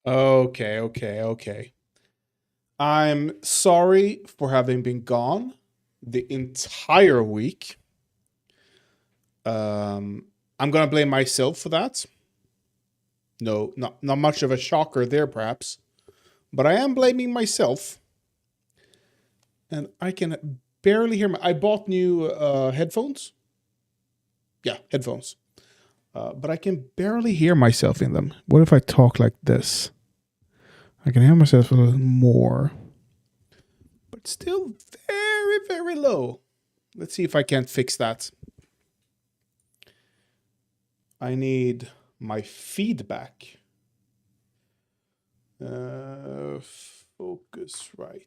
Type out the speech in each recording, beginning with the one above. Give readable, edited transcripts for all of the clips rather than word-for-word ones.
Okay, okay, okay. I'm sorry for having been gone the entire week. Um, I'm gonna blame myself for that. No, not much of a shocker there, perhaps, but I am blaming myself, and I can barely hear my. I bought new headphones. Yeah, headphones. But I can barely hear myself in them. What if I talk like this? I can hear myself a little more, but still very, very low. Let's see if I can't fix that. I need my feedback. Focus right.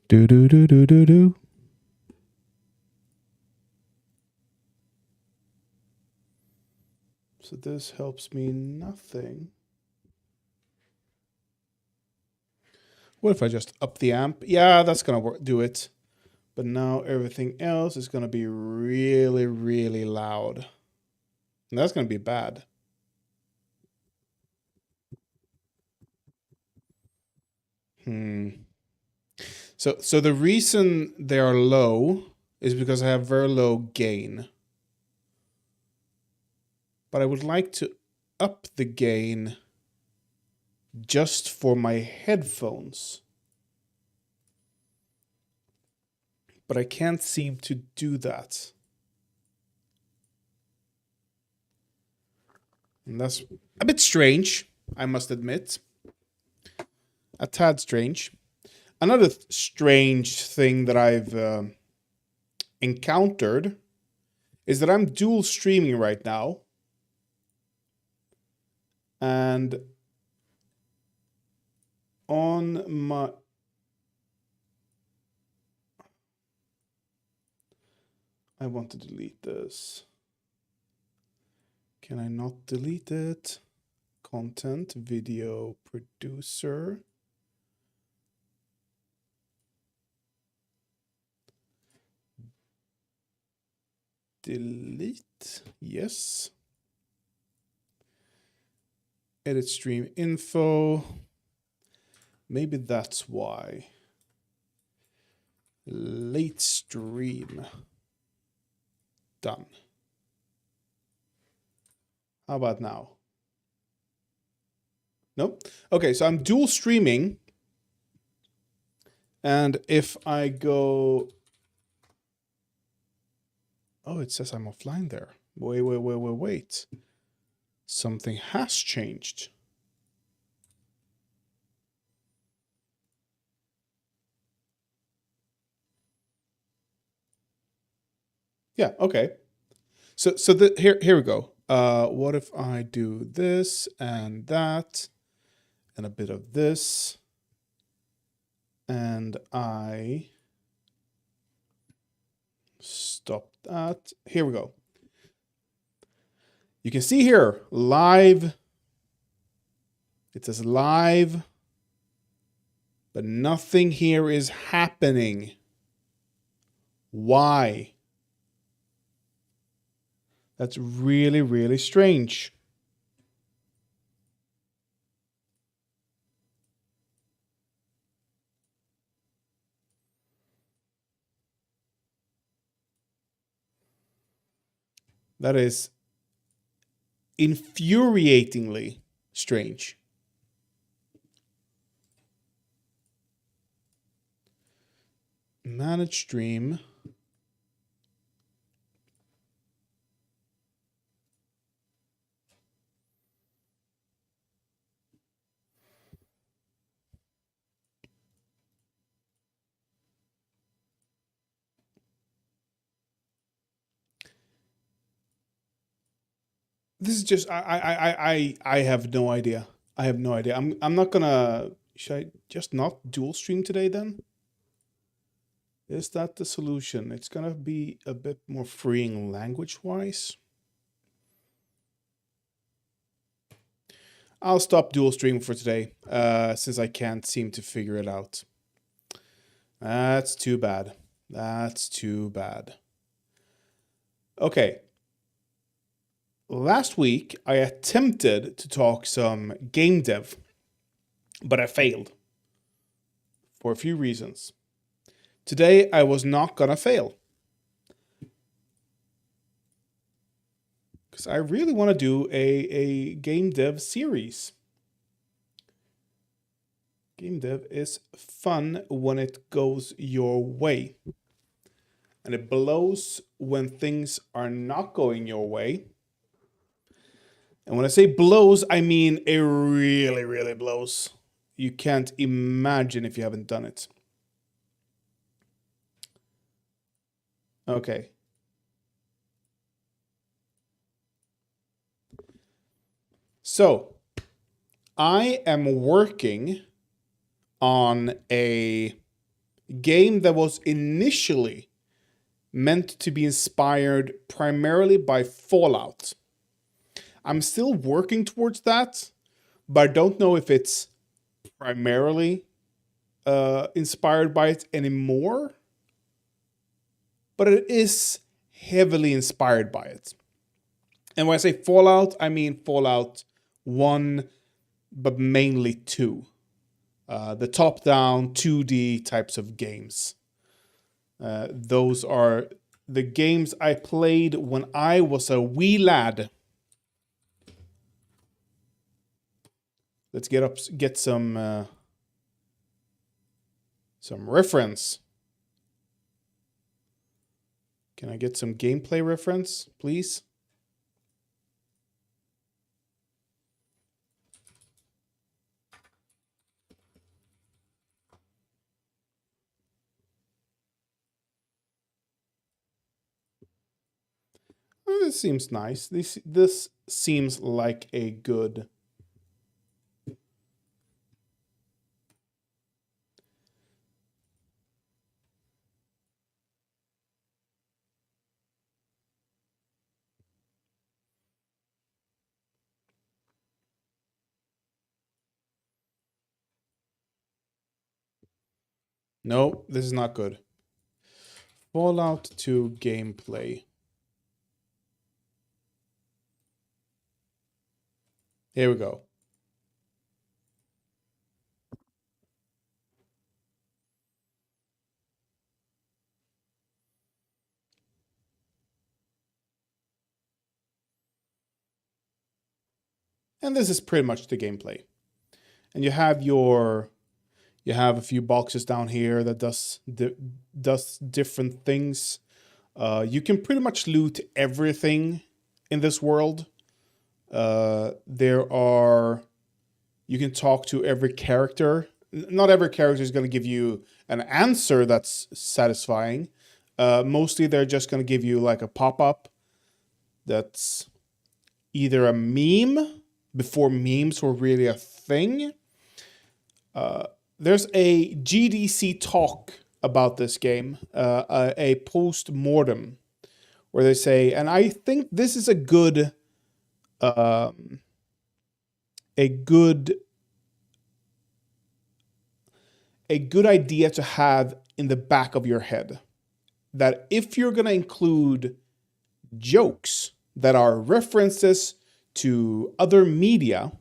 Do do do do do do. So this helps me nothing. What if I just up the amp? Yeah, that's gonna do it. But now everything else is gonna be really, really loud. And that's gonna be bad. Hmm. So the reason they are low is because I have very low gain. But I would like to up the gain just for my headphones. But I can't seem to do that. And that's a bit strange, I must admit. A tad strange. Another strange thing that I've encountered is that I'm dual streaming right now. And on my... I want to delete this. Can I not delete it? Content, video, producer. Delete, yes. Edit stream info. Maybe that's why. Late stream. Done. How about now? Nope. Okay, so I'm dual streaming. And if I go... Oh, it says I'm offline there. Wait. Something has changed. Yeah, okay. So here we go. What if I do this and that and a bit of this, and I stop that. Here we go. You can see here, live. It says live, but nothing here is happening. Why? That's really, really strange. That is infuriatingly strange. Manage stream. This is just I have no idea. I have no idea. I'm not gonna. Should I just not dual stream today then? Is that the solution? It's gonna be a bit more freeing language wise. I'll stop dual streaming for today, since I can't seem to figure it out. That's too bad. That's too bad. Okay. Last week, I attempted to talk some game dev, but I failed for a few reasons. Today, I was not gonna fail because I really want to do a game dev series. Game dev is fun when it goes your way, and it blows when things are not going your way. And when I say blows, I mean it really, really blows. You can't imagine if you haven't done it. Okay. So, I am working on a game that was initially meant to be inspired primarily by Fallout. I'm still working towards that, but I don't know if it's primarily inspired by it anymore. But it is heavily inspired by it. And when I say Fallout, I mean Fallout 1, but mainly 2. The top-down 2D types of games. Those are the games I played when I was a wee lad. Let's get some reference. Can I get some gameplay reference, please? Oh, this seems nice. This seems like a good. No, this is not good. Fallout 2 gameplay. Here we go. And this is pretty much the gameplay. And you have a few boxes down here that does different things. You can pretty much loot everything in this world. You can talk to every character. Not every character is going to give you an answer that's satisfying. Mostly they're just going to give you like a pop-up that's either a meme before memes were really a thing. There's a GDC talk about this game, a post-mortem, where they say, and I think this is a good idea to have in the back of your head, that if you're going to include jokes that are references to other media,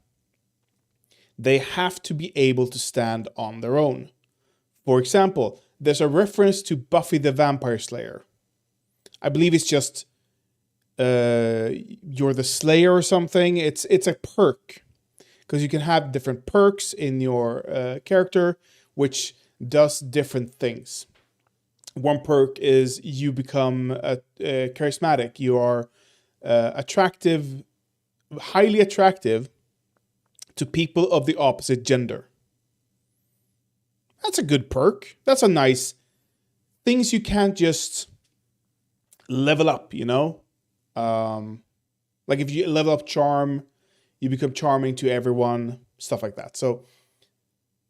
they have to be able to stand on their own. For example, there's a reference to Buffy the Vampire Slayer. I believe it's just you're the Slayer or something. It's a perk, because you can have different perks in your character, which does different things. One perk is you become charismatic. You are attractive, highly attractive to people of the opposite gender. That's a good perk. That's a nice things you can't just level up, you know? Like if you level up charm, you become charming to everyone, stuff like that. So,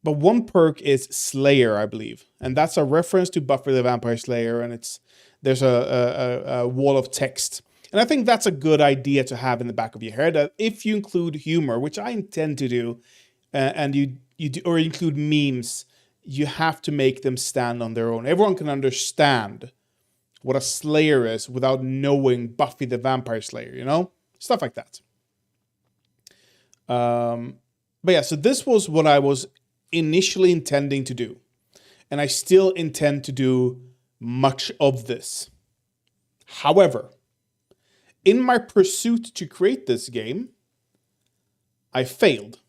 but one perk is Slayer, I believe. And that's a reference to Buffy the Vampire Slayer, and there's a wall of text. And I think that's a good idea to have in the back of your head. That if you include humor, which I intend to do, and you do, or include memes, you have to make them stand on their own. Everyone can understand what a Slayer is without knowing Buffy the Vampire Slayer, you know? Stuff like that. But yeah, so this was what I was initially intending to do. And I still intend to do much of this. However, in my pursuit to create this game, I failed.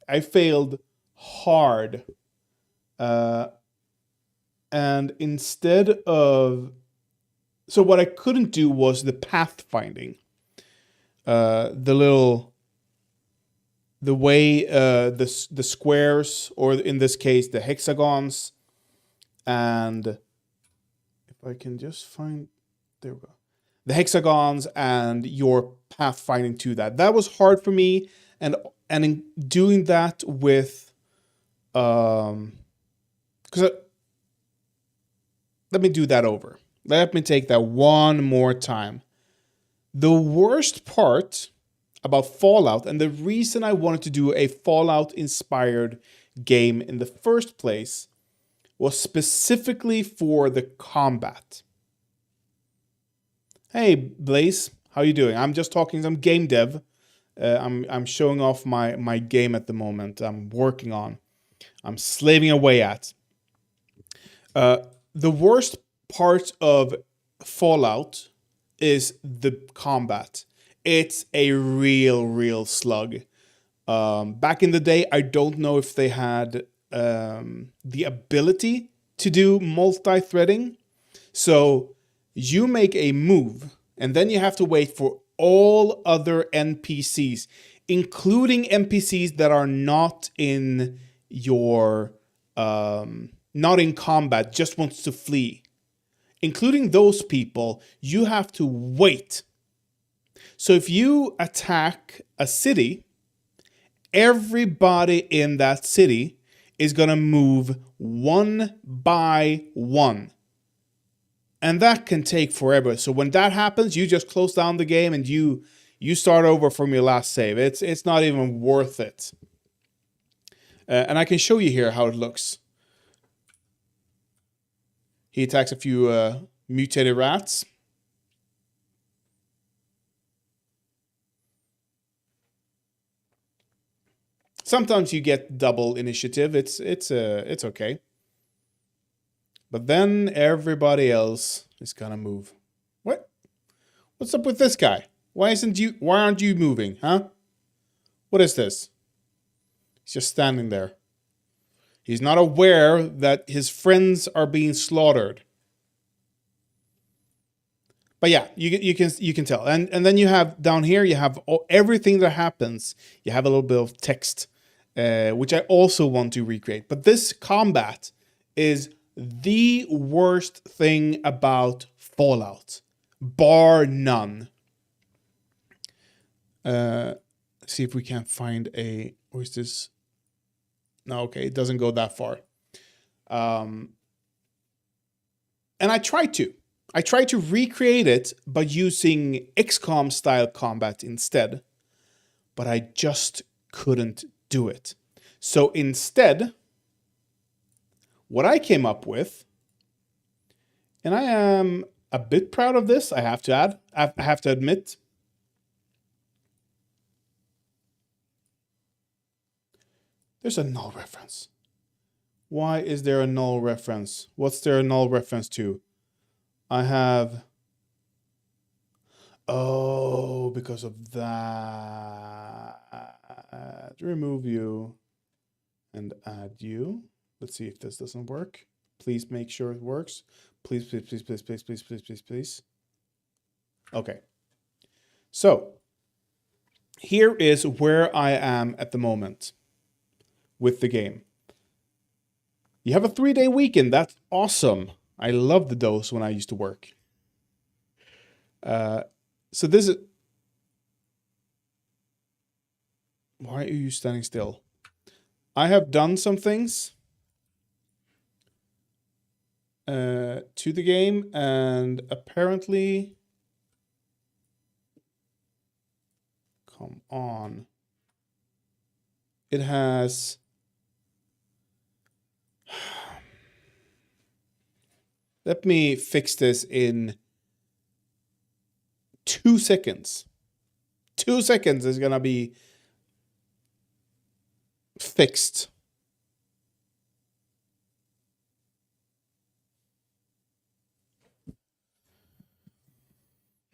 I failed hard. And instead of... So what I couldn't do was the pathfinding. The way the squares, or in this case, the hexagons, and if I can just find... There we go. The hexagons and your pathfinding to that. That was hard for me, and in doing that with... Because let me do that over. Let me take that one more time. The worst part about Fallout, and the reason I wanted to do a Fallout-inspired game in the first place, was specifically for the combat. Hey, Blaze, how you doing? I'm just talking some game dev. I'm showing off my game at the moment. I'm working on. I'm slaving away at. The worst part of Fallout is the combat. It's a real slug. Back in the day, I don't know if they had the ability to do multi-threading. So you make a move, and then you have to wait for all other NPCs, including NPCs that are not in your... not in combat, just wants to flee. Including those people, you have to wait. So if you attack a city, everybody in that city is going to move one by one. And that can take forever. So when that happens, you just close down the game and you start over from your last save. It's not even worth it. And I can show you here how it looks. He attacks a few mutated rats. Sometimes you get double initiative. It's okay. But then everybody else is gonna move. What? What's up with this guy? Why aren't you moving, huh? What is this? He's just standing there. He's not aware that his friends are being slaughtered. But yeah, you can tell. And then you have down here, you have everything that happens. You have a little bit of text, which I also want to recreate. But this combat is the worst thing about Fallout, bar none. See if we can find a... Or is this... No, okay, it doesn't go that far. And I tried to recreate it by using XCOM style combat instead, but I just couldn't do it. So instead, what I came up with, and I am a bit proud of this, I have to admit. There's a null reference. Why is there a null reference? What's there a null reference to? I have... Oh, because of that. Remove you and add you. Let's see if this doesn't work. Please make sure it works. Please, please, please, please, please, please, please, please, please. Okay. So here is where I am at the moment with the game. You have a 3-day weekend. That's awesome. I loved those when I used to work. So this is... Why are you standing still? I have done some things to the game, and apparently... Come on. It has... Let me fix this in 2 seconds. 2 seconds is gonna be fixed.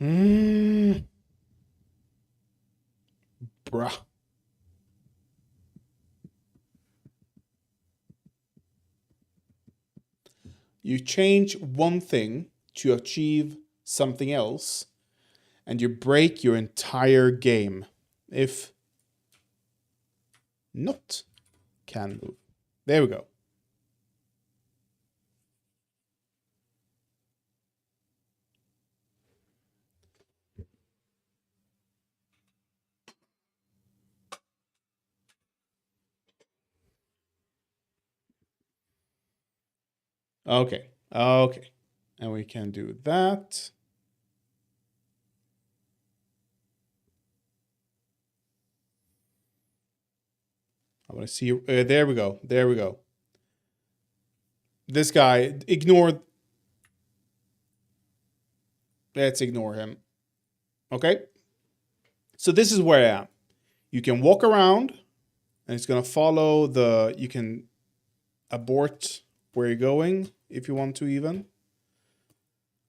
Bruh. You change one thing to achieve something else, and you break your entire game. If not, can move. There we go. Okay. Okay. And we can do that. I want to see. There we go. There we go. This guy, ignore. Let's ignore him. Okay. So this is where I am. You can walk around, and it's going to follow the. You can abort where you're going if you want to even.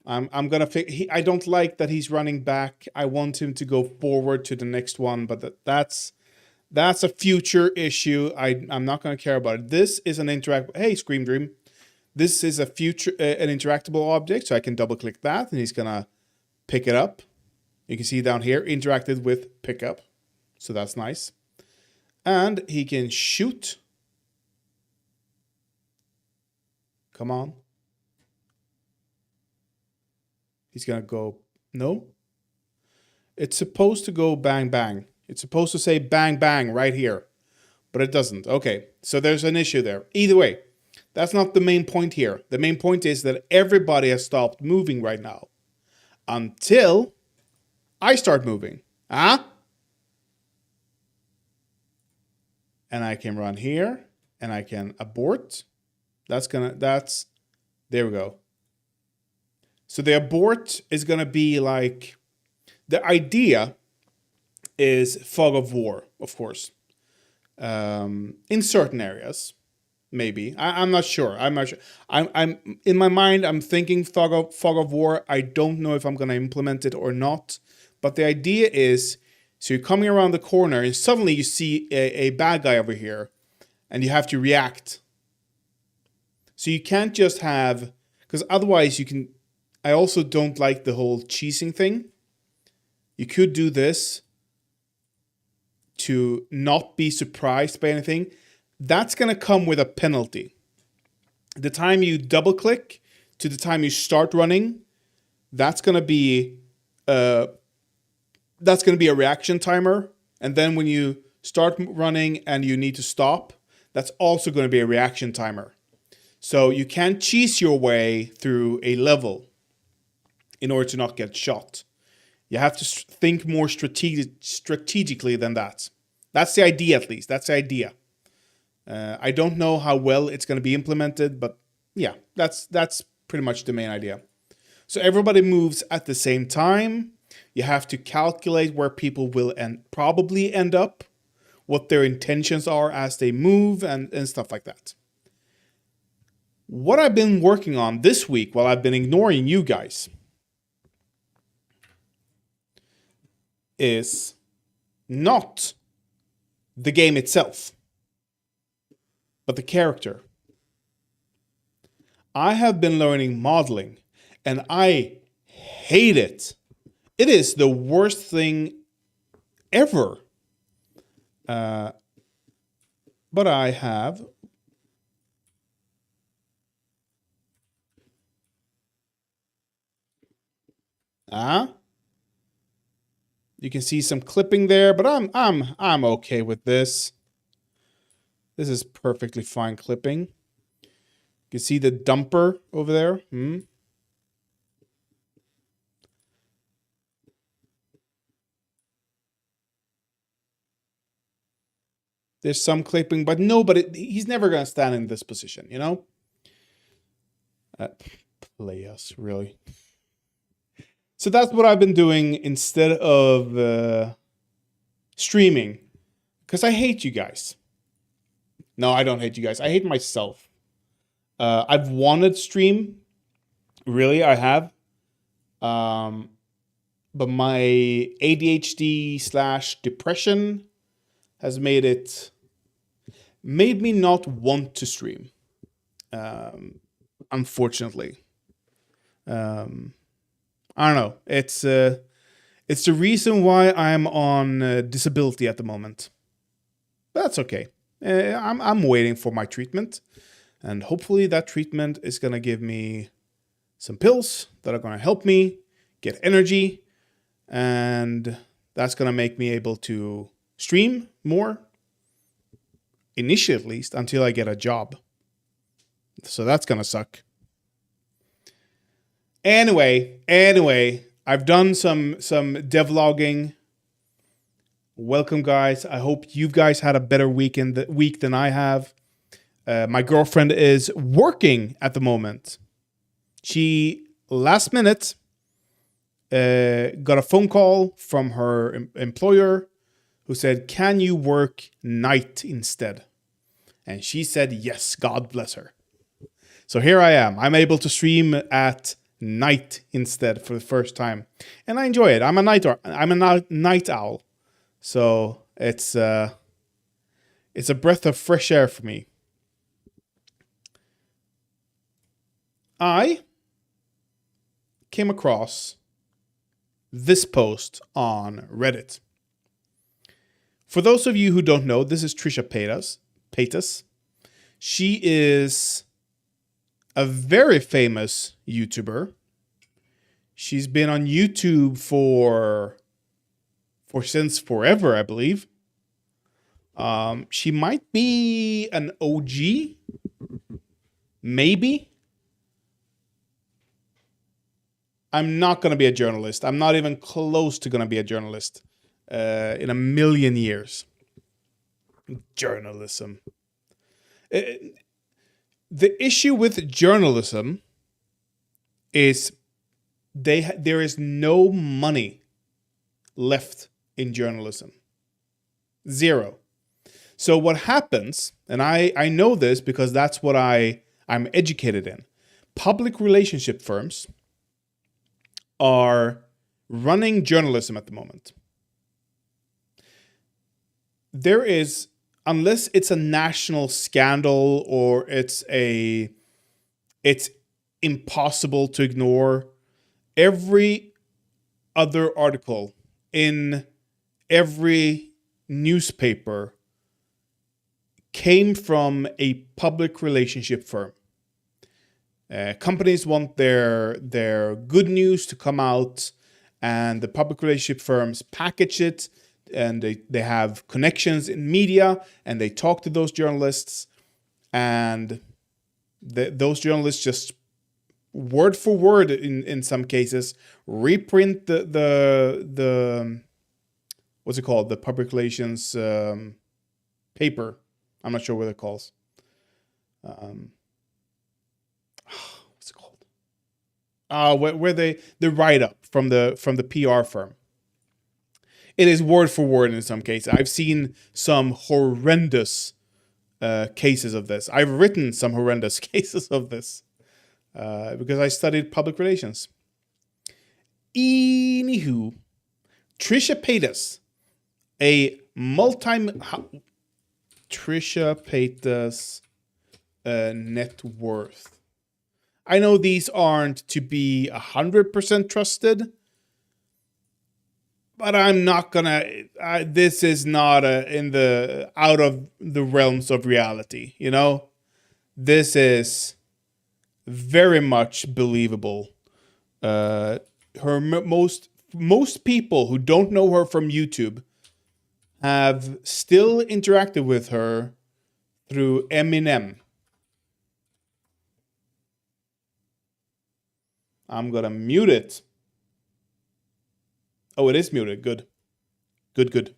I'm gonna I don't like that he's running back. I want him to go forward to the next one, but that's a future issue. I'm not gonna care about it. This is an interact. Hey, Scream Dream. This is a future an interactable object, so I can double click that, and he's gonna pick it up. You can see down here, interacted with pickup, so that's nice. And he can shoot. Come on. He's gonna go, no. It's supposed to go bang, bang. It's supposed to say bang, bang right here, but it doesn't. Okay, so there's an issue there. Either way, that's not the main point here. The main point is that everybody has stopped moving right now until I start moving. And I can run here and I can abort. There we go. So the abort is going to be like, the idea is fog of war, of course. In certain areas, maybe. I'm not sure. I'm in my mind, I'm thinking fog of war. I don't know if I'm going to implement it or not. But the idea is, so you're coming around the corner and suddenly you see a bad guy over here and you have to react. So you can't just have, because otherwise you can, I also don't like the whole cheesing thing. You could do this to not be surprised by anything. That's going to come with a penalty. The time you double click to the time you start running, that's going to be a reaction timer. And then when you start running and you need to stop, that's also going to be a reaction timer. So you can't cheese your way through a level in order to not get shot. You have to think more strategically than that. That's the idea, at least. That's the idea. I don't know how well it's going to be implemented, but yeah, that's pretty much the main idea. So everybody moves at the same time. You have to calculate where people will probably end up, what their intentions are as they move, and stuff like that. What I've been working on this week while I've been ignoring you guys is not the game itself, but the character. I have been learning modeling, and I hate it. It is the worst thing ever. But I have... You can see some clipping there, but I'm okay with this. This is perfectly fine clipping. You can see the dumper over there. There's some clipping, but no, he's never going to stand in this position, you know? play us, really. So that's what I've been doing instead of streaming. Because I hate you guys. No, I don't hate you guys. I hate myself. I've wanted to stream. Really, I have. But my ADHD slash depression has made me not want to stream. Unfortunately. I don't know. It's the reason why I'm on disability at the moment. That's okay. I'm waiting for my treatment, and hopefully that treatment is gonna give me some pills that are gonna help me get energy, and that's gonna make me able to stream more. Initially, at least, until I get a job. So that's gonna suck. Anyway, I've done some devlogging. Welcome, guys. I hope you guys had a better week than I have. My girlfriend is working at the moment. She last minute got a phone call from her employer who said, "Can you work night instead?" And she said, "Yes, God bless her." So here I am. I'm able to stream at night instead for the first time, and I enjoy it. I'm a night owl, so it's a breath of fresh air for me. I came across this post on Reddit. For those of you who don't know, this is Trisha Paytas. She is a very famous YouTuber. She's been on YouTube for since forever, I believe. She might be an OG, maybe. I'm not going to be a journalist. I'm not even close to going to be a journalist in a million years. Journalism. The issue with journalism is there is no money left in journalism. Zero. So what happens, and I know this because that's what I'm educated in. Public relationship firms are running journalism at the moment. There is, unless it's a national scandal or it's impossible to ignore, every other article in every newspaper came from a public relationship firm. Companies want their good news to come out, and the public relationship firms package it, and they have connections in media, and they talk to those journalists, and those journalists just word for word in some cases reprint the what's it called, the public relations paper. I'm not sure what it calls. What's it called? Where the write up from the PR firm. It is word for word in some cases. I've seen some horrendous cases of this. I've written some horrendous cases of this because I studied public relations. Anywho, Trisha Paytas, Trisha Paytas net worth. I know these aren't to be 100% trusted, but I'm not gonna. This is not out of the realms of reality. You know, this is very much believable. Most people who don't know her from YouTube have still interacted with her through Eminem. I'm gonna mute it. Oh, it is muted. Good. Good.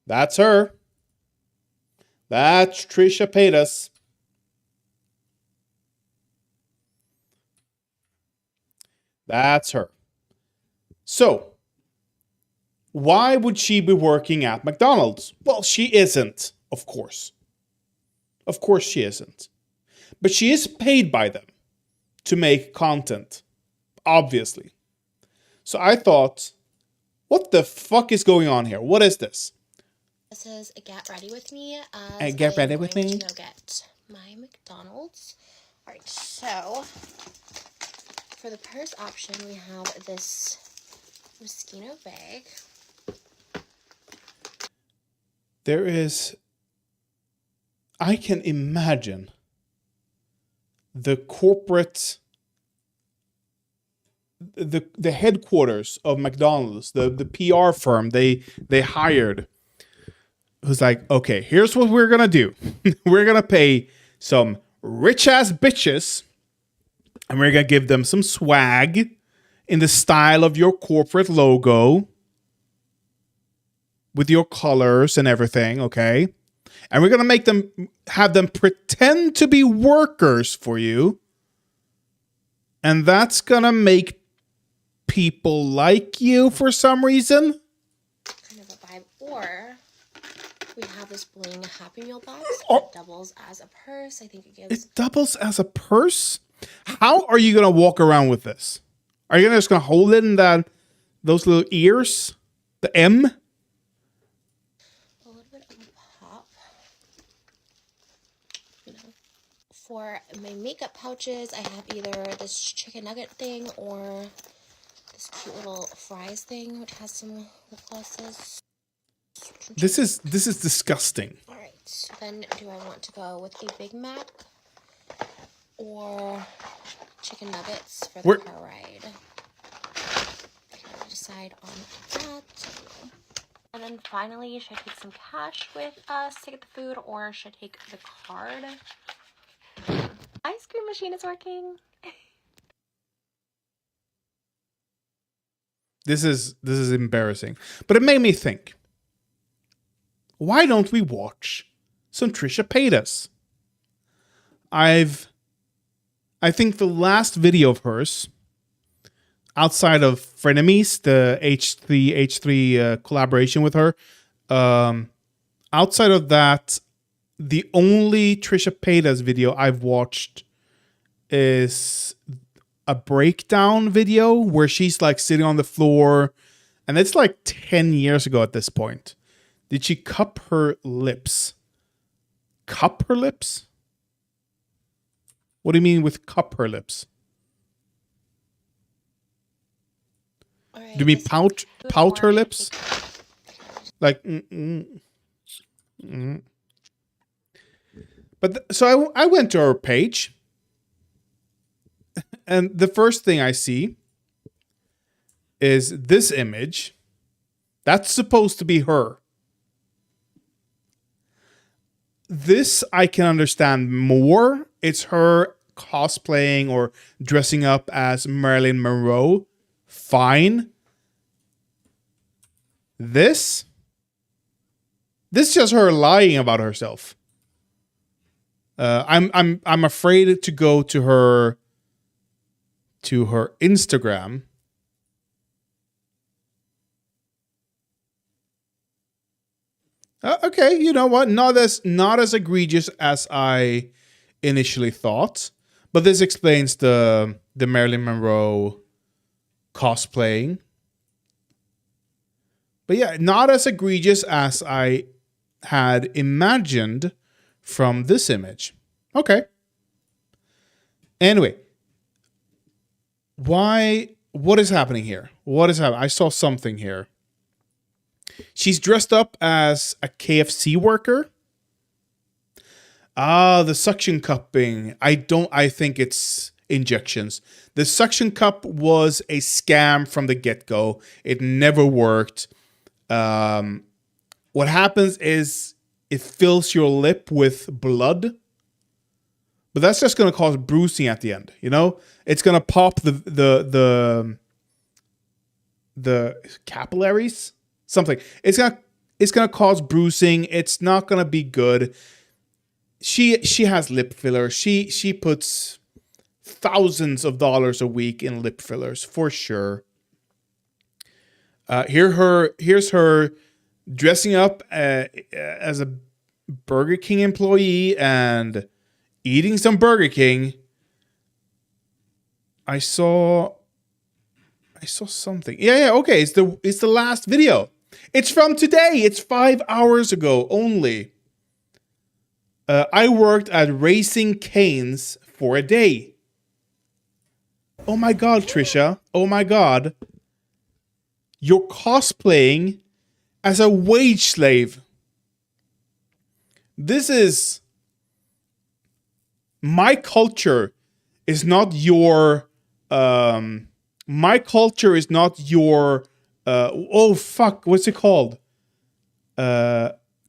That's her. That's Trisha Paytas. That's her. So, why would she be working at McDonald's? Well, she isn't, of course. Of course she isn't. But she is paid by them to make content, obviously. So I thought, what the fuck is going on here? What is this? This is a Get Ready With Me. As Get ready with me. I'm going to go get my McDonald's. Alright, so for the purse option, we have this Moschino bag. There is... I can imagine the corporate... The headquarters of McDonald's, the PR firm they hired, who's like, okay, here's what we're gonna do. We're gonna pay some rich ass bitches, and we're gonna give them some swag in the style of your corporate logo, with your colors and everything, okay? And we're gonna have them pretend to be workers for you, and that's gonna make people like you for some reason. Kind of a vibe. Or we have this bling Happy Meal box. It doubles as a purse. I think it gives... It doubles as a purse? How are you gonna walk around with this? Are you just gonna hold it in those little ears? The M? A little bit of a pop. You know. For my makeup pouches, I have either this chicken nugget thing or this cute little fries thing, which has some lip glosses. This is disgusting. Alright, so then do I want to go with a Big Mac or chicken nuggets for the car ride? Okay, decide on that. And then finally, should I take some cash with us to get the food, or should I take the card? Ice cream machine is working. This is embarrassing. But it made me think, why don't we watch some Trisha Paytas? I think the last video of hers, outside of Frenemies, the H3 collaboration with her, outside of that, the only Trisha Paytas video I've watched is a breakdown video where she's like sitting on the floor, and it's like 10 years ago at this point. Did she cup her lips? Cup her lips? What do you mean with cup her lips? Right, do you mean pout her lips? Like, But so I went to her page, and the first thing I see is this image. That's supposed to be her. This I can understand more. It's her cosplaying or dressing up as Marilyn Monroe. Fine. This is just her lying about herself. I'm afraid to go to her Instagram. Okay, you know what? Not as egregious as I initially thought, but this explains the Marilyn Monroe cosplaying. But yeah, not as egregious as I had imagined from this image. Okay. Anyway, what is happening here? What is happening? I saw something here. She's dressed up as a KFC worker. The suction cupping. I think it's injections. The suction cup was a scam from the get-go. It never worked. What happens is it fills your lip with blood. But that's just going to cause bruising at the end, you know? It's going to pop the capillaries, something. It's going to It's gonna cause bruising. It's not gonna be good. She has lip filler. She puts thousands of dollars a week in lip fillers for sure. Here's her dressing up as a Burger King employee and eating some Burger King. I saw something. Yeah, okay. It's the last video. It's from today. It's 5 hours ago only. I worked at Raising Cane's for a day. Oh my god, Trisha. Oh my god. You're cosplaying as a wage slave. This is... My culture is not your... my culture is not your... oh, fuck. What's it called?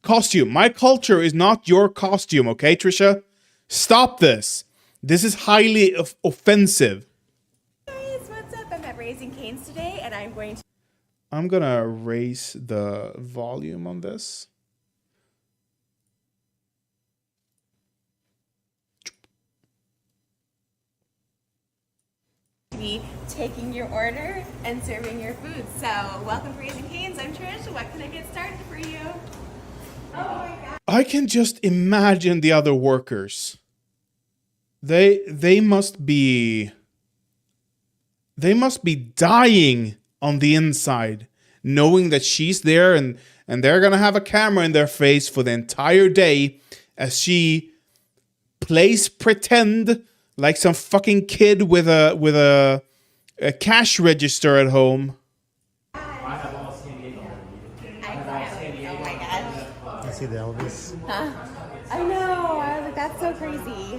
Costume. My culture is not your costume, okay, Trisha? Stop this. This is highly offensive. Hey guys, what's up? I'm at Raising Cane's today, and I'm gonna raise the volume on this. be taking your order and serving your food. So, welcome to Raising Cane's. I'm Trish. What can I get started for you? Oh my god. I can just imagine the other workers. They must be dying on the inside, knowing that she's there and they're gonna have a camera in their face for the entire day as she plays pretend like some fucking kid with a cash register at home. Oh my gosh. I see the Elvis. Huh? I know. That's so crazy.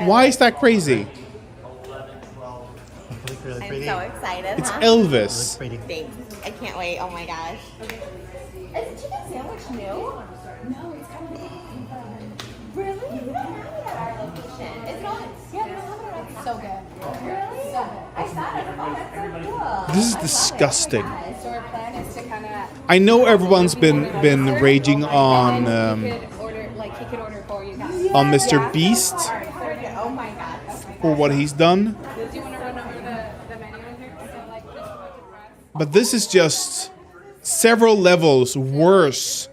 Why is that crazy? Look really I'm pretty. so excited. It's huh? Elvis. Looks pretty. Thanks. I can't wait. Oh my gosh. Is the chicken sandwich new? No, it's kind of really? We don't have it at our location. It's not. Yeah, we don't have it at our So good. Really? So good. I saw it. Oh, that's so cool. This is disgusting. So our plan is to kind of I know everyone's been raging on he could order for you guys. on Mr. Beast Oh my gosh. for what he's done, Do you want to run over the menu in here? So like just what to press. but this is just several levels worse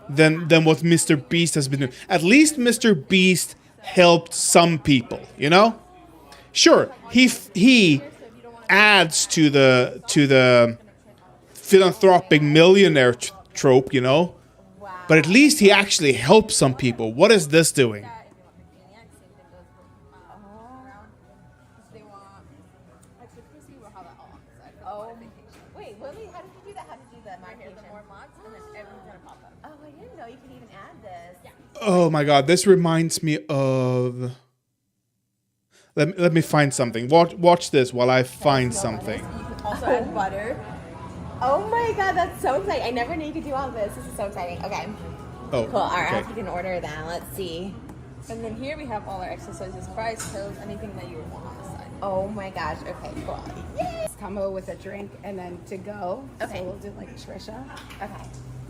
than what Mr. Beast has been doing. At least Mr. Beast helped some people, you know? Sure, he adds to the philanthropic millionaire trope, you know? But at least he actually helped some people. What is this doing? Oh, wait, Lily, how did you do that? How did you do the market? More mods, and then everyone's gonna pop up. Oh, I didn't know you could even add this. Yeah. Oh my god, this reminds me of... Let me find something. Watch this while I find something. You can also add butter. Oh my god, that's so exciting. I never knew you could do all this. This is so exciting. Okay. Oh, Cool. All right, okay. I'll take an order then. Let's see. And then here we have all our exercises, fries, pills, anything that you would want on the side. Oh my gosh. Okay, cool. Yay! This combo with a drink and then to go. Okay. So we'll do like Trisha. Okay.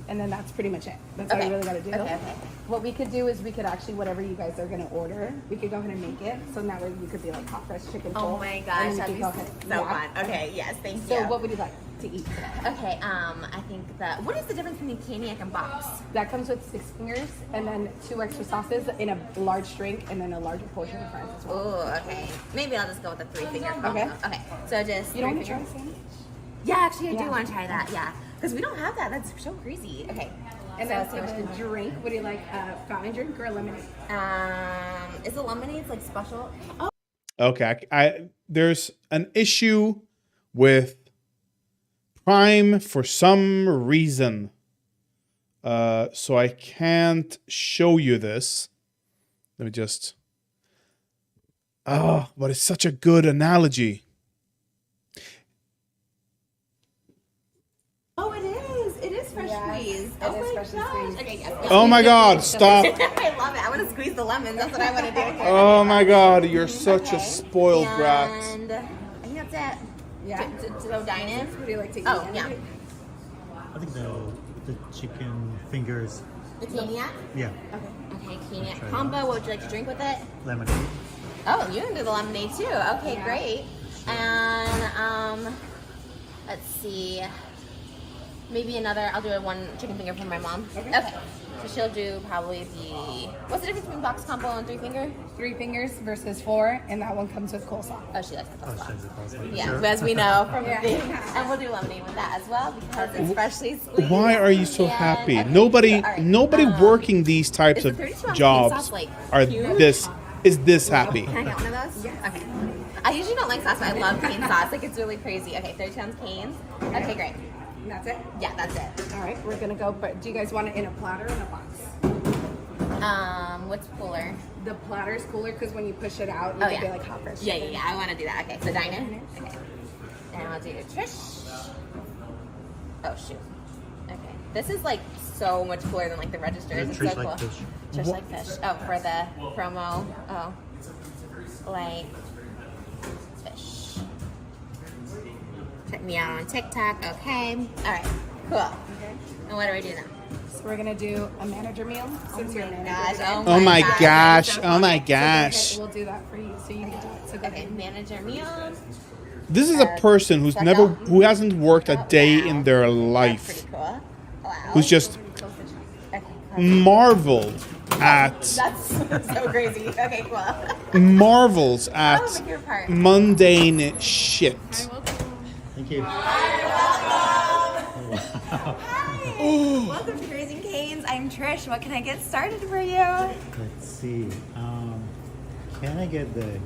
And then that's pretty much it. That's all Okay. you really gotta do. Okay, okay. What we could do is we could actually, whatever you guys are gonna order, we could go ahead and make it. So now you could be like hot fresh chicken. Oh full, my and gosh, then we that'd could be go ahead- so yeah. fun. Okay, yes, thank you. So what would you like to eat today? Okay, I think that, what is the difference between caniac and box? That comes with 6 fingers and then 2 extra sauces in a large drink and then a larger portion of fries as well. Oh, okay. Maybe I'll just go with the 3-finger combo. Okay. Okay, so just You don't want to 3 try fingers. sandwich? Yeah, actually, I do Yeah. want to try that. Yeah, because we don't have that. That's so crazy. Okay. And So then sandwich for the combo. drink, what do you like? Fountain drink or a lemonade? Is the lemonade like special? Oh, Okay, I there's an issue with Prime for some reason. So I can't show you this. Let me just... Oh, but it's such a good analogy. oh, it is. It is fresh Yes, squeeze. it Oh is my freshly gosh. squeezed. Okay, yes. Oh my god, stop. I love it. I want to squeeze the lemon. That's what I want to do. Oh my god, you're such a Okay. spoiled brat. And I think that's it. Yeah. To go dine in. What do you like to eat? Oh, yeah. I think the the chicken fingers. The Caniac? Yeah, Okay, Caniac Try combo. that. What would you like to drink with it? lemonade. Oh, you can do the lemonade too. Okay, great. And let's see. Maybe another. I'll do one chicken finger for my mom. Okay. So she'll do probably the. What's the difference between box combo and 3-finger? 3 fingers versus 4, and that one comes with coleslaw. Oh, she likes the Oh, coleslaw. she's a coleslaw. Yeah, Sure. as we know from Yeah. the thing. And we'll do lemonade with that as well because it's freshly squeezed. Why are you so And- happy? okay, Nobody, so, all right, nobody working these types is the of 32-ounce jobs sauce, like, are huge? this happy. Can I get one of those? Yes. Okay. I usually don't like sauce, but I love cane sauce. Like, it's really crazy. Okay, 32-ounce canes. Okay, great. And that's it? Yeah, that's it. All right, we're gonna go, but do you guys want it in a platter or in a box? What's cooler? The platter's cooler because when you push it out, you Oh, get yeah. like hot fresh. Yeah. I want to do that. Okay, so dine in. Okay. And I'll do Trish. Oh, shoot. Okay. This is like so much cooler than like the registers. It's Trish so cool. like fish. Trish like fish. Oh, for the promo. Oh. Like fish. Check me out on TikTok. Okay. All right. Cool. And what do I do now? So we're gonna do a manager meal since you're a manager. Gosh, today. Oh my God. gosh! So Oh my funny. gosh! We'll do that for you, so you can do it. So go Okay, ahead. manager meal. This is a person who hasn't worked a day in their That's life, pretty cool. Wow. who's just Okay, marveled at that's so crazy. Okay, cool. marvels at Oh, my favorite part. mundane shit. Thank you. Welcome to Raising Canes. I'm Trish. What can I get started for you? Let's see. Can I get the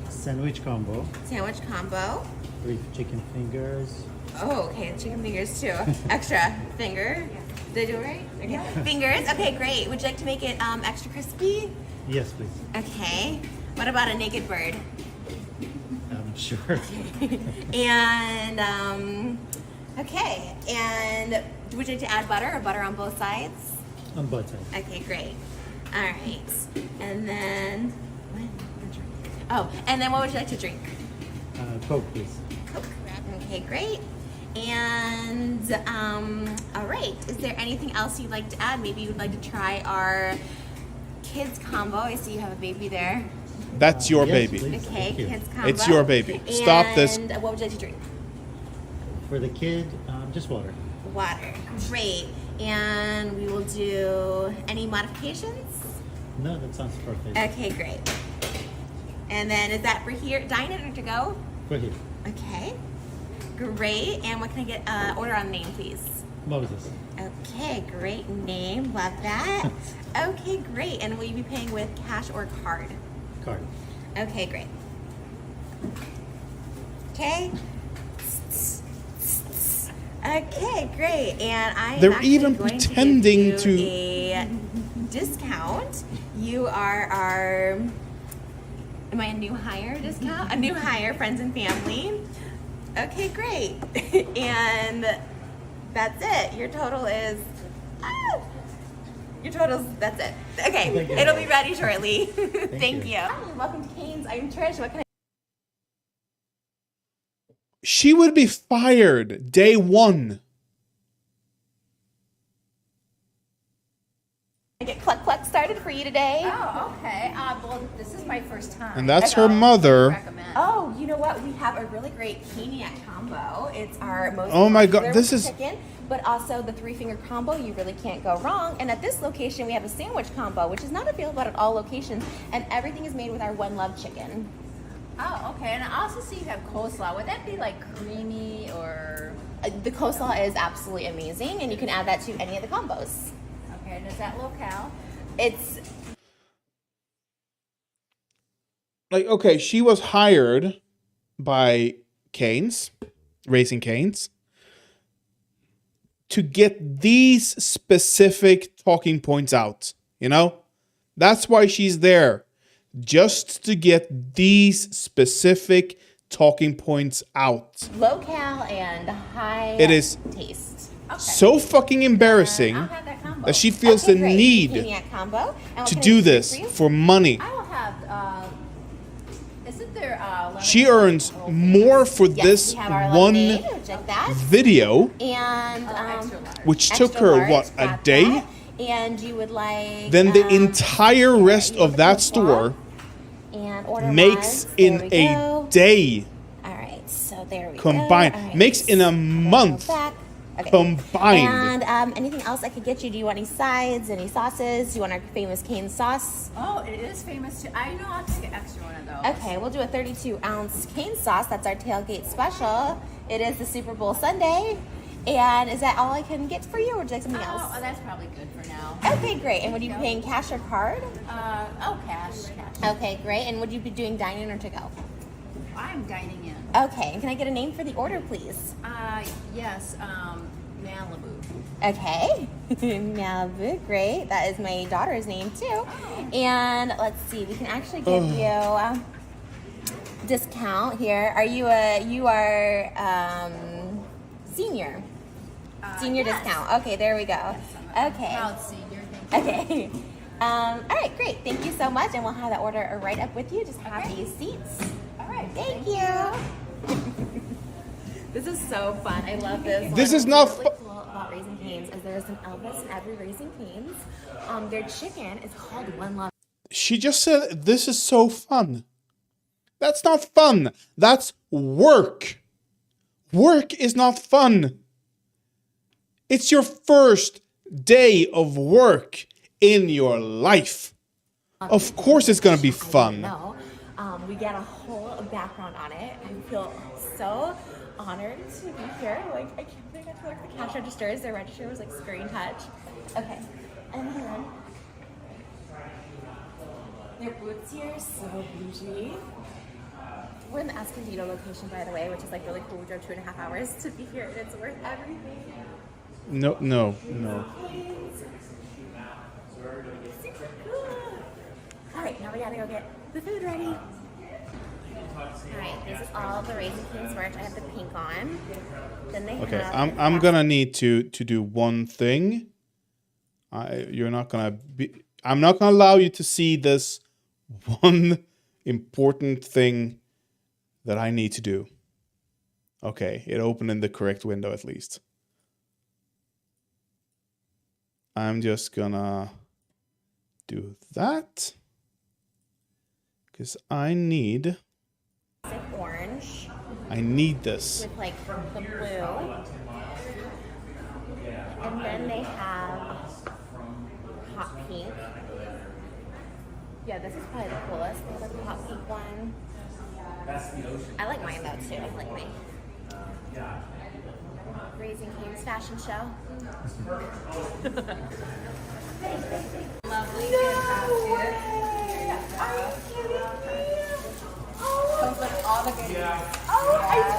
sandwich combo Sandwich combo. with chicken fingers? Oh, okay. Chicken fingers too. Extra finger. Did I do it right? Okay. Fingers. Okay, great. Would you like to make it extra crispy? Yes, please. Okay. What about a naked bird? Sure. And okay. And would you like to add butter or butter on both sides? On both sides. Okay, great. All right. And then oh, and then what would you like to drink? Coke, please. Coke. Okay, great. And all right. Is there anything else you'd like to add? Maybe you'd like to try our kids combo. I see you have a baby there. That's your Yes, baby. please. Okay, Thank you. kids combo. It's your baby. Stop this. And what would you like to drink? For the kid, just water. Water. Great. And we will do any modifications? No, that sounds perfect. Okay, great. And then is that for here, dine in or to go? For here. Okay. Great. And what can I get? Order on the name, please. Moses. Okay, great name. Love that. Okay, great. And will you be paying with cash or card? Card. Okay, great. Okay. Okay, great. And I am They're actually even going pretending to give to- you a discount. You are our am I a new hire discount? A new hire, friends and family. Okay, great. And that's it. Your total is that's it. Okay, Thank you. it'll be ready shortly. Thank you. you. Hi, welcome to Canes. I'm Trish. What can She would be fired day one. I get Cluck Cluck started for you today? Oh, okay. Well, this is my first time. And that's her mother. Recommend. Oh, you know what? We have a really great Caniac combo. It's our most Oh my God, popular this with is- chicken, but also the 3-finger combo. You really can't go wrong. And at this location, we have a sandwich combo, which is not available at all locations, and everything is made with our One Love chicken. Oh, okay. And I also see you have coleslaw. Would that be like creamy or? The coleslaw is absolutely amazing, and you can add that to any of the combos. Okay. And is that locale? It's Like, okay, she was hired by Canes, Raising Canes, to get these specific talking points out. You know? That's why she's there. Just to get these specific talking points out. locale and high It is taste. so fucking embarrassing I'll have that combo. that she feels Okay, the great. need Caniac combo. And what to can I do do this for you? for money. I will have. Is Isn't there lemonade? She earns more for Yes, this we have our one lemonade, which like that. video, And extra large. which took extra her, large, what, a got day? that. And you would like Then the entire rest you look of at that the store and order makes wise. in There we a go. day All right, so there we combined. go. All right, Makes in a go month back. Okay. combined. And anything else I could get you? Do you want any sides, any sauces? Do you want our famous cane sauce? Oh, it is famous too. I know I'll just get extra one of those. Okay, we'll do a 32-ounce cane sauce. That's our tailgate special. It is the Super Bowl Sunday. And is that all I can get for you, or would you like something else? Oh, that's probably good for now. Okay, great. And would you be paying cash or card? Cash. Okay, great. And would you be doing dine-in or to-go? I'm dining in. Okay, and can I get a name for the order, please? Yes, Malibu. Okay, Malibu, great. That is my daughter's name too. And let's see, we can actually give you a discount here. Are you senior? Senior Yes. discount. Okay, there we go. Okay. Proud senior. Thank you. Okay. All right, great. Thank you so much, and we'll have that order right up with you. Just have Okay. these seats. All right. Thank you. This is so fun. I love this. This is What's not really fu- cool about Raising Cane's is there's an Elvis in every Raising Cane's. Their chicken is called One Love. She just said, this is so fun. That's not fun. That's work. Work is not fun. It's your first day of work in your life. Of course it's going to be fun. No, we get a whole background on it. I feel so honored to be here. Like, I can't believe I got to work the cash registers. Their register was like screen touch. Okay, and then their booths here are so bougie. We're in the Escondido location, by the way, which is like really cool. We drove 2.5 hours to be here, and it's worth everything. No. Super cool. All right, now we gotta go get the food ready. All right, this is all the Raising Cane's merch. I have the pink on. Then they Okay, have. I'm gonna need to do one thing. I'm not gonna allow you to see this one important thing that I need to do. Okay, it opened in the correct window at least. I'm just gonna do that because I need Orange this. with like the blue. And then they have hot pink. Yeah, this is probably the coolest. They have the hot pink one. I like mine though too. I like mine. Raising Cane's fashion show. Lovely. No way! Are you kidding me? Oh, Comes with all the goodies. I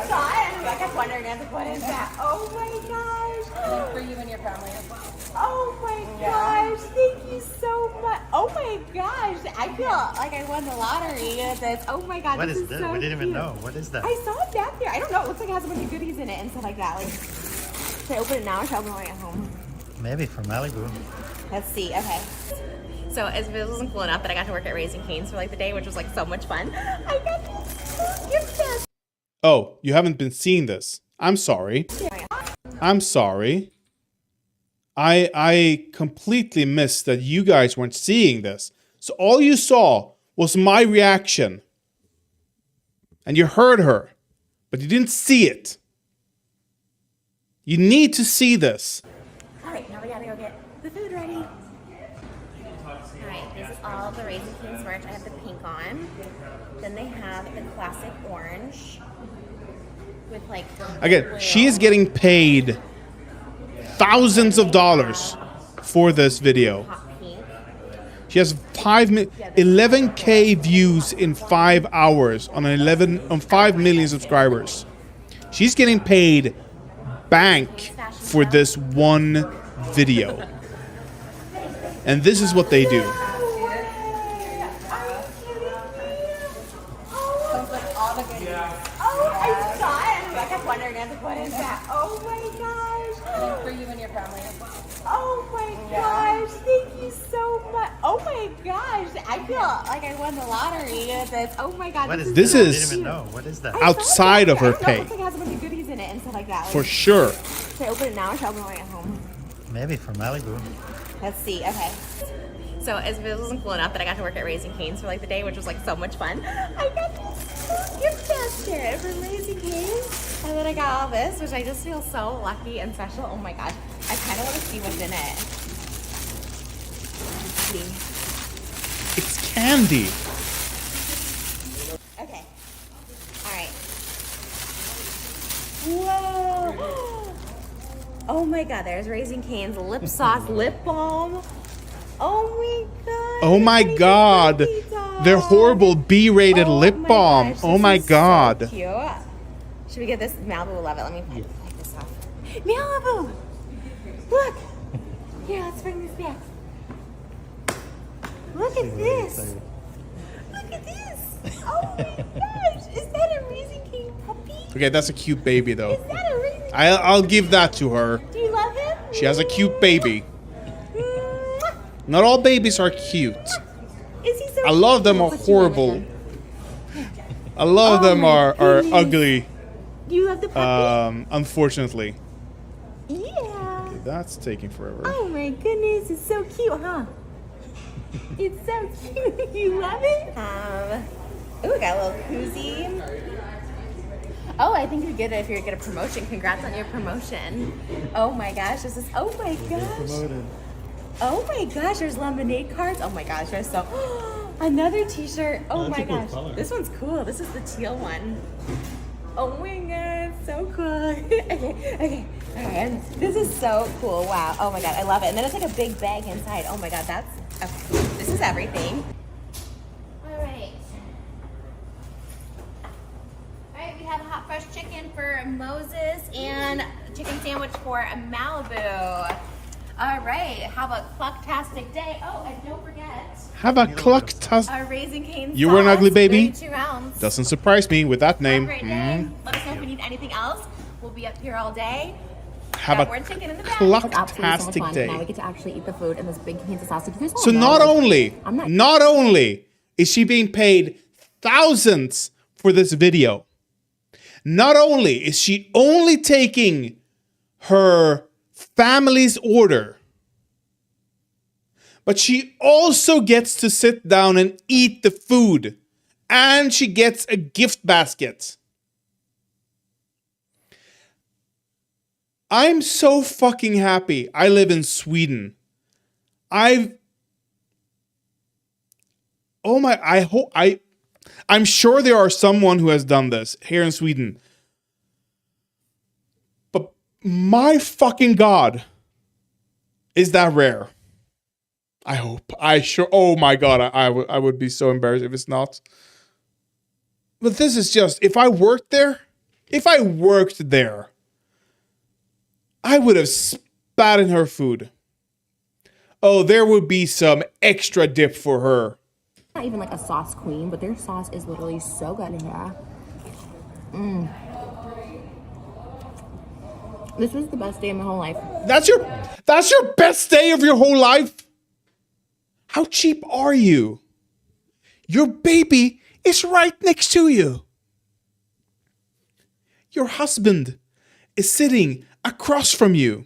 saw it. I kept wondering, what is that? Oh my gosh. For you and your family as well. Oh my gosh. Thank you so much. Oh my gosh. I feel like I won the lottery. Oh my god. What is this? this? So We didn't even cute. know. What is that? I saw it back there. I don't know. It looks like it has a bunch of goodies in it and stuff like that. Like, should I open it now or should I open it when I get home? Maybe from Malibu. Let's see. Okay. So as if it wasn't cool enough that I got to work at Raising Cane's for like the day, which was like so much fun, I got these gift bags. Oh, you haven't been seeing this. I'm sorry. I'm sorry. I completely missed that you guys weren't seeing this. So all you saw was my reaction. And you heard her, but you didn't see it. You need to see this. All right, now we gotta go get the food ready. All right, this is all the Raising Cane's merch. I have the pink on. Then they have the classic orange with like Again, blue. she is getting paid thousands of dollars for this video. Hot pink. She has 11K views in 5 hours on 5 million subscribers. She's getting paid bank for this one video. And this is what they do. Comes with all the goodies. I saw it. I kept wondering, what is that? Oh my gosh. For you and your family as well. Oh my gosh. Thank you so much. Oh my gosh. I feel like I won the lottery. This. Oh my god. What is This that? is- I didn't even know. What is that? Outside of her I don't know, pay. it looks like it has a bunch of goodies in it and stuff like that. For sure. Should I open it now or should I open it when I get home? Maybe from Malibu. Let's see. Okay. So as this wasn't cool enough that I got to work at Raising Cane's for like the day, which was like so much fun. I got this gift basket from Raising Cane's, and then I got all this, which I just feel so lucky and special. Oh my gosh! I kind of want to see what's in it. Let's see. It's candy. Okay. All right. Whoa! Oh my God! There's Raising Cane's lip sauce lip balm. Oh my God! Oh my It's a god. puppy dog. Their horrible B-rated Oh lip my balm. gosh, Oh this my is so god. cute. Should we get this? Malibu will love it. Let me pick this off. Malibu! Look! Here, let's bring this back. Look at this! Look at this! Oh my gosh! Is that a Raising Cane puppy? Okay, that's a cute baby though. Is that a Raising Cane? I'll give that to her. Do you love him? She has a cute baby. Mwah. Not all babies are cute. Is he so A lot of them are What's your name horrible. again? A lot of Oh them my are goodness. ugly. Do you love the puppy? Unfortunately. Yeah. That's taking forever. Oh my goodness, it's so cute, huh? It's so cute. You love it? Ooh, we got a little koozie. Oh, I think you're good if you get a promotion. Congrats on your promotion. Oh my gosh, this is, oh my gosh. Promoted. Oh my gosh, there's lemonade cards. Oh my gosh, there's so, another t-shirt. Oh That's my a cool gosh. color. This one's cool. This is the teal one. Oh my god, so cool. okay. And this is so cool. Wow. Oh my god, I love it. And then it's like a big bag inside. Oh my god, that's okay. This is everything. Alright. Alright, we have hot fresh chicken for Moses and chicken sandwich for Malibu. Alright, how about Clucktastic Day? Oh, and don't forget Have a cluck tuss. our Raising Cane You were an sauce, ugly baby? 32 ounds. Doesn't surprise me with that Have a name. great day. Let us know if we need anything else. We'll be up here all day. Have Got a more chicken in the back. clucktastic day. Now we get to actually eat the food in this big pizza sausage. You guys all So know, not like, only, I'm not- not only is she being paid thousands for this video, not only is she only taking her family's order, but she also gets to sit down and eat the food, and she gets a gift basket. I'm so fucking happy I live in Sweden. I'm sure there are someone who has done this here in Sweden. But my fucking God, is that rare? I hope. Oh my God, I would be so embarrassed if it's not. But this is just, if I worked there, I would have spat in her food. Oh, there would be some extra dip for her. Not even like a sauce queen, but their sauce is literally so good here. This was the best day of my whole life. That's your best day of your whole life? How cheap are you? Your baby is right next to you. Your husband is sitting across from you.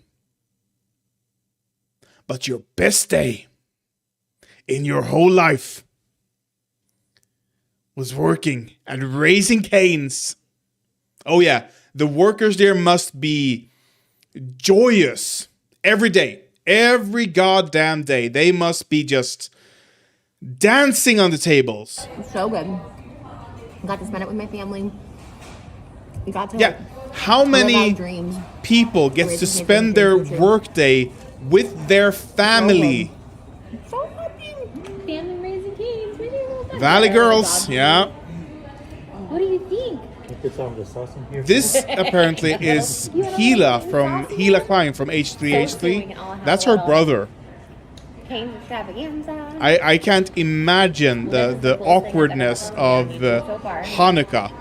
But your best day in your whole life was working at Raising Cane's. Oh yeah, the workers there must be joyous every day, every goddamn day. They must be just dancing on the tables. It's so good. Got to spend it with my family. Got to Yeah, how live many out dreams. people gets to Raising spend Cane's their future. workday with their family? So happy. Family Raising Cane's. Valley girls, yeah. What do you think? Put some of the sauce in here. This apparently is Hila Klein from H3H3. That's her brother. Cane's extravaganza. I can't imagine the awkwardness of Hanukkah.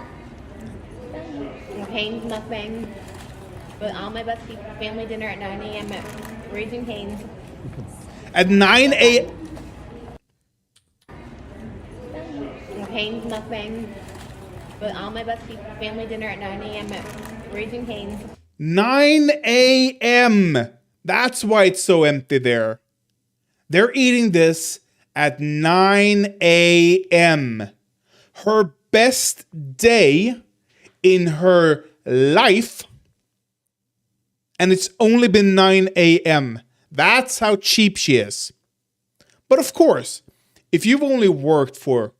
Cane's mukbang with all my best people. Family dinner at 9 a.m. at Raising Cane's. At 9 a.m. Cane's mukbang with all my best people. Family dinner at 9 a.m. at Raising Cane's. 9 a.m. That's why it's so empty there. They're eating this at 9 a.m. Her best day in her life. And it's only been 9 a.m. That's how cheap she is. But of course, if you've only worked for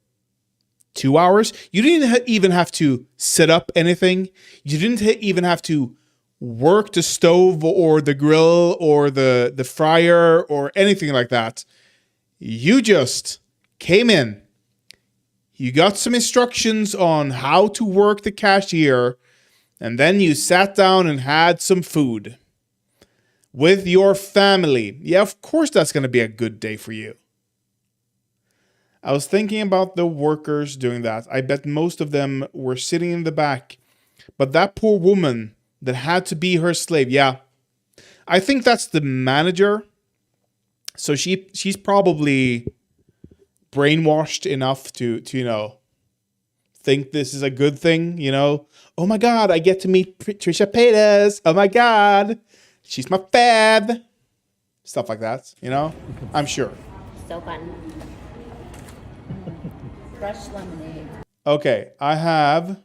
2 hours, you didn't even have to set up anything. You didn't even have to work the stove or the grill or the fryer or anything like that. You just came in. You got some instructions on how to work the cashier, and then you sat down and had some food with your family. Yeah, of course that's going to be a good day for you. I was thinking about the workers doing that. I bet most of them were sitting in the back. But that poor woman that had to be her slave, yeah. I think that's the manager. So she's probably brainwashed enough to think this is a good thing, Oh my God, I get to meet Trisha Paytas. Oh my God, she's my fave. Stuff like that, I'm sure. So fun. Fresh lemonade. Okay, I have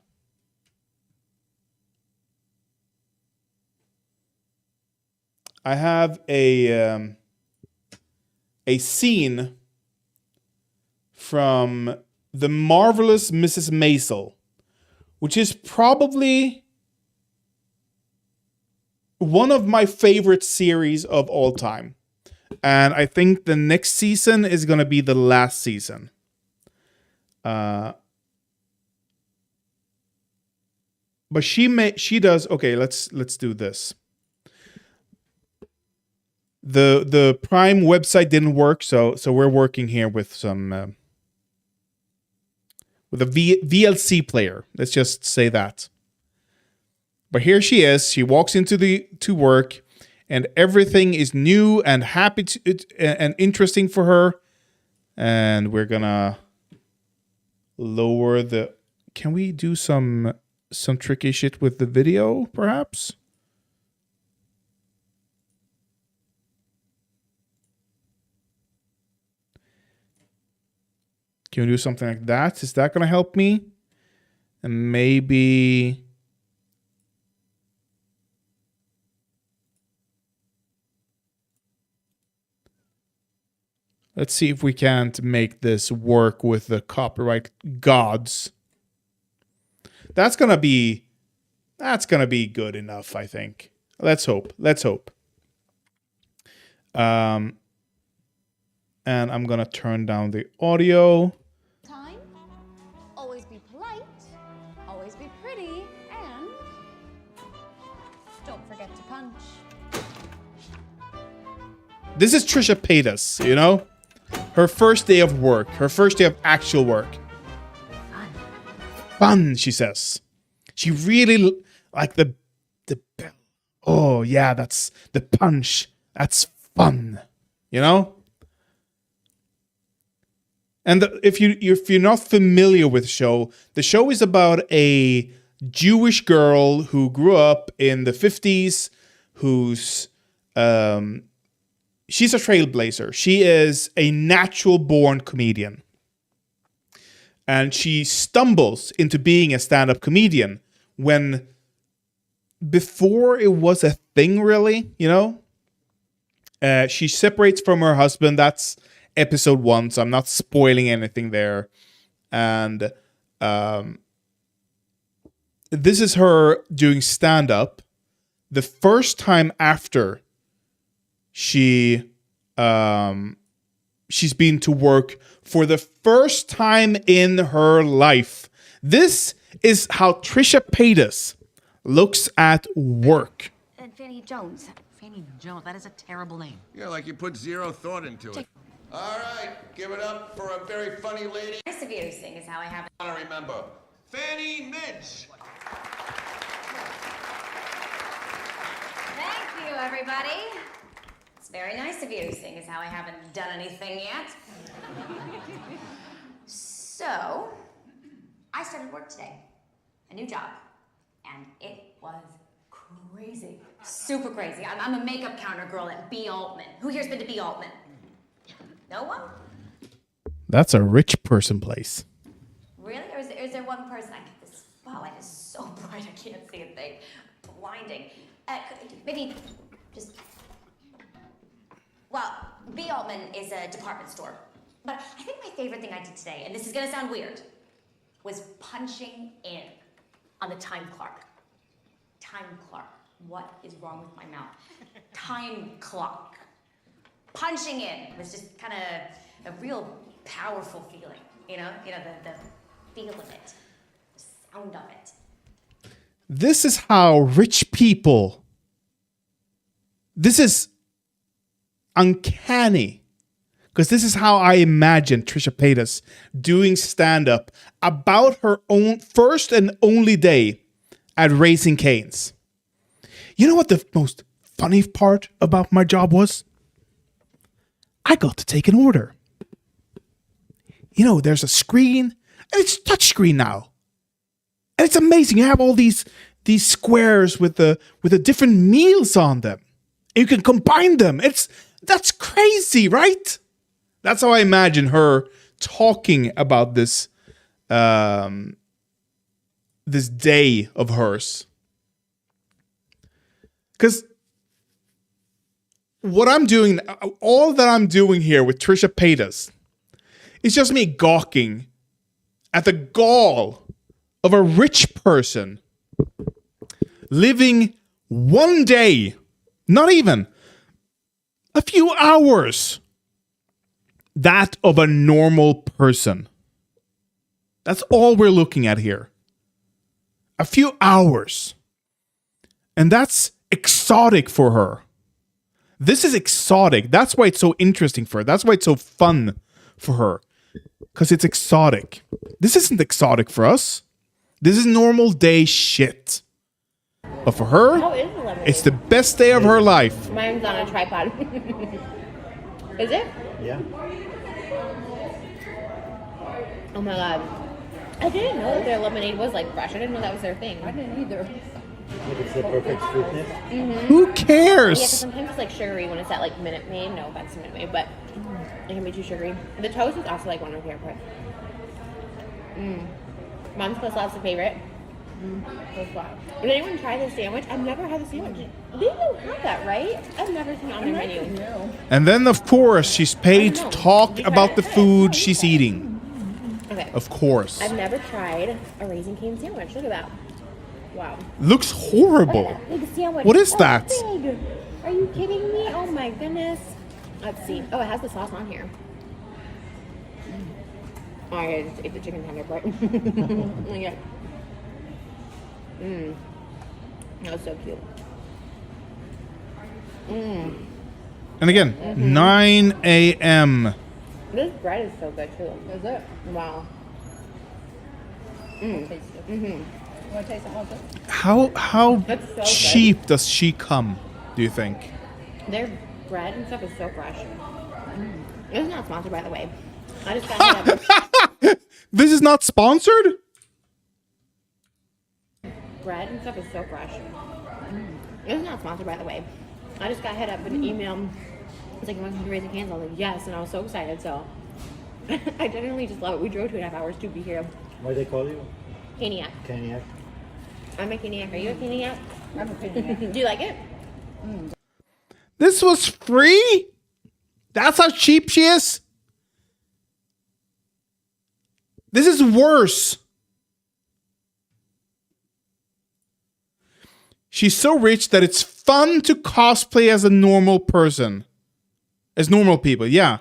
a scene from The Marvelous Mrs. Maisel, which is probably one of my favorite series of all time. And I think the next season is going to be the last season. But she does. Okay, let's do this. The Prime website didn't work, so we're working here with some with a VLC player. Let's just say that. But here she is. She walks to work, and everything is new and happy and interesting for her. And we're gonna lower the. Can we do some tricky shit with the video, perhaps? Can we do something like that? Is that going to help me? And maybe... Let's see if we can't make this work with the copyright gods. That's gonna be good enough, I think. Let's hope. And I'm gonna turn down the audio. Time. Always be polite. Always be pretty. And don't forget to punch. This is Trisha Paytas, Her first day of work. Her first day of actual work. Fun, she says. She really like the bell. Oh yeah, that's the punch. That's fun, And if you're not familiar with the show is about a Jewish girl who grew up in the 50s, who's she's a trailblazer. She is a natural born comedian. And she stumbles into being a stand-up comedian when before it was a thing, really, she separates from her husband. That's episode 1, so I'm not spoiling anything there. And this is her doing stand-up the first time after she's been to work for the first time in her life. This is how Trisha Paytas looks at work. And Fanny Jones. Fanny Jones, that is a terrible name. Yeah, like you put zero thought into it. All right, give it up for a very funny lady. Nice of you to sing is how I have it. I want to remember. Fanny Mitch. Thank you, everybody. It's very nice of you, seeing as how I haven't done anything yet. So, I started work today, a new job, and it was crazy, super crazy. I'm a makeup counter girl at B. Altman. Who here's been to B. Altman? No one? That's a rich person place. Really? Or is there one person? This spotlight is so bright I can't see a thing. Blinding. Maybe just... Well, B. Altman is a department store. But I think my favorite thing I did today, and this is gonna sound weird, was punching in on the time clock. Time clock. What is wrong with my mouth? Time clock. Punching in was just kind of a real powerful feeling, you know the feel of it, the sound of it. This is how rich people. This is uncanny. Because this is how I imagine Trisha Paytas doing stand-up about her own first and only day at Raising Cane's. You know what the most funny part about my job was? I got to take an order. You know, there's a screen, and it's touchscreen now. And it's amazing. You have all these squares with the different meals on them. And you can combine them. That's crazy, right? That's how I imagine her talking about this this day of hers. Because what I'm doing, all that I'm doing here with Trisha Paytas, is just me gawking at the gall of a rich person living one day, not even a few hours, that of a normal person. That's all we're looking at here. A few hours. And that's exotic for her. This is exotic. That's why it's so interesting for her. That's why it's so fun for her. Because it's exotic. This isn't exotic for us. This is normal day shit. But for her, it's the best day of her life. Mine's on a tripod. Is it? Yeah. Oh my god. I didn't know that their lemonade was like fresh. I didn't know that was their thing. I didn't either. It's the perfect sweetness. Who Yeah, because cares? sometimes it's like sugary when it's at like Minute Maid. No offense to Minute Maid, but it can be too sugary. The toast is also like one of my favorite parts. Mom's Plus Love's a favorite. Did anyone try this sandwich? I've never had the sandwich. They don't have that, right? I've never seen it on their menu. And then, of course, she's paid to talk about the food she's eating. Okay. Of course. I've never tried a Raising Cane sandwich. Look at that. Wow. Looks horrible. Big sandwich. What is So that? big. Are you kidding me? Oh my goodness. Let's see. Oh, it has the sauce on here. Oh, I just ate the chicken tender part. Yeah. That was so cute. And again, 9 a.m. This bread is so good too. Is it? Wow. Taste it. You want to taste it also? How That's so good. cheap does she come, do you think? Their bread and stuff is so fresh. It's not sponsored, by the way. I just got hit up. This is not sponsored? Bread and stuff is so fresh. It's not sponsored, by the way. I just got hit up with an email. It's like, you want to Raising Cane's? I was like, yes, and I was so excited. So I genuinely just love it. We drove 2.5 hours to be here. What do they call you? Caniac. Caniac. I'm a Caniac. Are you a Caniac? I'm a Caniac. Do you like it? This was free? That's how cheap she is? This is worse. She's so rich that it's fun to cosplay as a normal person. As normal people, yeah.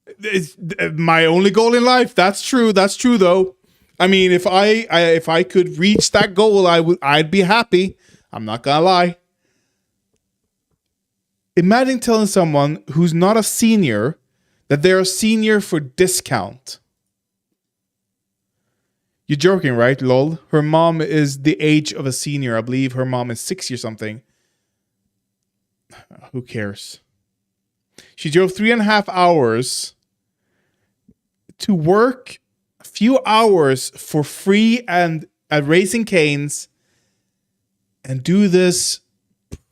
It's my only goal in life. That's true. That's true, though. I mean, if I could reach that goal, I'd be happy. I'm not gonna lie. Imagine telling someone who's not a senior that they're a senior for discount. You're joking, right? Lol. Her mom is the age of a senior. I believe her mom is 60 or something. Who cares? She drove 3.5 hours to work few hours for free and at Raising Cane's and do this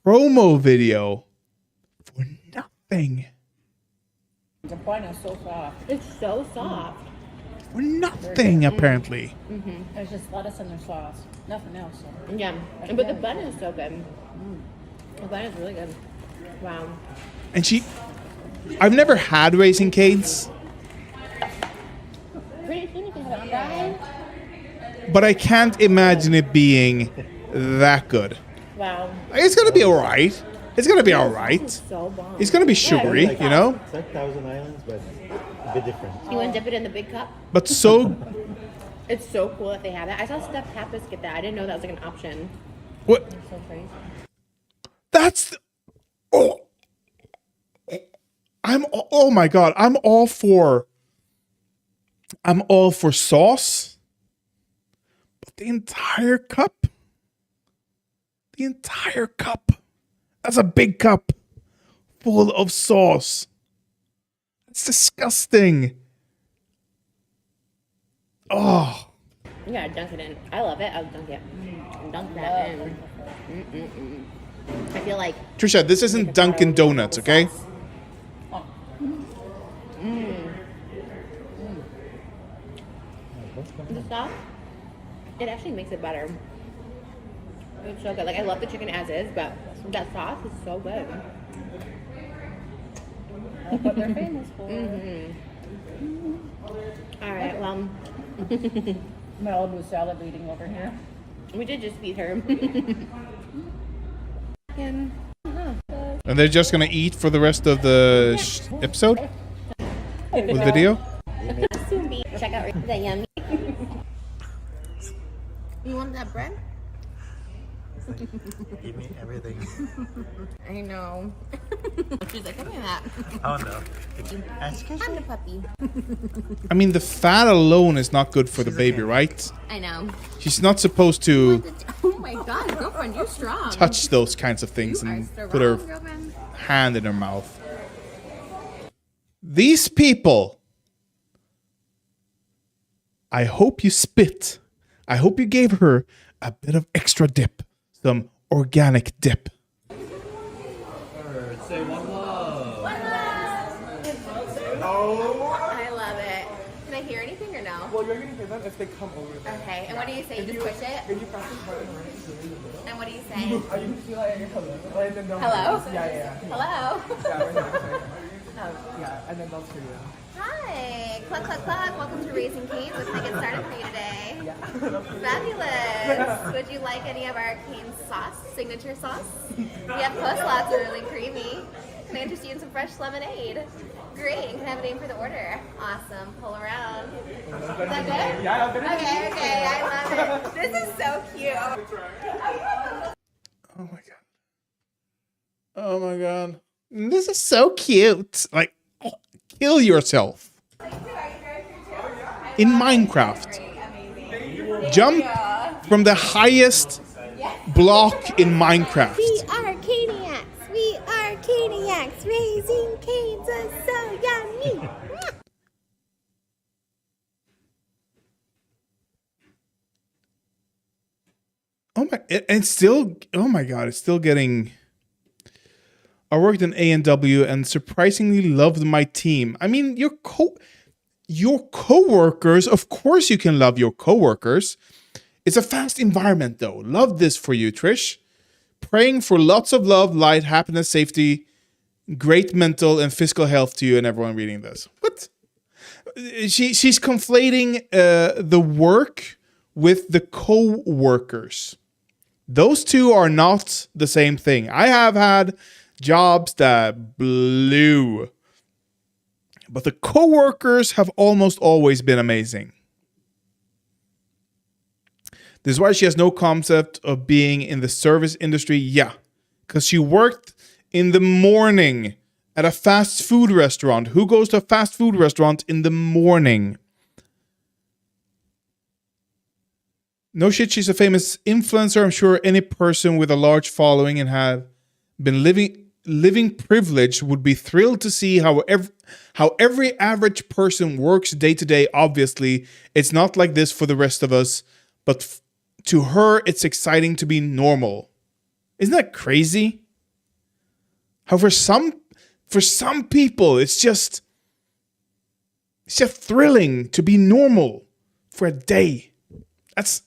promo video for nothing. The bun is so soft. It's so soft. For nothing, apparently. There's just lettuce and the sauce. Nothing else. Yeah, but the bun is so good. The bun is really good. Wow. And I've never had Raising Cane's, Pretty soon you can have a fry. but I can't imagine it being that good. Wow. It's gonna be alright. It's gonna be alright. It's so bomb. It's gonna be sugary, you know? It's like Thousand Islands, but a bit different. You want to dip it in the big cup? But so It's so cool that they have that. I saw Steph Pappas get that. I didn't know that was like an option. what? So crazy. That's oh my god! I'm all for sauce, but the entire cup, that's a big cup full of sauce. It's disgusting. Oh, You gotta dunk it in. I love it. I'll dunk it. Dunk that in. I feel like Trisha, this isn't Dunkin' Donuts, okay? the sauce, it actually makes it better. It's so good. Like, I love the chicken as is, but that sauce is so good. That's what they're famous for. All right, well, Malibu salivating over here. we did just beat her. And they're just gonna eat for the rest of the episode with video. Soon be. Check out that yummy. You want that bread? Give me everything. I know. She's like, give me that. Oh no. I'm the puppy. I mean, the fat alone is not good for the baby, right? I know. She's not supposed to Oh my god, girlfriend, you're strong. touch those kinds of things and put her hand in her mouth. These people, I hope you spit. I hope you gave her a bit of extra dip, some organic dip. I love it. Can I hear anything or no? Well, you're gonna hear them if they come over there. Okay, and what do you say? You just push it? If you press the button right, And what do you say? you can feel like hello. And then they'll Hello? Yeah. Hello? Yeah, right here. Yeah, and then they'll hear you. Hi. Cluck, cluck, cluck. Welcome to Raising Cane's. What can I get started for you today? Fabulous. Would you like any of our cane sauce, signature sauce? We have coleslaw, it's really creamy. Can I interest you in some fresh lemonade? Great. Can I have a name for the order? Awesome. Pull around. Is that good? Yeah, I'll get it. Okay. I love it. This is so cute. Oh my god. Oh my god. This is so cute. Like, kill yourself. In Minecraft. Jump from the highest block in Minecraft. are Caniacs. We are Caniacs. Raising Cane's is so yummy. Oh my, and still, oh my god, it's still getting. I worked in A&W and surprisingly loved my team. I mean, your coworkers, of course you can love your coworkers. It's a fast environment though. Love this for you, Trish. Praying for lots of love, light, happiness, safety, great mental and physical health to you and everyone reading this. What? She's conflating the work with the co-workers. Those two are not the same thing. I have had jobs that blew, but the co-workers have almost always been amazing. This is why she has no concept of being in the service industry. Yeah, because she worked in the morning at a fast food restaurant. Who goes to a fast food restaurant in the morning? No shit, she's a famous influencer. I'm sure any person with a large following and have been living living privilege would be thrilled to see how every average person works day to day. Obviously, it's not like this for the rest of us, but to her, it's exciting to be normal. Isn't that crazy? How for some people, it's just thrilling to be normal for a day. That's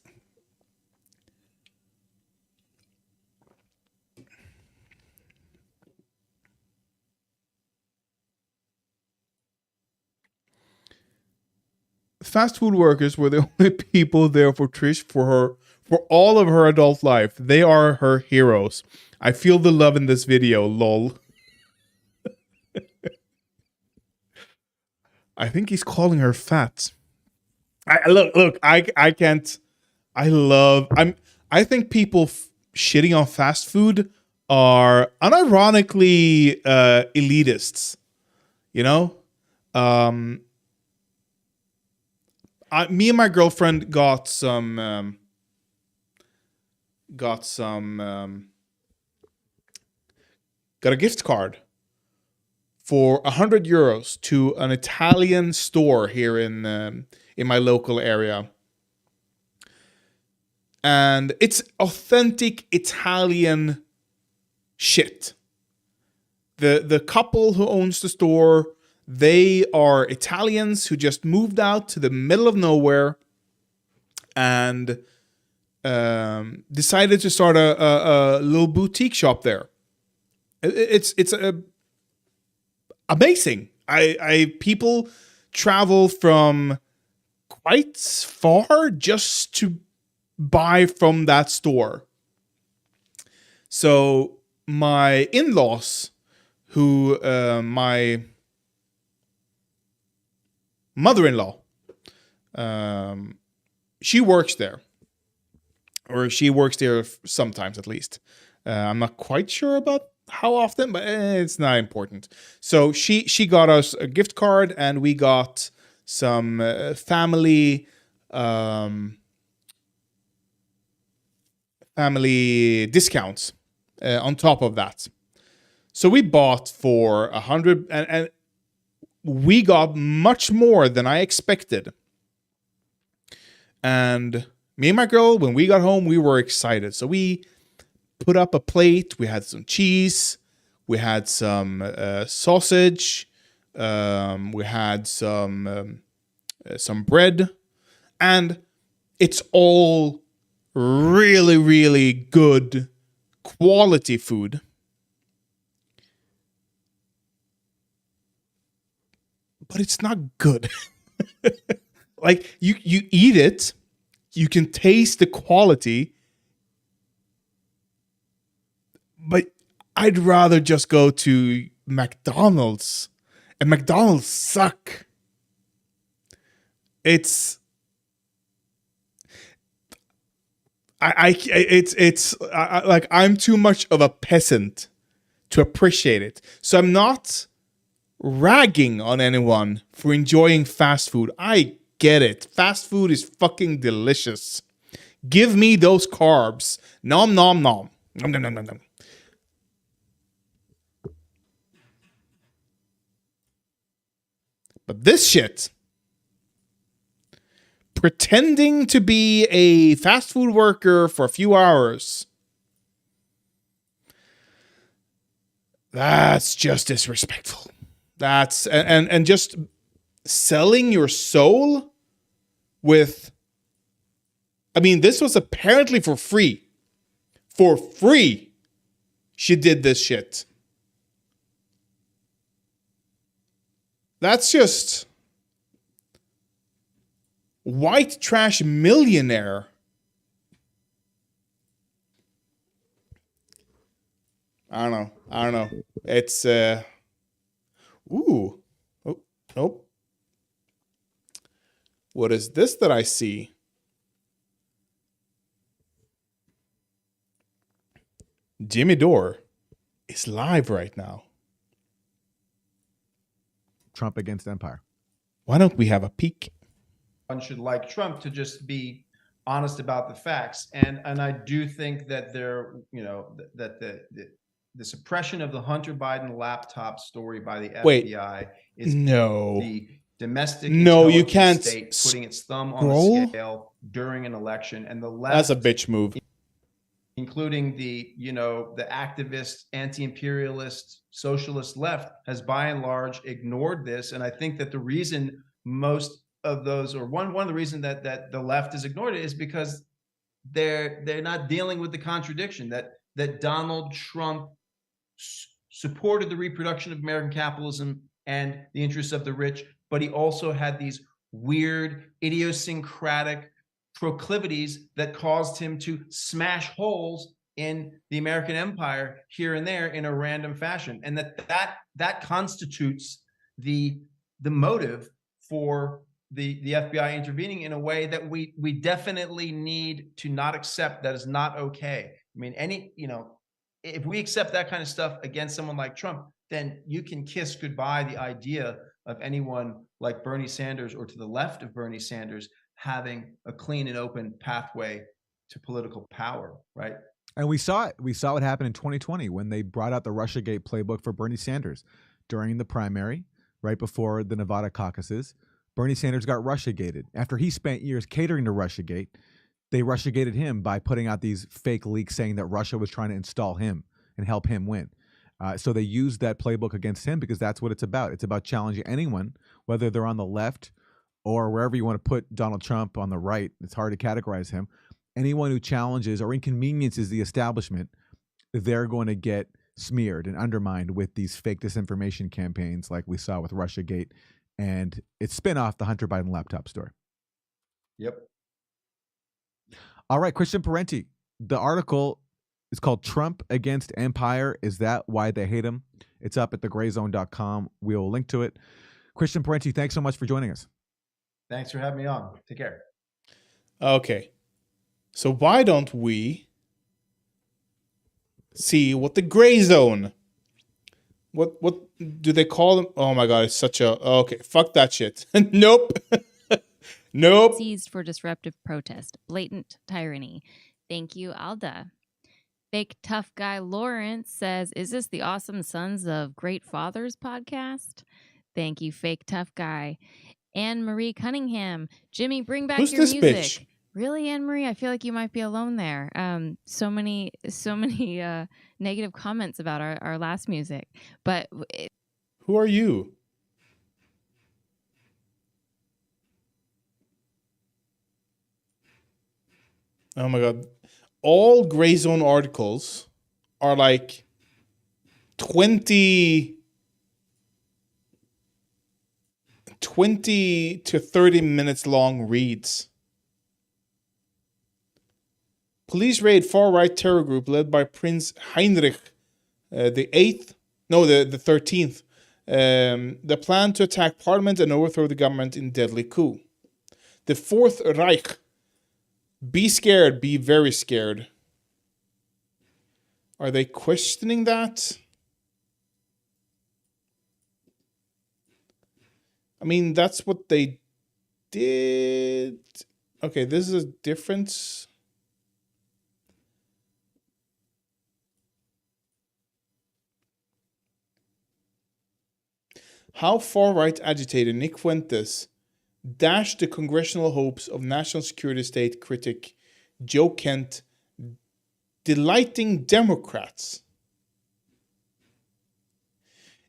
fast food workers were the only people there for Trish for all of her adult life. They are her heroes. I feel the love in this video, lol. I think he's calling her fat. I can't. I think people shitting on fast food are unironically elitists. You know? Me and my girlfriend got a gift card for €100 to an Italian store here in my local area, and it's authentic Italian shit. The couple who owns the store, they are Italians who just moved out to the middle of nowhere and decided to start a little boutique shop there. It's amazing. People travel from quite far just to buy from that store. So my in-laws, who my mother-in-law, she works there, or she works there sometimes at least. I'm not quite sure about how often, but it's not important. So she got us a gift card, and we got some family discounts on top of that. So we bought for 100, and we got much more than I expected. And me and my girl, when we got home, we were excited. So we put up a plate. We had some cheese. We had some sausage. We had some bread. And it's all really, really good quality food. But it's not good. Like, you eat it, you can taste the quality, but I'd rather just go to McDonald's, and McDonald's suck. It's like, I'm too much of a peasant to appreciate it. So I'm not ragging on anyone for enjoying fast food. I get it. Fast food is fucking delicious. Give me those carbs. Nom nom nom. Nom nom nom nom nom. But this shit, pretending to be a fast food worker for a few hours, that's just disrespectful. That's and just selling your soul with, I mean, this was apparently for free. For free, she did this shit. That's just white trash millionaire. I don't know. It's ooh. Oh, nope. What is this that I see? Jimmy Dore is live right now. Trump against Empire. Why don't we have a peek? One should like Trump to just be honest about the facts, and I do think that there, you know, that the suppression of the Hunter Biden laptop story by the Wait. FBI is No. the domestic No, you intelligence can't state putting its thumb on scroll? the scale during an election, and the left, That's a bitch move. including the the activist, anti-imperialist, socialist left, has by and large ignored this. And I think that the reason most of those, or one of the reasons that the left has ignored it, is because they're not dealing with the contradiction that Donald Trump supported the reproduction of American capitalism and the interests of the rich, but he also had these weird, idiosyncratic proclivities that caused him to smash holes in the American empire here and there in a random fashion, and that constitutes the motive for the FBI intervening in a way that we definitely need to not accept. That is not okay. I mean, if we accept that kind of stuff against someone like Trump, then you can kiss goodbye the idea of anyone like Bernie Sanders or to the left of Bernie Sanders having a clean and open pathway to political power, right? And we saw it. We saw what happened in 2020 when they brought out the Russiagate playbook for Bernie Sanders during the primary, right before the Nevada caucuses. Bernie Sanders got Russiagated. After he spent years catering to Russiagate, they Russiagated him by putting out these fake leaks saying that Russia was trying to install him and help him win. So they used that playbook against him because that's what it's about. It's about challenging anyone, whether they're on the left or wherever you want to put Donald Trump on the right. It's hard to categorize him. Anyone who challenges or inconveniences the establishment, they're going to get smeared and undermined with these fake disinformation campaigns like we saw with Russiagate and its spin-off, the Hunter Biden laptop store. Yep. All right, Christian Parenti. The article is called Trump Against Empire. Is that why they hate him? It's up at thegrayzone.com. We'll link to it. Christian Parenti, thanks so much for joining us. Thanks for having me on. Take care. Okay. So why don't we see what the gray zone, what do they call them? Oh my God, it's such a, okay, fuck that shit. Nope. Nope. Seized for disruptive protest, blatant tyranny. Thank you, Alda. Fake tough guy Lawrence says, is this the Awesome Sons of Great Fathers podcast? Thank you, fake tough guy. Anne Marie Cunningham. Jimmy, bring back Who's your this music. bitch? Really, Anne Marie? I feel like you might be alone there. So many negative comments about our last music. But Who are you? Oh my God. All gray zone articles are like 20 to 30 minutes long reads. Police raid far-right terror group led by Prince Heinrich the 13th. The plan to attack parliament and overthrow the government in deadly coup. The Fourth Reich. Be scared, be very scared. Are they questioning that? I mean, that's what they did. Okay, this is a difference. How far-right agitator Nick Fuentes dashed the congressional hopes of national security state critic Joe Kent, delighting Democrats.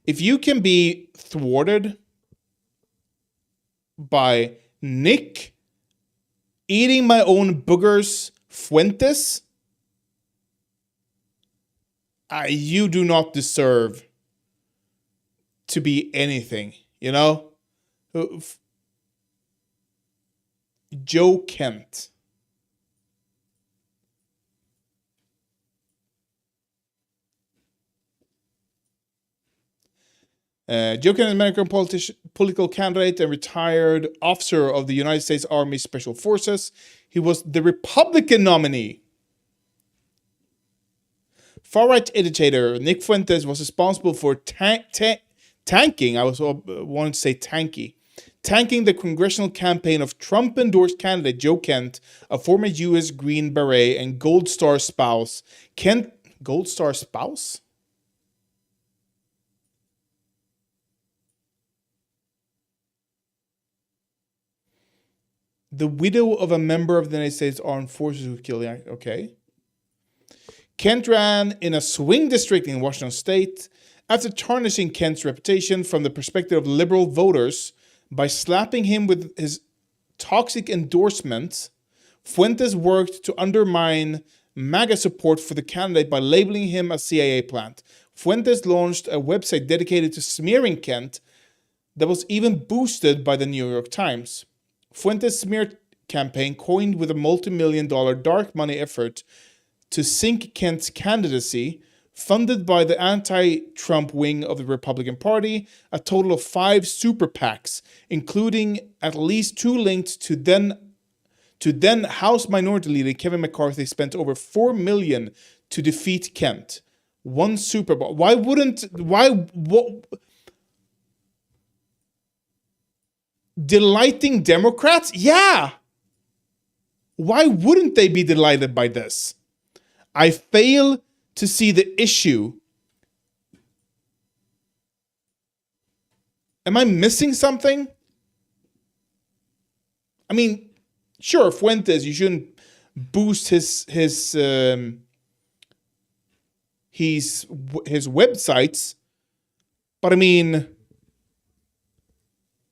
If you can be thwarted by Nick eating my own boogers Fuentes, you do not deserve to be anything, you know? Joe Kent. Joe Kent is an American political candidate and retired officer of the United States Army Special Forces. He was the Republican nominee. Far-right agitator Nick Fuentes was responsible for tanking, I wanted to say tanking the congressional campaign of Trump-endorsed candidate Joe Kent, a former U.S. Green Beret and Gold Star spouse. Gold Star spouse? The widow of a member of the United States Armed Forces who killed the actor. Okay. Kent ran in a swing district in Washington State after tarnishing Kent's reputation from the perspective of liberal voters by slapping him with his toxic endorsement. Fuentes worked to undermine MAGA support for the candidate by labeling him a CIA plant. Fuentes launched a website dedicated to smearing Kent that was even boosted by the New York Times. Fuentes' smear campaign, coined with a multi-million-dollar dark money effort to sink Kent's candidacy, funded by the anti-Trump wing of the Republican Party, a total of 5 super PACs, including at least 2 linked to then House Minority Leader Kevin McCarthy, spent over $4 million to defeat Kent. One Super Bowl. Delighting Democrats? Yeah. Why wouldn't they be delighted by this? I fail to see the issue. Am I missing something? I mean, sure, Fuentes, you shouldn't boost his websites, but I mean,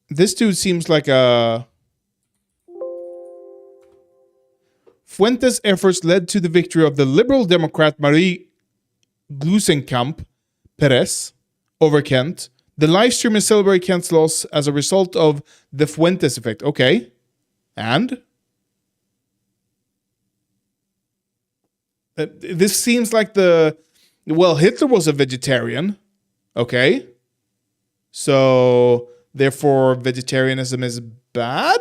this dude seems like a... Fuentes' efforts led to the victory of the liberal Democrat Marie Gluesenkamp Perez over Kent. The live stream is celebrating Kent's loss as a result of the Fuentes effect. Okay. And? This seems like well, Hitler was a vegetarian. Okay. So, therefore, vegetarianism is bad?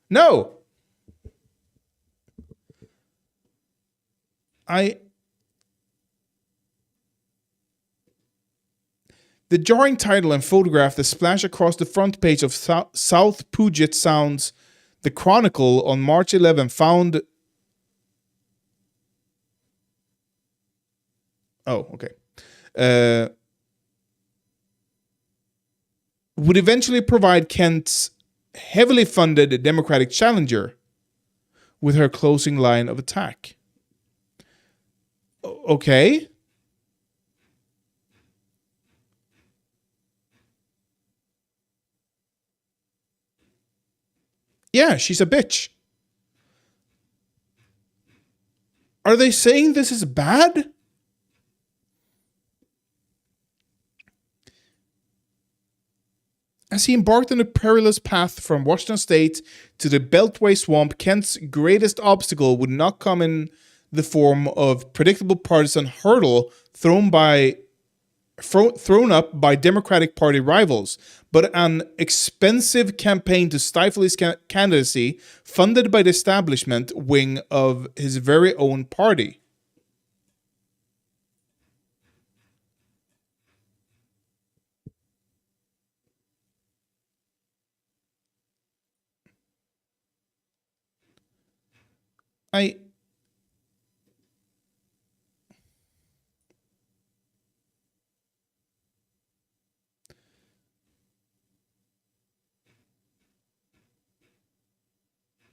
No. The jarring title and photograph that splash across the front page of South Puget Sound's The Chronicle on March 11 found... Oh, okay. Would eventually provide Kent's heavily funded Democratic challenger with her closing line of attack. Okay. Yeah, she's a bitch. Are they saying this is bad? As he embarked on a perilous path from Washington State to the Beltway swamp, Kent's greatest obstacle would not come in the form of predictable partisan hurdle thrown up by Democratic Party rivals, but an expensive campaign to stifle his candidacy funded by the establishment wing of his very own party.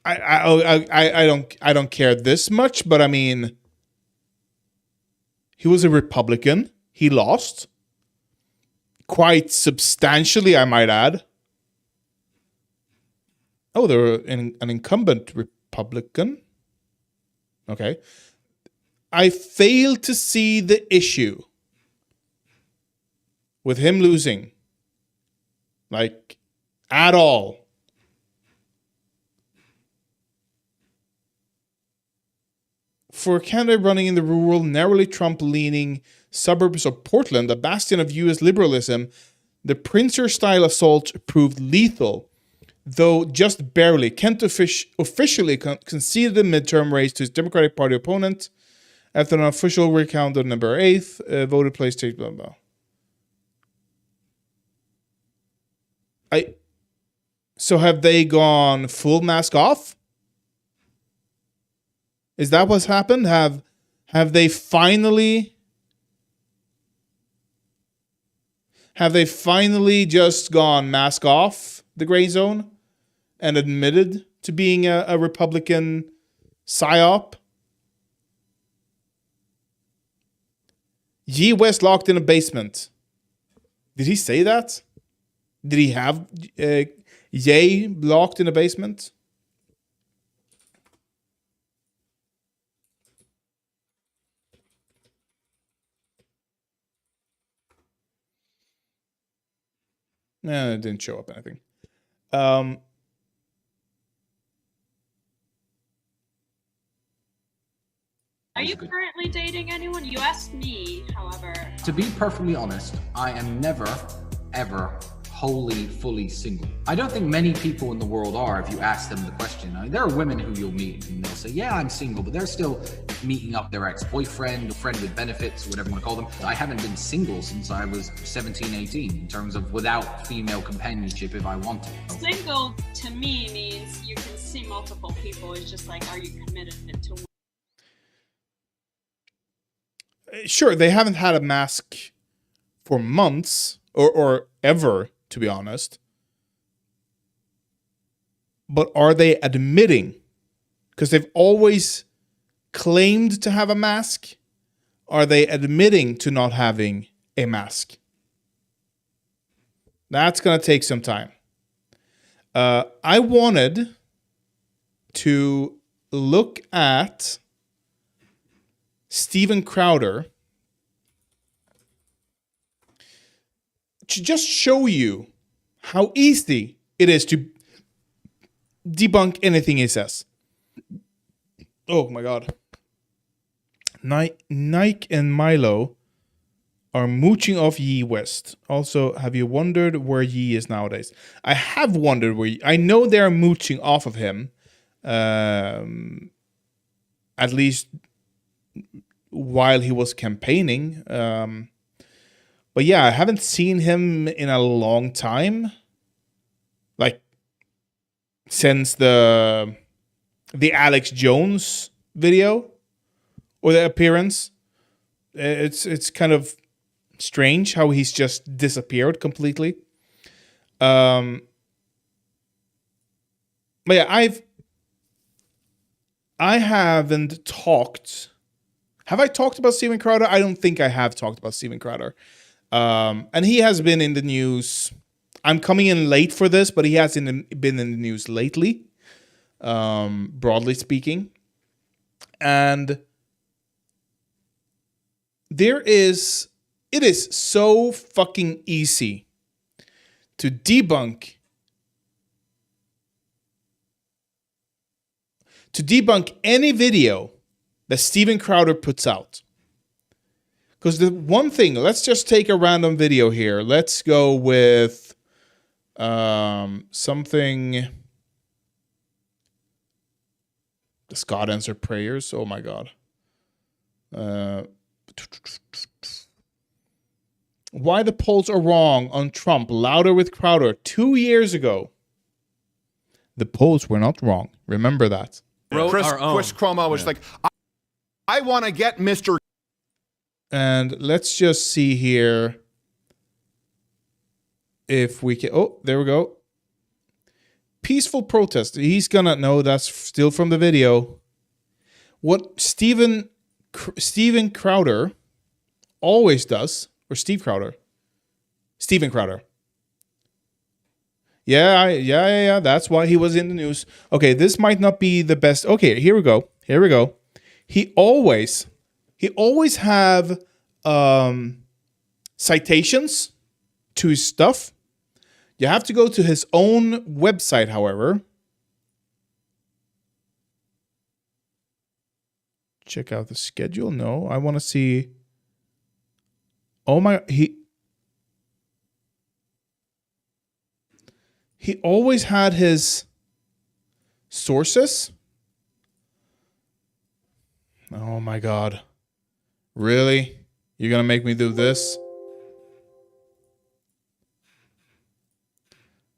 I don't care this much, but I mean, he was a Republican. He lost quite substantially, I might add. Oh, they're an incumbent Republican. Okay. I fail to see the issue with him losing. Like, at all. For a candidate running in the rural, narrowly Trump-leaning suburbs of Portland, a bastion of U.S. liberalism, the Pritzker-style assault proved lethal, though just barely. Kent officially conceded the midterm race to his Democratic Party opponent after an official recount on November 8th, voted PlayStation, blah, blah. So have they gone full mask off? Is that what's happened? Have they finally just gone mask off the gray zone and admitted to being a Republican psyop. Ye West locked in a basement. Did he say that? Did he have Ye locked in a basement? No, it didn't show up anything. Are you currently dating anyone? You asked me, however. To be perfectly honest, I am never, ever wholly, fully single. I don't think many people in the world are, if you ask them the question. I mean, there are women who you'll meet and they'll say, yeah, I'm single, but they're still meeting up their ex-boyfriend, or friend with benefits, whatever you want to call them. I haven't been single since I was 17, 18, in terms of without female companionship if I wanted. Single to me means you can see multiple people. It's just like, are you committed to one? Sure, they haven't had a mask for months or ever, to be honest. But are they admitting? Because they've always claimed to have a mask. Are they admitting to not having a mask? That's going to take some time. I wanted to look at Steven Crowder to just show you how easy it is to debunk anything he says. Oh my God. Nike and Milo are mooching off Ye West. Also, have you wondered where Ye is nowadays? I have wondered where I know they're mooching off of him. At least while he was campaigning. But yeah, I haven't seen him in a long time. Like, since the Alex Jones video or the appearance. It's kind of strange how he's just disappeared completely. But yeah, I haven't talked. Have I talked about Steven Crowder? I don't think I have talked about Steven Crowder. And he has been in the news. I'm coming in late for this, but he has been in the news lately, broadly speaking. And it is so fucking easy to debunk any video that Steven Crowder puts out. Because the one thing, let's just take a random video here. Let's go with something. Does God answer prayers? Oh my God. Why the polls are wrong on Trump. Louder with Crowder. 2 years ago. The polls were not wrong. Remember that. Chris Cuomo was like, I want to get Mr. And let's just see here if we can. Oh, there we go. Peaceful protest. He's gonna know that's still from the video. What Steven Crowder always does, or Steven Crowder. Yeah. That's why he was in the news. Okay, this might not be the best. Okay, here we go. He always have citations to his stuff. You have to go to his own website, however. Check out the schedule. No, I want to see. Oh my, he always had his sources. Oh my God. Really? You're going to make me do this?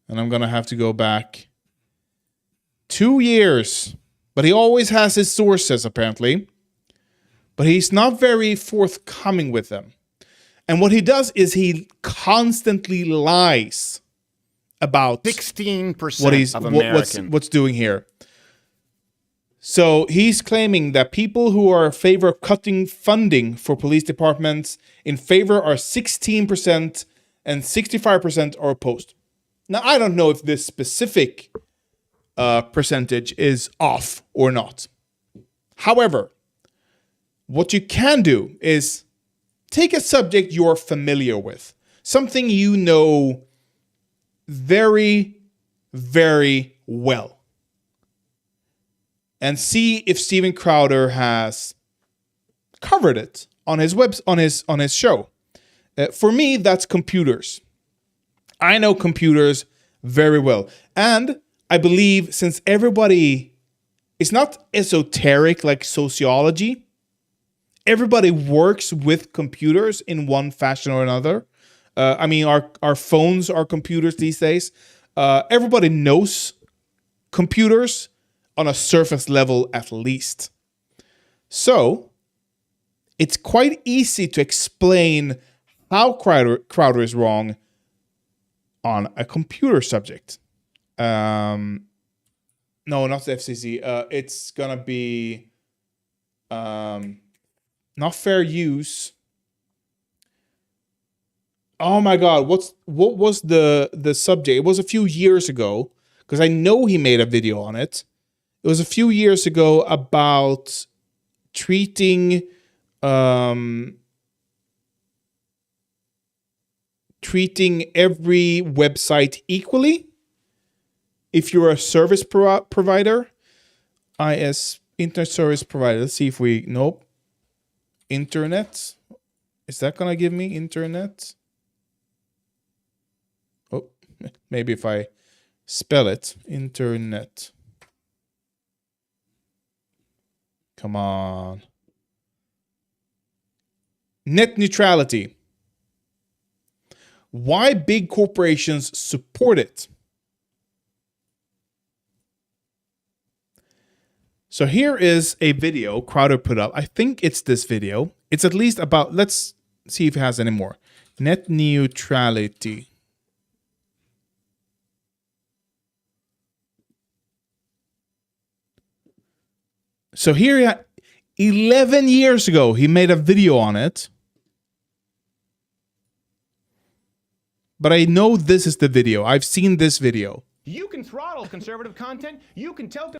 And I'm going to have to go back 2 years. But he always has his sources, apparently. But he's not very forthcoming with them. And what he does is he constantly lies about 16% of Americans. What's doing here. So he's claiming that people who are in favor of cutting funding for police departments in favor are 16% and 65% are opposed. Now, I don't know if this specific percentage is off or not. However, what you can do is take a subject you're familiar with, something you know very, very well, and see if Steven Crowder has covered it on his show. For me, that's computers. I know computers very well, and I believe since everybody is not esoteric like sociology, everybody works with computers in one fashion or another. I mean, our phones are computers these days. Everybody knows computers on a surface level at least. So it's quite easy to explain how Crowder is wrong on a computer subject. No, not the FCC. It's gonna be not fair use. Oh my God, what was the subject? It was a few years ago, because I know he made a video on it. It was a few years ago about treating every website equally. If you're a service provider, internet service provider. Let's see if nope. Internet. Is that gonna give me internet? Oh, maybe if I spell it, internet. Come on. Net neutrality. Why big corporations support it. So here is a video Crowder put up. I think it's this video. It's at least about, let's see if it has any more. Net neutrality. So here, 11 years ago, he made a video on it. But I know this is the video. I've seen this video. You can throttle conservative content. You can tell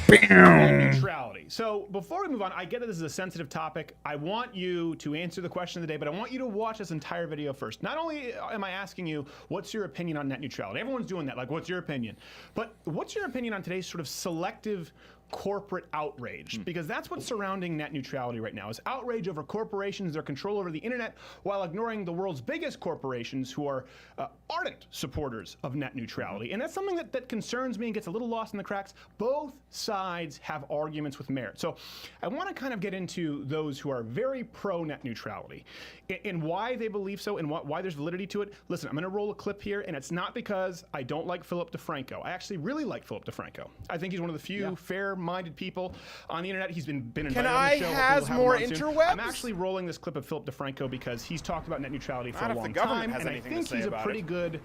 net neutrality. So before we move on, I get that this is a sensitive topic. I want you to answer the question of the day, but I want you to watch this entire video first. Not only am I asking you, what's your opinion on net neutrality? Everyone's doing that, like, what's your opinion? But what's your opinion on today's sort of selective corporate outrage? Because that's what's surrounding net neutrality right now, is outrage over corporations, their control over the internet, while ignoring the world's biggest corporations who are ardent supporters of net neutrality. And that's something that concerns me and gets a little lost in the cracks. Both sides have arguments with merit. So I want to kind of get into those who are very pro net neutrality and why they believe so and why there's validity to it. Listen, I'm going to roll a clip here, and it's not because I don't like Philip DeFranco. I actually really like Philip DeFranco. I think he's one of the few fair-minded people on the internet. He's been invited on the show. Has more interwebs? I'm actually rolling this clip of Philip DeFranco because he's talked about net neutrality for a long time, and I think he's a pretty good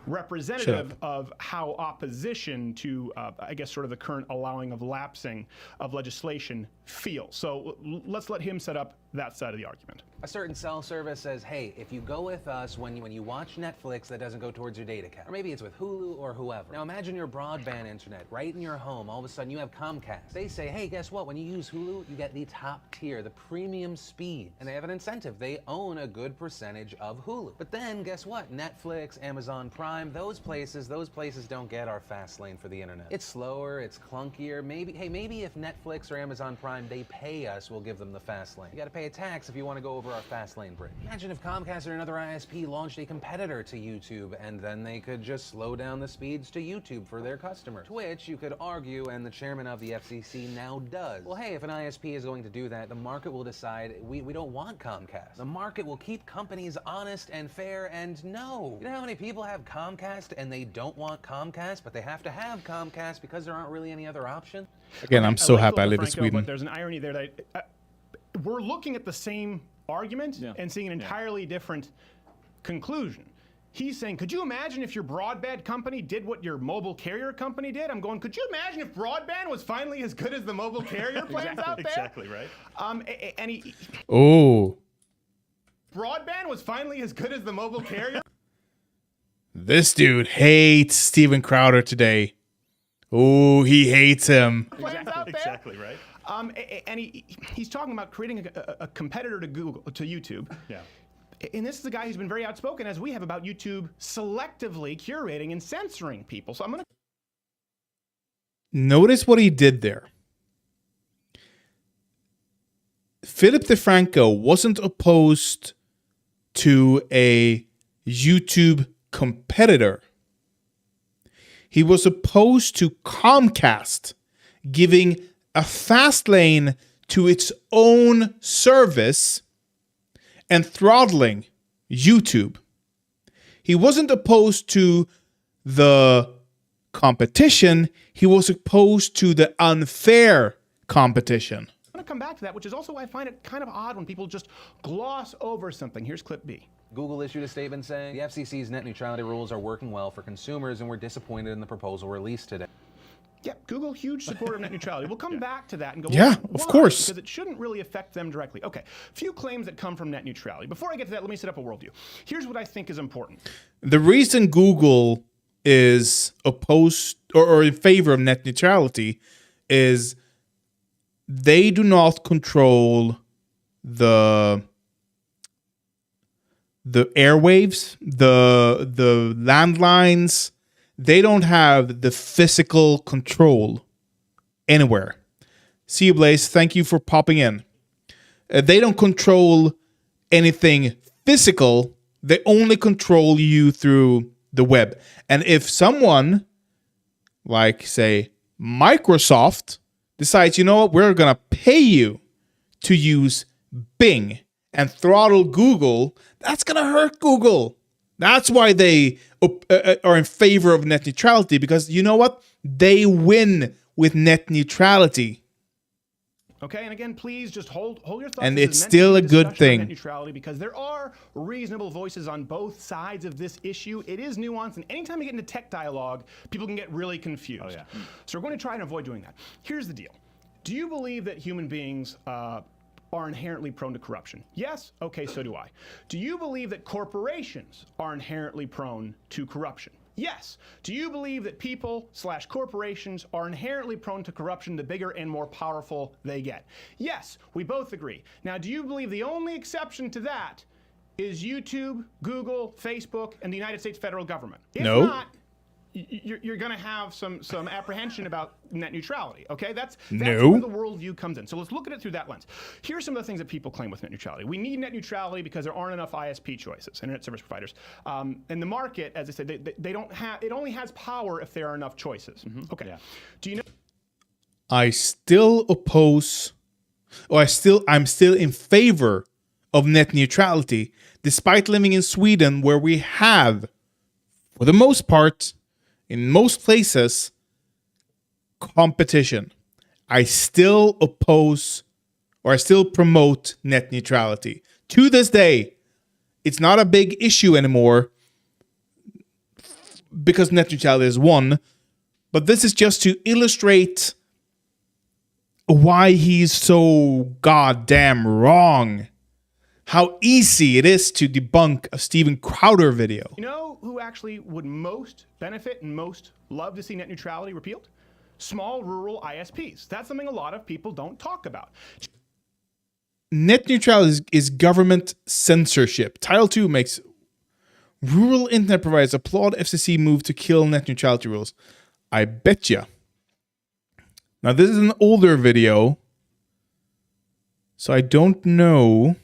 representative of how opposition to, I guess, sort of the current allowing of lapsing of legislation feels. So let's let him set up that side of the argument. A certain cell service says, hey, if you go with us when you watch Netflix, that doesn't go towards your data cap. Or maybe it's with Hulu or whoever. Now imagine your broadband internet right in your home. All of a sudden you have Comcast. They say, hey, guess what? When you use Hulu, you get the top tier, the premium speed. And they have an incentive. They own a good percentage of Hulu. But then guess what? Netflix, Amazon Prime, those places don't get our fast lane for the internet. It's slower, it's clunkier. Maybe if Netflix or Amazon Prime, they pay us, we'll give them the fast lane. You gotta pay a tax if you want to go over our fast lane bridge. Imagine if Comcast or another ISP launched a competitor to YouTube, and then they could just slow down the speeds to YouTube for their customers. Which you could argue, and the chairman of the FCC now does. Well, hey, if an ISP is going to do that, the market will decide we don't want Comcast. The market will keep companies honest and fair, and no. You know how many people have Comcast and they don't want Comcast, but they have to have Comcast because there aren't really any other option? Again, I'm so happy I live in Sweden. But there's an irony there that we're looking at the same argument and seeing an entirely different conclusion. He's saying, could you imagine if your broadband company did what your mobile carrier company did? I'm going, could you imagine if broadband was finally as good as the mobile carrier plans out there? Exactly, right? Oh. Broadband was finally as good as the mobile carrier? This dude hates Steven Crowder today. Oh, he hates him. Exactly, right? He's talking about creating a competitor to YouTube. Yeah. And this is a guy who's been very outspoken, as we have, about YouTube selectively curating and censoring people. So I'm going to... Notice what he did there. Philip DeFranco wasn't opposed to a YouTube competitor. He was opposed to Comcast giving a fast lane to its own service and throttling YouTube. He wasn't opposed to the competition. He was opposed to the unfair competition. I'm going to come back to that, which is also why I find it kind of odd when people just gloss over something. Here's clip B. Google issued a statement saying the FCC's net neutrality rules are working well for consumers and we're disappointed in the proposal released today. Yeah, Google, huge supporter of net neutrality. We'll come back to that and go, yeah, well, of course. Because it shouldn't really affect them directly. Okay, few claims that come from net neutrality. Before I get to that, let me set up a worldview. Here's what I think is important. The reason Google is opposed or in favor of net neutrality is they do not control the airwaves, the landlines. They don't have the physical control anywhere. See you, Blaze. Thank you for popping in. They don't control anything physical. They only control you through the web. And if someone, like, say, Microsoft, decides, you know what, we're going to pay you to use Bing and throttle Google, that's going to hurt Google. That's why they are in favor of net neutrality, because you know what? They win with net neutrality. Okay, and again, please just hold your thoughts. And it's still a good thing. Net neutrality, because there are reasonable voices on both sides of this issue. It is nuanced, and anytime you get into tech dialogue, people can get really confused. Oh, yeah. So we're going to try and avoid doing that. Here's the deal. Do you believe that human beings are inherently prone to corruption? Yes? Okay, so do I. Do you believe that corporations are inherently prone to corruption? Yes. Do you believe that people/corporations are inherently prone to corruption the bigger and more powerful they get? Yes, we both agree. Now, do you believe the only exception to that is YouTube, Google, Facebook, and the United States federal government? If No. not, you're going to have some apprehension about net neutrality, okay? That's No. where the worldview comes in. So let's look at it through that lens. Here's some of the things that people claim with net neutrality. We need net neutrality because there aren't enough ISP choices, internet service providers. And the market, as I said, they don't have, it only has power if there are enough choices. Okay. Yeah. Do you know? I still oppose, or I'm still in favor of net neutrality, despite living in Sweden, where we have, for the most part, in most places, competition. I still oppose, or I still promote net neutrality. To this day, it's not a big issue anymore because net neutrality is won. But this is just to illustrate why he's so goddamn wrong. How easy it is to debunk a Steven Crowder video. You know who actually would most benefit and most love to see net neutrality repealed? Small rural ISPs. That's something a lot of people don't talk about. Net neutrality is government censorship. Title 2 makes rural internet providers applaud FCC move to kill net neutrality rules. I betcha. Now, this is an older video, so I don't know.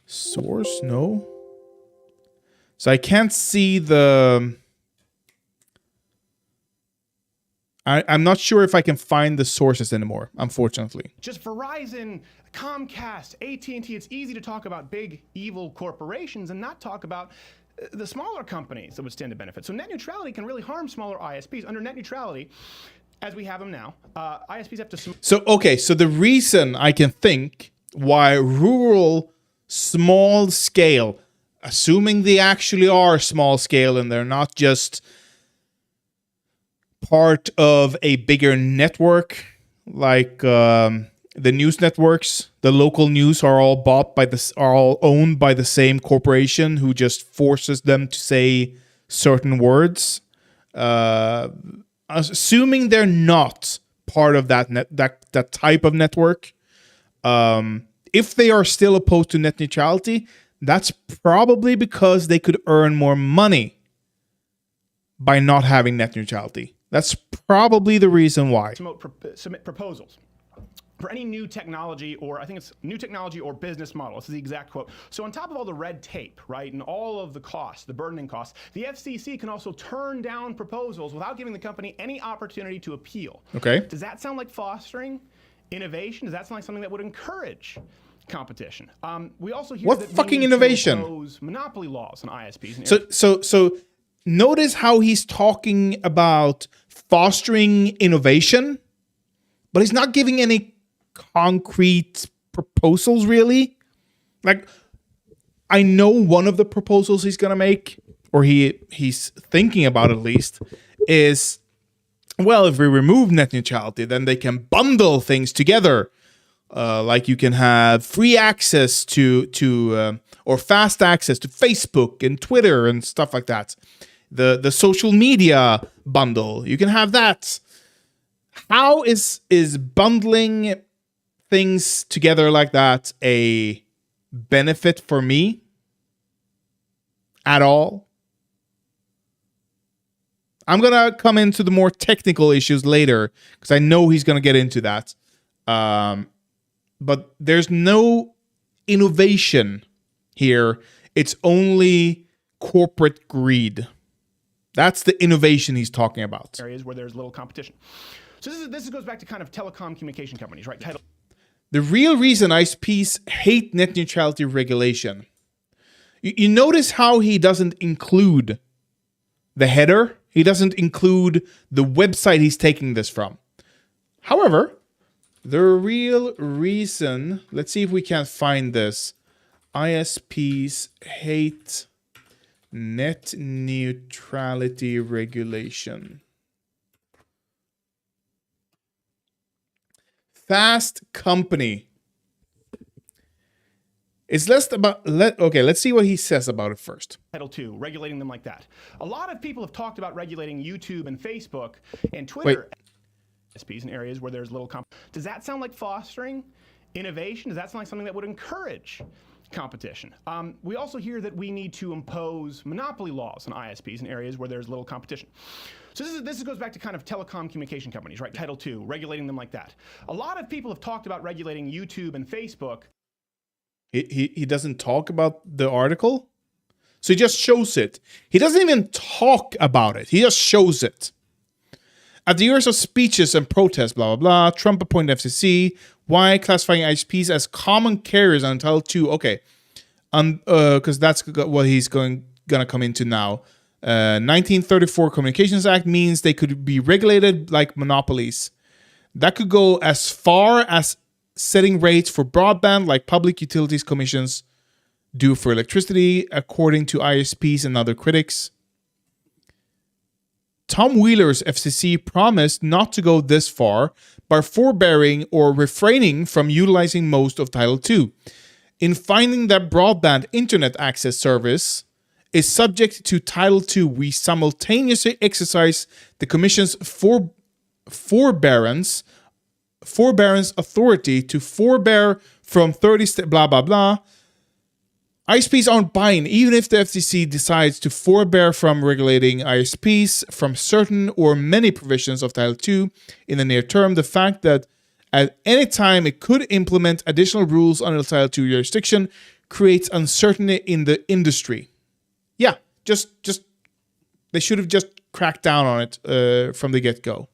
Source? No. So I can't see the... I'm not sure if I can find the sources anymore, unfortunately. Just Verizon, Comcast, AT&T, it's easy to talk about big evil corporations and not talk about the smaller companies that would stand to benefit. So net neutrality can really harm smaller ISPs. Under net neutrality, as we have them now, ISPs have to... So the reason I can think why rural small scale, assuming they actually are small scale and they're not just part of a bigger network like the news networks, the local news are all are all owned by the same corporation who just forces them to say certain words. Assuming they're not part of that type of network, if they are still opposed to net neutrality, that's probably because they could earn more money by not having net neutrality. That's probably the reason why. Submit proposals for any new technology, or I think it's new technology or business model. This is the exact quote. So on top of all the red tape, right, and all of the costs, the burdening costs, the FCC can also turn down proposals without giving the company any opportunity to appeal. Okay. Does that sound like fostering innovation? Does that sound like something that would encourage competition? We also hear what that fucking we need innovation? to impose monopoly laws on ISPs. And So notice how he's talking about fostering innovation, but he's not giving any concrete proposals, really. Like, I know one of the proposals he's gonna make, or he's thinking about at least, is, well, if we remove net neutrality, then they can bundle things together. Like you can have free access to or fast access to Facebook and Twitter and stuff like that. The social media bundle, you can have that. How is bundling things together like that a benefit for me at all? I'm gonna come into the more technical issues later because I know he's gonna get into that. But there's no innovation here. It's only corporate greed. That's the innovation he's talking about. areas where there's little competition. So this goes back to kind of telecom communication companies, right? The real reason ISPs hate net neutrality regulation. You notice how he doesn't include the header. He doesn't include the website he's taking this from. However, the real reason, let's see if we can find this. ISPs hate net neutrality regulation. Fast Company. It's less about let's see what he says about it first. Title II, regulating them like that. A lot of people have talked about regulating YouTube and Facebook and Twitter. ISPs in areas where there's little Does that sound like fostering innovation? Does that sound like something that would encourage competition? We also hear that we need to impose monopoly laws on ISPs in areas where there's little competition. So this goes back to kind of telecom communication companies, right? Title II, regulating them like that. A lot of people have talked about regulating YouTube and Facebook. He doesn't talk about the article, so he just shows it. He doesn't even talk about it. He just shows it. After years of speeches and protests, blah, blah, blah, Trump appointed FCC. Why classifying ISPs as common carriers on Title II? Okay, because that's what he's gonna come into now. 1934 Communications Act means they could be regulated like monopolies. That could go as far as setting rates for broadband like public utilities commissions do for electricity, according to ISPs and other critics. Tom Wheeler's FCC promised not to go this far by forbearing or refraining from utilizing most of Title II. In finding that broadband internet access service is subject to Title II, we simultaneously exercise the Commission's forbearance authority to forbear from 30 blah, blah, blah. ISPs aren't buying, even if the FCC decides to forbear from regulating ISPs from certain or many provisions of Title II in the near term. The fact that at any time it could implement additional rules under Title II jurisdiction creates uncertainty in the industry. Yeah, just they should have just cracked down on it from the get-go.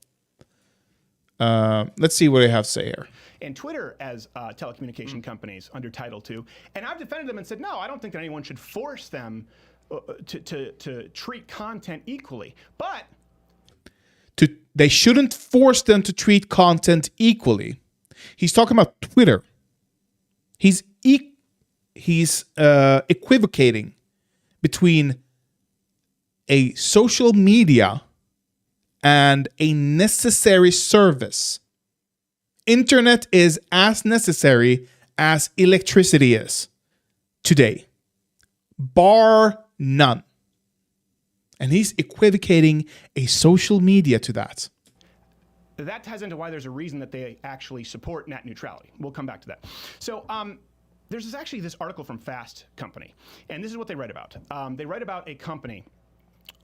Let's see what I have to say here. And Twitter as telecommunication companies under Title II. And I've defended them and said, no, I don't think that anyone should force them to treat content equally. But they shouldn't force them to treat content equally. He's talking about Twitter. He's equivocating between a social media and a necessary service. Internet is as necessary as electricity is today, bar none. And he's equivocating a social media to that. That ties into why there's a reason that they actually support net neutrality. We'll come back to that. So there's actually this article from Fast Company, and this is what they write about. They write about a company.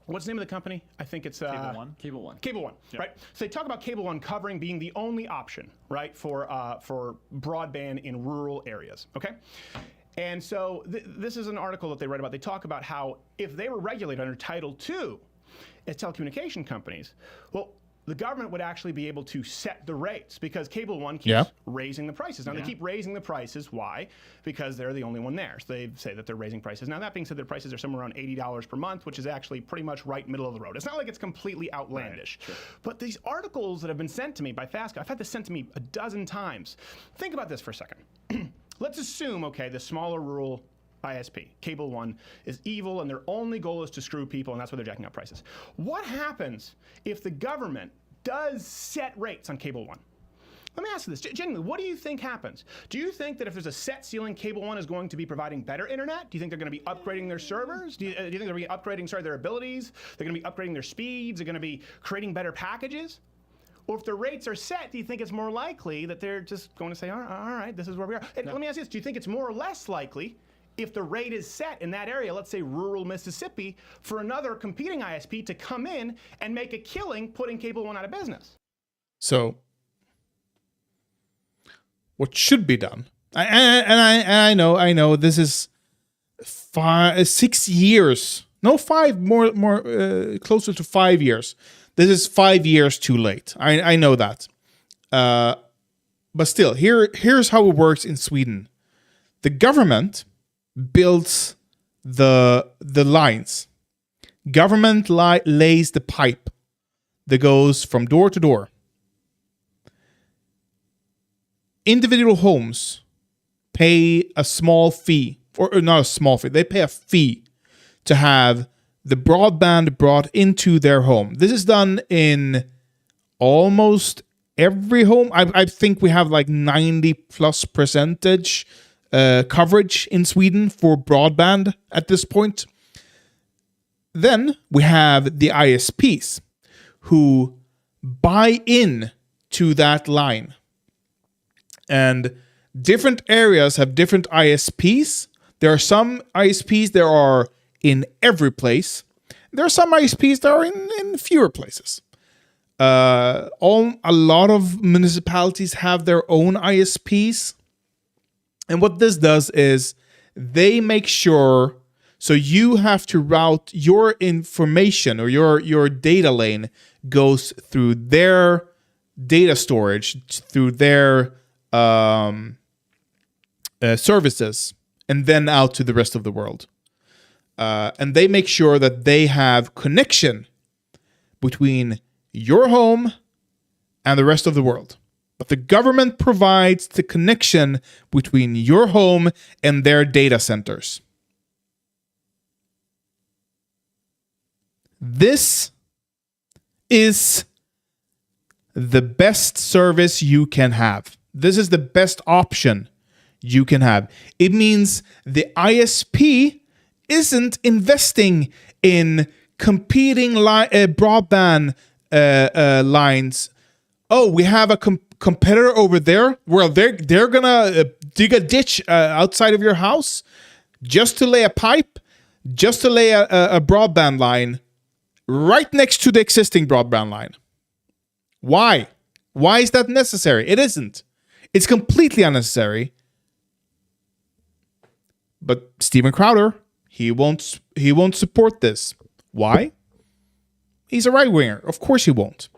What's the name of the company? I think it's Cable One. Cable One. Cable One, yep. Right? So they talk about Cable One covering being the only option, right, for broadband in rural areas. Okay. And so this is an article that they write about. They talk about how if they were regulated under Title II as telecommunication companies, well, the government would actually be able to set the rates because Cable One keeps raising the prices. Now, they keep raising the prices. Why? Because they're the only one there. So they say that they're raising prices. Now, that being said, their prices are somewhere around $80 per month, which is actually pretty much right middle of the road. It's not like it's completely outlandish. Right, sure. But these articles that have been sent to me by Fast, I've had this sent to me a dozen times. Think about this for a second. Let's assume, okay, the smaller rural ISP, Cable One, is evil and their only goal is to screw people, and that's why they're jacking up prices. What happens if the government does set rates on Cable One? Let me ask you this. Genuinely, what do you think happens? Do you think that if there's a set ceiling, Cable One is going to be providing better internet? Do you think they're going to be upgrading their servers? Do you think they're going to be upgrading, their abilities? They're going to be upgrading their speeds? They're going to be creating better packages? Or if the rates are set, do you think it's more likely that they're just going to say, all right, this is where we are? And let me ask you this. Do you think it's more or less likely if the rate is set in that area, let's say rural Mississippi, for another competing ISP to come in and make a killing putting Cable One out of business? So what should be done, I know this is 6 years, no, 5 more, closer to 5 years. This is 5 years too late. I know that. But still, here's how it works in Sweden. The government builds the lines. Government lays the pipe that goes from door to door. Individual homes pay a small fee, or not a small fee, they pay a fee to have the broadband brought into their home. This is done in almost every home. I think we have like 90+% coverage in Sweden for broadband at this point. Then we have the ISPs who buy in to that line. And different areas have different ISPs. There are some ISPs that are in every place. There are some ISPs that are in fewer places. A lot of municipalities have their own ISPs. And what this does is they make sure, so you have to route your information or your data lane goes through their data storage, through their services, and then out to the rest of the world. And they make sure that they have connection between your home and the rest of the world. But the government provides the connection between your home and their data centers. This is the best service you can have. This is the best option you can have. It means the ISP isn't investing in competing broadband lines. Oh, we have a competitor over there. Well, they're gonna dig a ditch outside of your house just to lay a pipe, just to lay a broadband line right next to the existing broadband line. Why? Why is that necessary? It isn't. It's completely unnecessary. But Steven Crowder, he won't support this. Why? He's a right-winger. Of course he won't.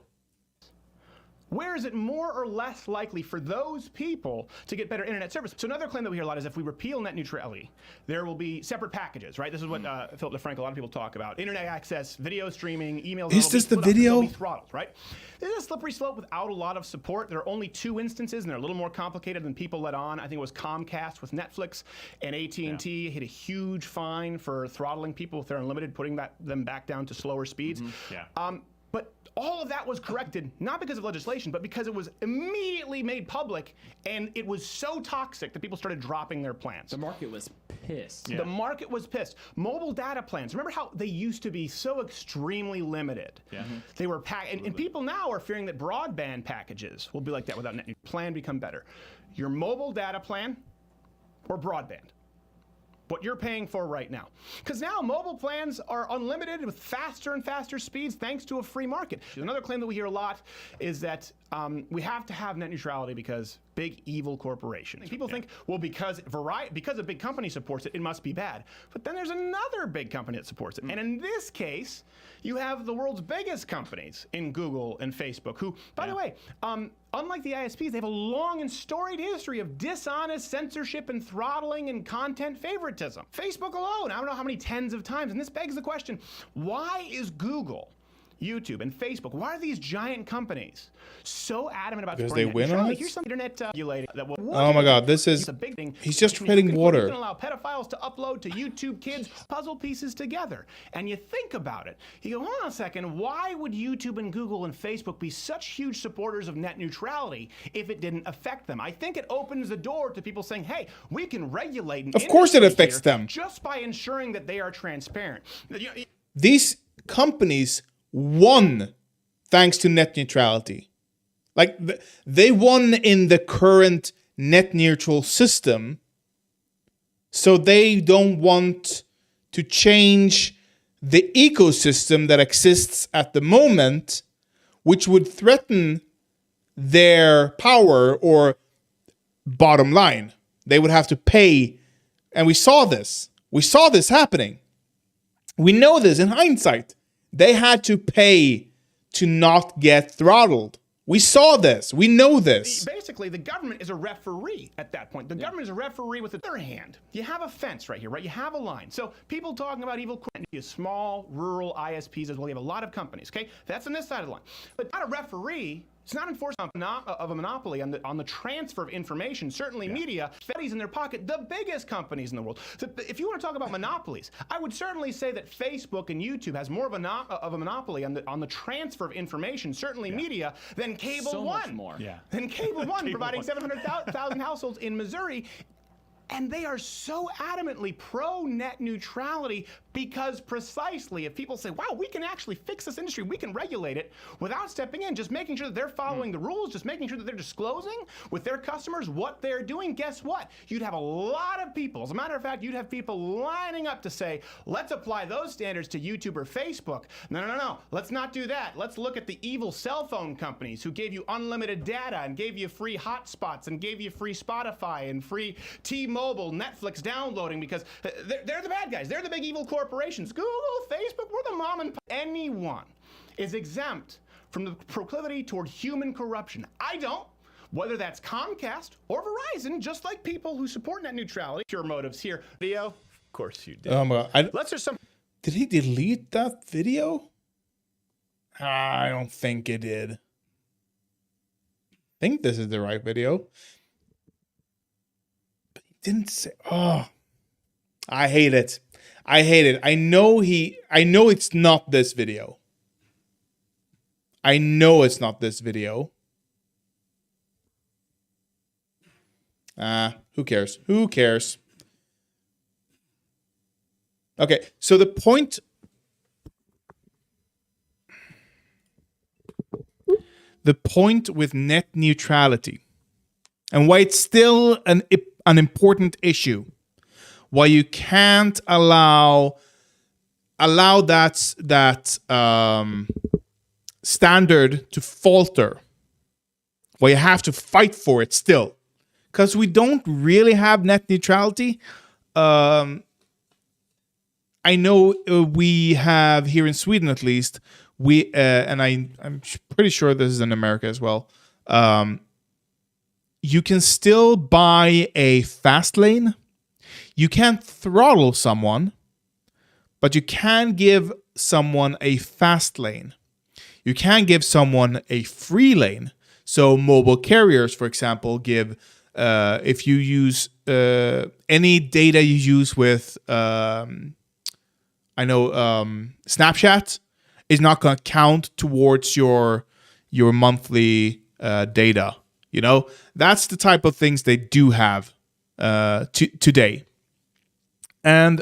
where is it more or less likely for those people to get better internet service? So another claim that we hear a lot is if we repeal net neutrality, there will be separate packages, right? This is what Philip DeFranco, a lot of people talk about. Internet access, video streaming, emails. Is this the video? They'll be throttled, right? This is a slippery slope without a lot of support. There are only 2 instances, and they're a little more complicated than people let on. I think it was Comcast with Netflix, and AT&T hit a huge fine for throttling people if they're unlimited, putting them back down to slower speeds. But all of that was corrected, not because of legislation, but because it was immediately made public, and it was so toxic that people started dropping their plans. The market was pissed. The market was pissed. Mobile data plans, remember how they used to be so extremely limited? They were and people now are fearing that broadband packages will be like that without net plan become better. Your mobile data plan or broadband. What you're paying for right now. Because now mobile plans are unlimited with faster and faster speeds thanks to a free market. Another claim that we hear a lot is that we have to have net neutrality because big evil corporations. People think, well, because a big company supports it, it must be bad. But then there's another big company that supports it. And in this case, you have the world's biggest companies in Google and Facebook, who, by the way, unlike the ISPs, they have a long and storied history of dishonest censorship and throttling and content favoritism. Facebook alone, I don't know how many tens of times. And this begs the question, why is Google, YouTube, and Facebook, why are these giant companies so adamant about because they win on it? Here's some internet regulated that will Oh my God, this is, a big thing. he's just treading water. You can allow pedophiles to upload to YouTube Kids puzzle pieces together. And you think about it. You go, hold on a second, why would YouTube and Google and Facebook be such huge supporters of net neutrality if it didn't affect them? I think it opens the door to people saying, hey, we can regulate an Of course it industry affects here them. just by ensuring that they are transparent. These companies won thanks to net neutrality. Like they won in the current net neutral system, so they don't want to change the ecosystem that exists at the moment, which would threaten their power or bottom line. They would have to pay, and we saw this. We saw this happening. We know this in hindsight. They had to pay to not get throttled. We saw this. We know this. Basically, the government is a referee at that point. The government is a referee with the other hand. You have a fence right here, right? You have a line. So people talking about evil small, rural ISPs as well. You have a lot of companies, okay? That's on this side of the line. But not a referee. It's not enforcement of a monopoly on the transfer of information. Certainly media, studies in their pocket, the biggest companies in the world. So if you want to talk about monopolies, I would certainly say that Facebook and YouTube has more of a monopoly on the transfer of information, certainly media, than Cable So One. much more. Than Cable One, Cable providing One. 700,000 households in Missouri. And they are so adamantly pro-net neutrality because precisely if people say, wow, we can actually fix this industry, we can regulate it without stepping in, just making sure that they're following the rules, just making sure that they're disclosing with their customers what they're doing, guess what? You'd have a lot of people. As a matter of fact, you'd have people lining up to say, let's apply those standards to YouTube or Facebook. No. Let's not do that. Let's look at the evil cell phone companies who gave you unlimited data and gave you free hotspots and gave you free Spotify and free T-Mobile, Netflix downloading because they're the bad guys. They're the big evil corporations. Google, Facebook, we're the mom and pop. Anyone is exempt from the proclivity toward human corruption. I don't. Whether that's Comcast or Verizon, just like people who support net neutrality. Pure motives here. Video, of course you did. Oh my God. Let's just some. Did he delete that video? I don't think it did. I think this is the right video. But he didn't say. Oh, I hate it. I hate it. I know it's not this video. I know it's not this video. Who cares? Who cares? Okay, so the point with net neutrality and why it's still an important issue, why you can't allow that standard to falter, why you have to fight for it still, because we don't really have net neutrality. I know we have here in Sweden, at least, and I'm pretty sure this is in America as well. You can still buy a fast lane. You can't throttle someone, but you can give someone a fast lane. You can give someone a free lane. So mobile carriers, for example, give if you use any data you use with Snapchat is not going to count towards your monthly data. You know, that's the type of things they do have today. And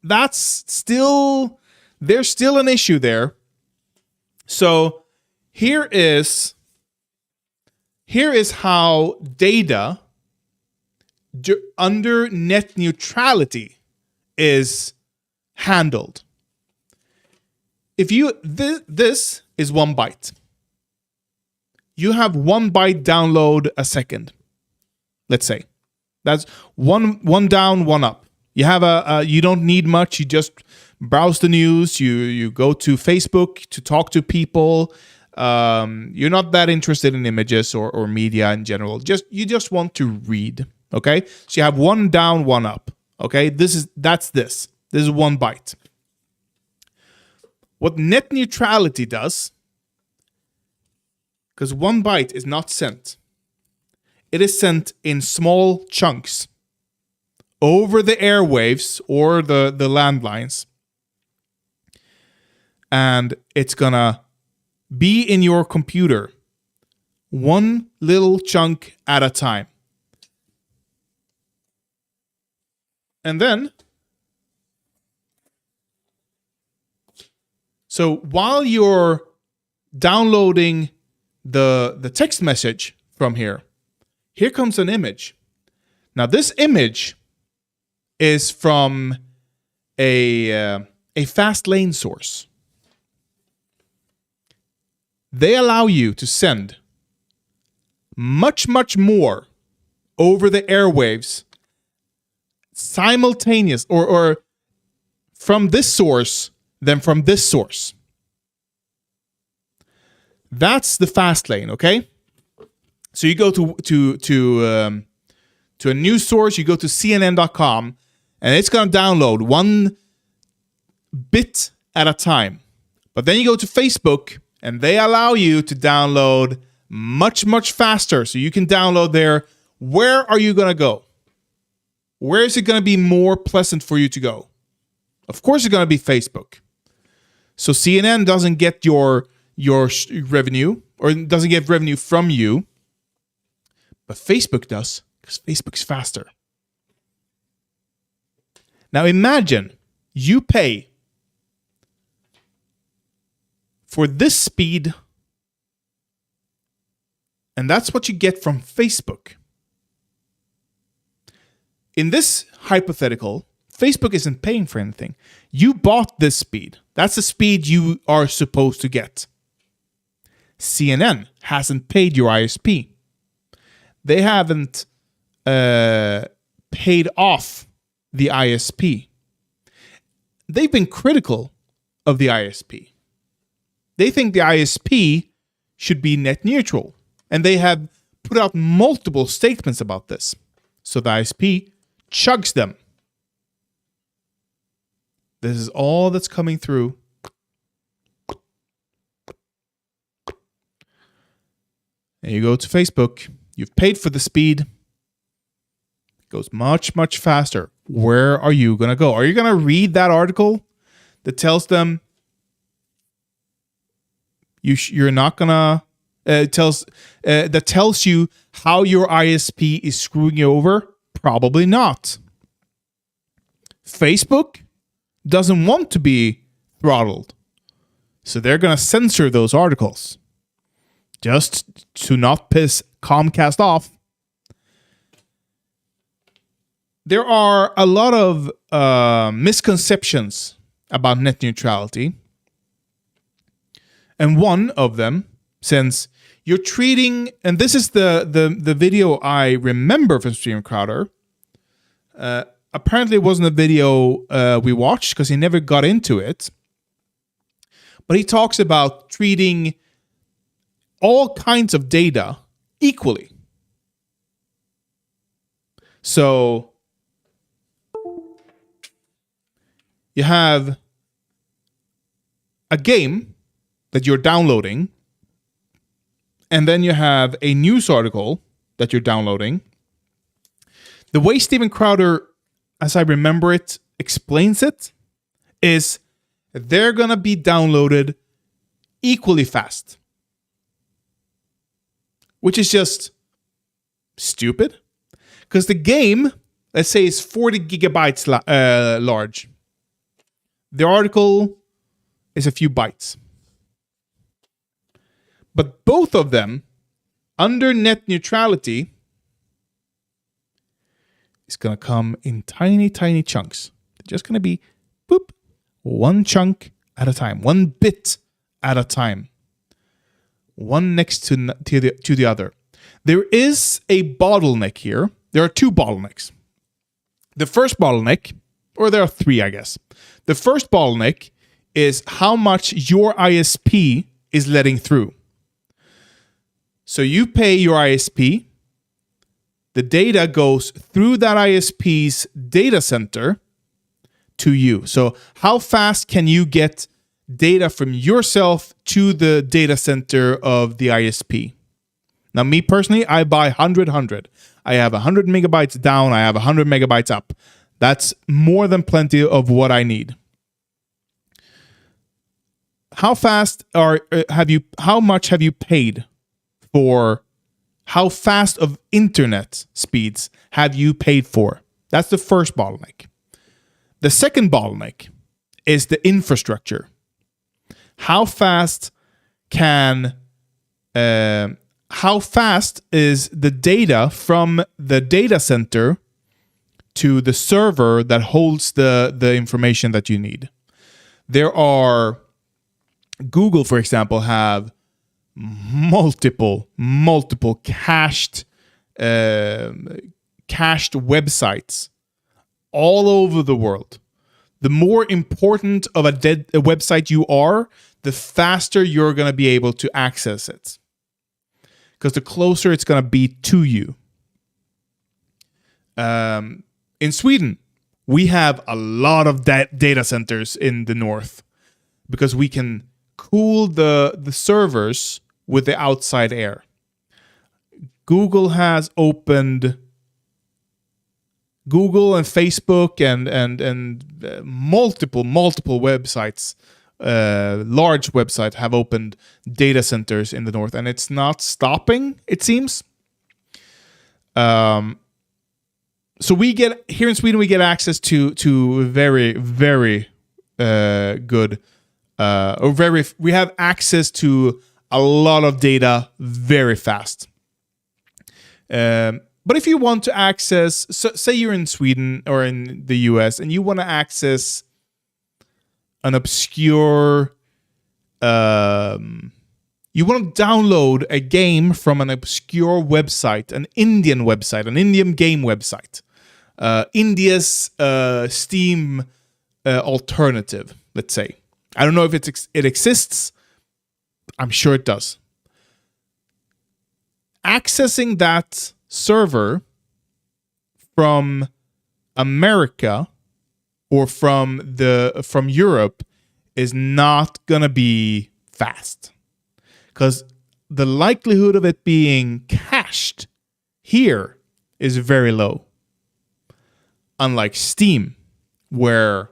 that's still, there's still an issue there. So here is how data under net neutrality is handled. If you, this is 1 byte. You have 1 byte download a second. Let's say that's one down, one up. You have you don't need much. You just browse the news. You go to Facebook to talk to people. You're not that interested in images or media in general. You just want to read. Okay, so you have 1 down, 1 up. Okay, this is 1 byte. What net neutrality does, because 1 byte is not sent, it is sent in small chunks over the airwaves or the landlines. And it's gonna be in your computer 1 little chunk at a time. And then, so while you're downloading the text message from here comes an image. Now this image is from a fast lane source. They allow you to send much, much more over the airwaves simultaneous or from this source than from this source. That's the fast lane, okay? So you go to a news source, you go to CNN.com, and it's going to download 1 bit at a time. But then you go to Facebook, and they allow you to download much, much faster. So you can download there. Where are you going to go? Where is it going to be more pleasant for you to go? Of course, it's going to be Facebook. So CNN doesn't get your revenue, or doesn't get revenue from you, but Facebook does, because Facebook's faster. Now imagine you pay for this speed, and that's what you get from Facebook. In this hypothetical, Facebook isn't paying for anything. You bought this speed. That's the speed you are supposed to get. CNN hasn't paid your ISP. They haven't paid off the ISP. They've been critical of the ISP. They think the ISP should be net neutral, and they have put out multiple statements about this. So the ISP chugs them. This is all that's coming through. And you go to Facebook. You've paid for the speed. It goes much, much faster. Where are you going to go? Are you going to read that article that tells them you're not going to... that tells you how your ISP is screwing you over? Probably not. Facebook doesn't want to be throttled. So they're going to censor those articles just to not piss Comcast off. There are a lot of misconceptions about net neutrality. And one of them, since you're treating, and this is the video I remember from Stream Crowder. Apparently it wasn't a video we watched because he never got into it. but he talks about treating all kinds of data equally. So you have a game that you're downloading, and then you have a news article that you're downloading. The way Steven Crowder, as I remember it, explains it is they're going to be downloaded equally fast, which is just stupid. Because the game, let's say, is 40 gigabytes large. The article is a few bytes. But both of them, under net neutrality, is going to come in tiny, tiny chunks. They're just going to be, boop, one chunk at a time, one bit at a time, one next to the other. There is a bottleneck here. There are two bottlenecks. The first bottleneck, or there are three, I guess. The first bottleneck is how much your ISP is letting through. So you pay your ISP. The data goes through that ISP's data center to you. So how fast can you get data from yourself to the data center of the ISP? Now, me personally, I buy 100. I have 100 megabytes down. I have 100 megabytes up. That's more than plenty of what I need. How fast how much have you paid for, how fast of internet speeds have you paid for? That's the first bottleneck. The second bottleneck is the infrastructure. How fast is the data from the data center to the server that holds the information that you need? There are, Google, for example, have multiple cached websites all over the world. The more important of a website you are, the faster you're going to be able to access it, because the closer it's going to be to you. In Sweden, we have a lot of data centers in the north because we can cool the servers with the outside air. Google has opened, Google and Facebook and multiple websites, large websites have opened data centers in the north, and it's not stopping, it seems. So we get, here in Sweden, we get access to very, very good, we have access to a lot of data very fast. But if you want to access, say you're in Sweden or in the US and you want to access an obscure, you want to download a game from an obscure website, an Indian website, an Indian game website, India's Steam alternative, let's say. I don't know if it exists. I'm sure it does. Accessing that server from America or from Europe is not gonna be fast, because the likelihood of it being cached here is very low. Unlike Steam, where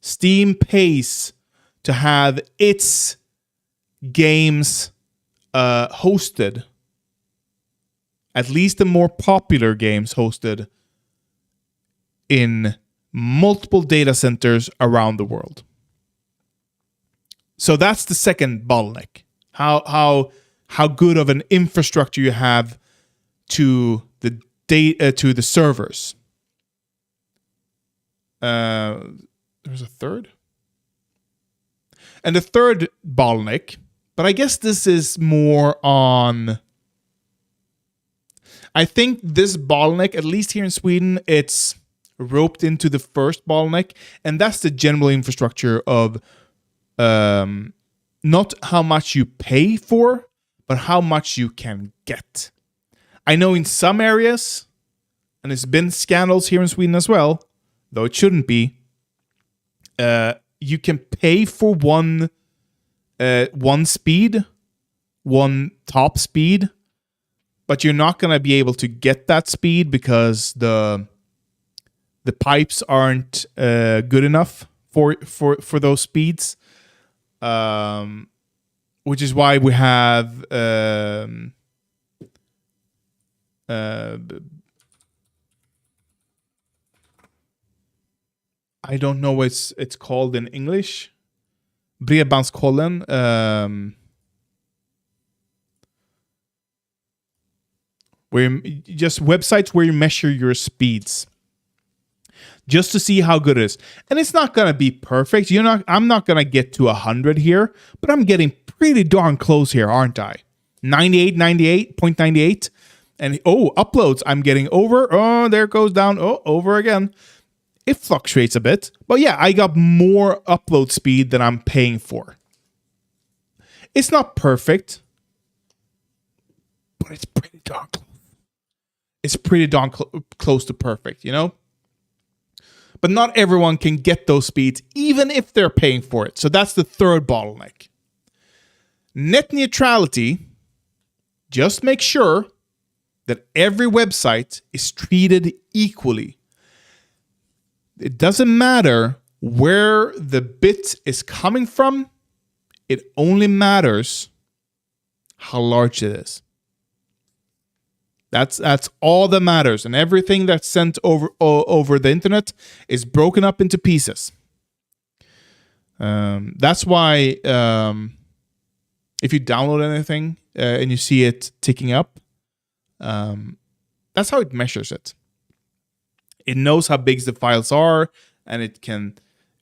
Steam pays to have its games hosted, at least the more popular games hosted, in multiple data centers around the world. So that's the second bottleneck. How good of an infrastructure you have to the data, to the servers. There's a third. And the third bottleneck, but I guess this is more on, I think this bottleneck, at least here in Sweden, it's roped into the first bottleneck, and that's the general infrastructure of not how much you pay for, but how much you can get. I know in some areas, and there's been scandals here in Sweden as well, though it shouldn't be, you can pay for one speed, one top speed, but you're not going to be able to get that speed because the pipes aren't good enough for those speeds. Which is why we have I don't know what it's called in English. Bredbandskollen. Just websites where you measure your speeds, just to see how good it is. And it's not gonna be perfect. I'm not gonna get to 100 here, but I'm getting pretty darn close here, aren't I? 98.98. And uploads, I'm getting over. Oh, there it goes down. Oh, over again. It fluctuates a bit. But yeah, I got more upload speed than I'm paying for. It's not perfect, but it's pretty darn close. It's pretty darn close to perfect, you know? But not everyone can get those speeds, even if they're paying for it. So that's the third bottleneck. Net neutrality, just make sure that every website is treated equally. It doesn't matter where the bit is coming from. It only matters how large it is. That's all that matters. And everything that's sent over the internet is broken up into pieces. That's why if you download anything and you see it ticking up, that's how it measures it. It knows how big the files are, and it can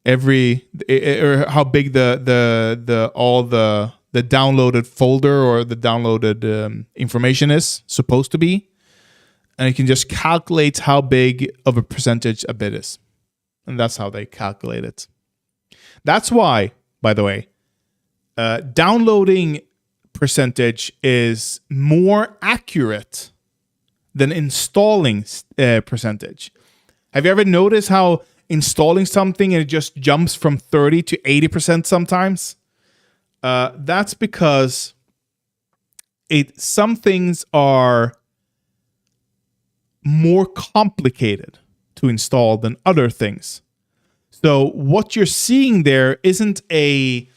or how big the downloaded folder or the downloaded information is supposed to be, and it can just calculate how big of a percentage a bit is, and that's how they calculate it. That's why, by the way, downloading percentage is more accurate than installing percentage. Have you ever noticed how installing something and it just jumps from 30 to 80% sometimes? That's because some things are more complicated to install than other things. So what you're seeing there isn't a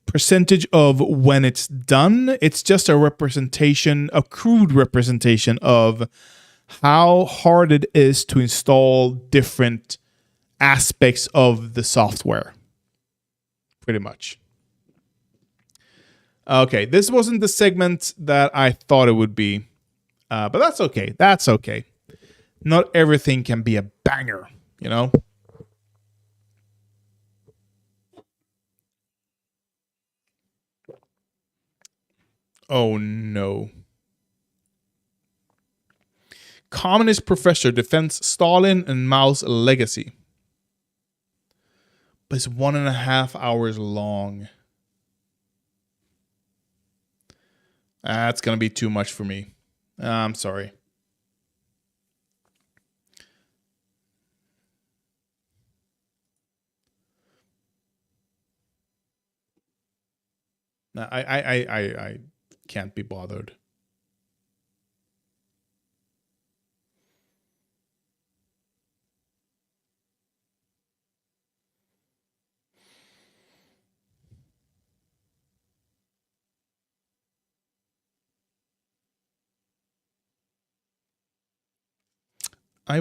percentage of when it's done. It's just a representation, a crude representation of how hard it is to install different aspects of the software. Pretty much. Okay, this wasn't the segment that I thought it would be, but that's okay. That's okay. Not everything can be a banger, you know? Oh no. Communist professor defends Stalin and Mao's legacy. But it's 1.5 hours long. That's going to be too much for me. I'm sorry. I can't be bothered. I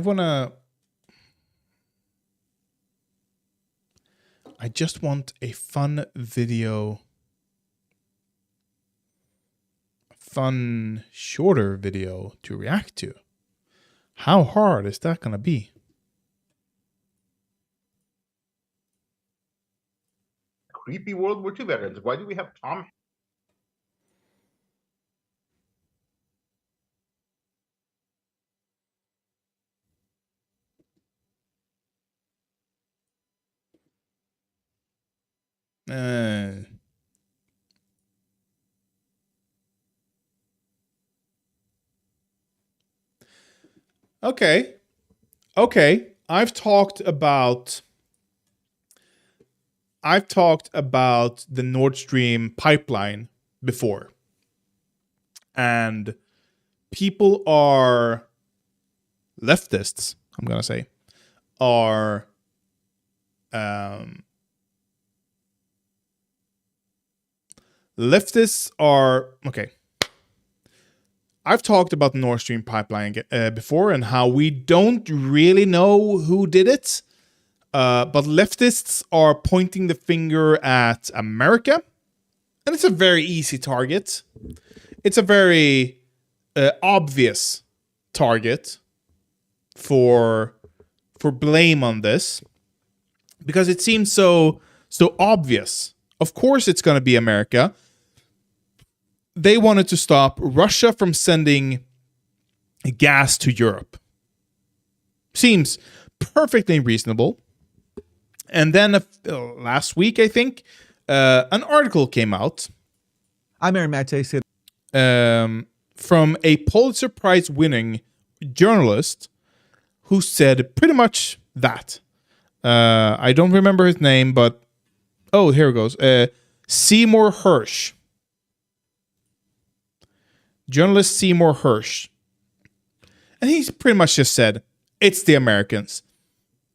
just want a fun video, fun shorter video to react to. How hard is that going to be? Creepy World War II veterans. Why do we have Tom? Okay. Okay. I've talked about the Nord Stream pipeline before. And people are leftists, I'm going to say, are leftists are okay. I've talked about the Nord Stream pipeline before and how we don't really know who did it. But leftists are pointing the finger at America. And it's a very easy target. It's a very obvious target for blame on this. Because it seems so obvious. Of course it's going to be America. They wanted to stop Russia from sending gas to Europe. Seems perfectly reasonable. And then last week, I think, an article came out. I'm Aaron Mate. From a Pulitzer Prize winning journalist who said pretty much that. I don't remember his name, but oh, here it goes. Seymour Hersh. Journalist Seymour Hersh. And he's pretty much just said, it's the Americans.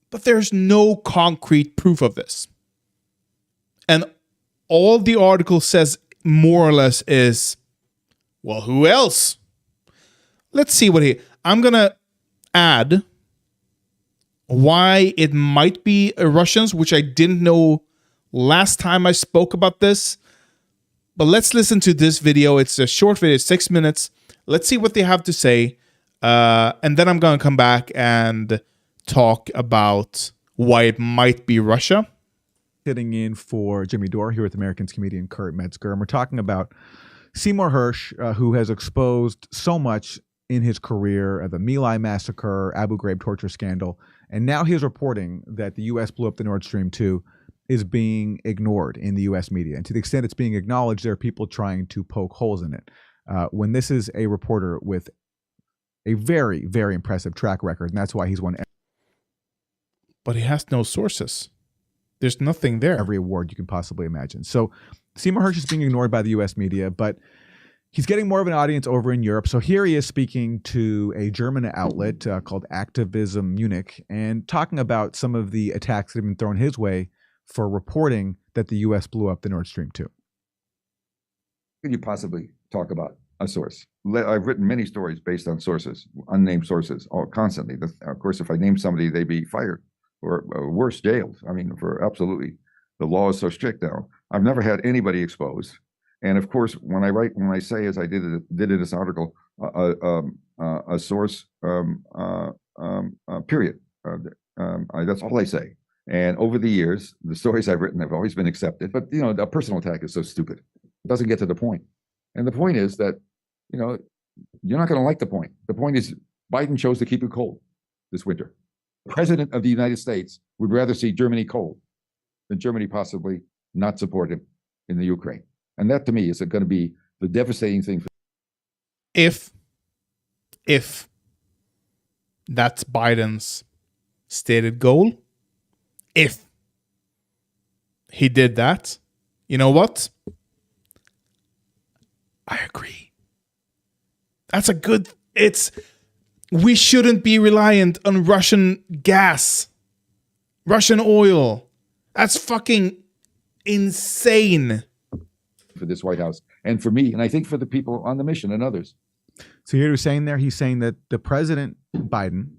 But there's no concrete proof of this. And all the article says more or less is, well, who else? Let's see what I'm going to add why it might be Russians, which I didn't know last time I spoke about this. But let's listen to this video. It's a short video, 6 minutes. Let's see what they have to say. And then I'm going to come back and talk about why it might be Russia. Sitting in for Jimmy Dore here with Americans comedian Kurt Metzger. And we're talking about Seymour Hersh, who has exposed so much in his career, the My Lai massacre, Abu Ghraib torture scandal. And now he's reporting that the U.S. blew up the Nord Stream 2 is being ignored in the U.S. media. And to the extent it's being acknowledged, there are people trying to poke holes in it. When this is a reporter with a very, very impressive track record, and that's why he's won. But he has no sources. There's nothing there. Every award you can possibly imagine. So Seymour Hersh is being ignored by the U.S. media, but he's getting more of an audience over in Europe. So here he is speaking to a German outlet called Activism Munich and talking about some of the attacks that have been thrown his way for reporting that the U.S. blew up the Nord Stream 2. Could you possibly talk about a source? I've written many stories based on sources, unnamed sources, constantly. Of course, if I name somebody, they'd be fired or worse, jailed. I mean, for absolutely, the law is so strict now. I've never had anybody exposed. And of course, when I say, as I did in this article, a source, period. That's all I say. And over the years, the stories I've written have always been accepted. But, you know, a personal attack is so stupid. It doesn't get to the point. And the point is that, you know, you're not going to like the point. The point is Biden chose to keep it cold this winter. The president of the United States would rather see Germany cold than Germany possibly not support him in the Ukraine. And that, to me, is going to be the devastating thing. If that's Biden's stated goal, if he did that, you know what? I agree. That's a good, we shouldn't be reliant on Russian gas, Russian oil. That's fucking insane. For this White House and for me, and I think for the people on the mission and others. So here he's saying there, he's saying that the President Biden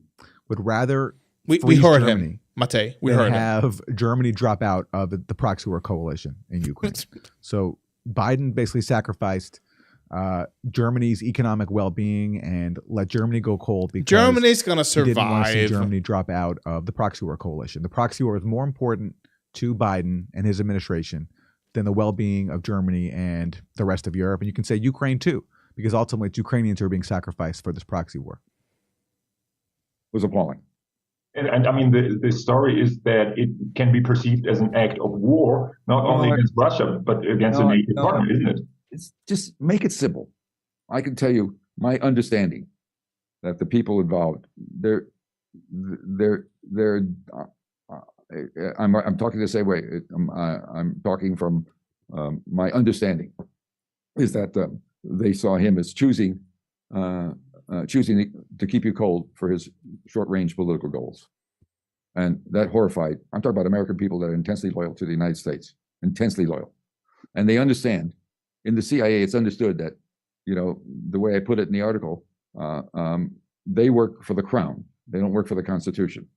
would rather we heard Germany him, Mate. We than heard have Germany drop out of the proxy war coalition in Ukraine. So Biden basically sacrificed Germany's economic well-being and let Germany go cold because Germany's going to survive. He didn't want to see Germany drop out of the proxy war coalition. The proxy war is more important to Biden and his administration than the well-being of Germany and the rest of Europe. And you can say Ukraine too, because ultimately it's Ukrainians who are being sacrificed for this proxy war. It was appalling. And I mean, the story is that it can be perceived as an act of war, not only against Russia, but against a NATO partner, isn't it? It's just make it simple. I can tell you my understanding that the people involved, I'm talking the same way. I'm talking from my understanding is that they saw him as choosing to keep you cold for his short-range political goals. And that horrified, I'm talking about American people that are intensely loyal to the United States, intensely loyal. And they understand, in the CIA, it's understood that, the way I put it in the article, they work for the crown. They don't work for the Constitution.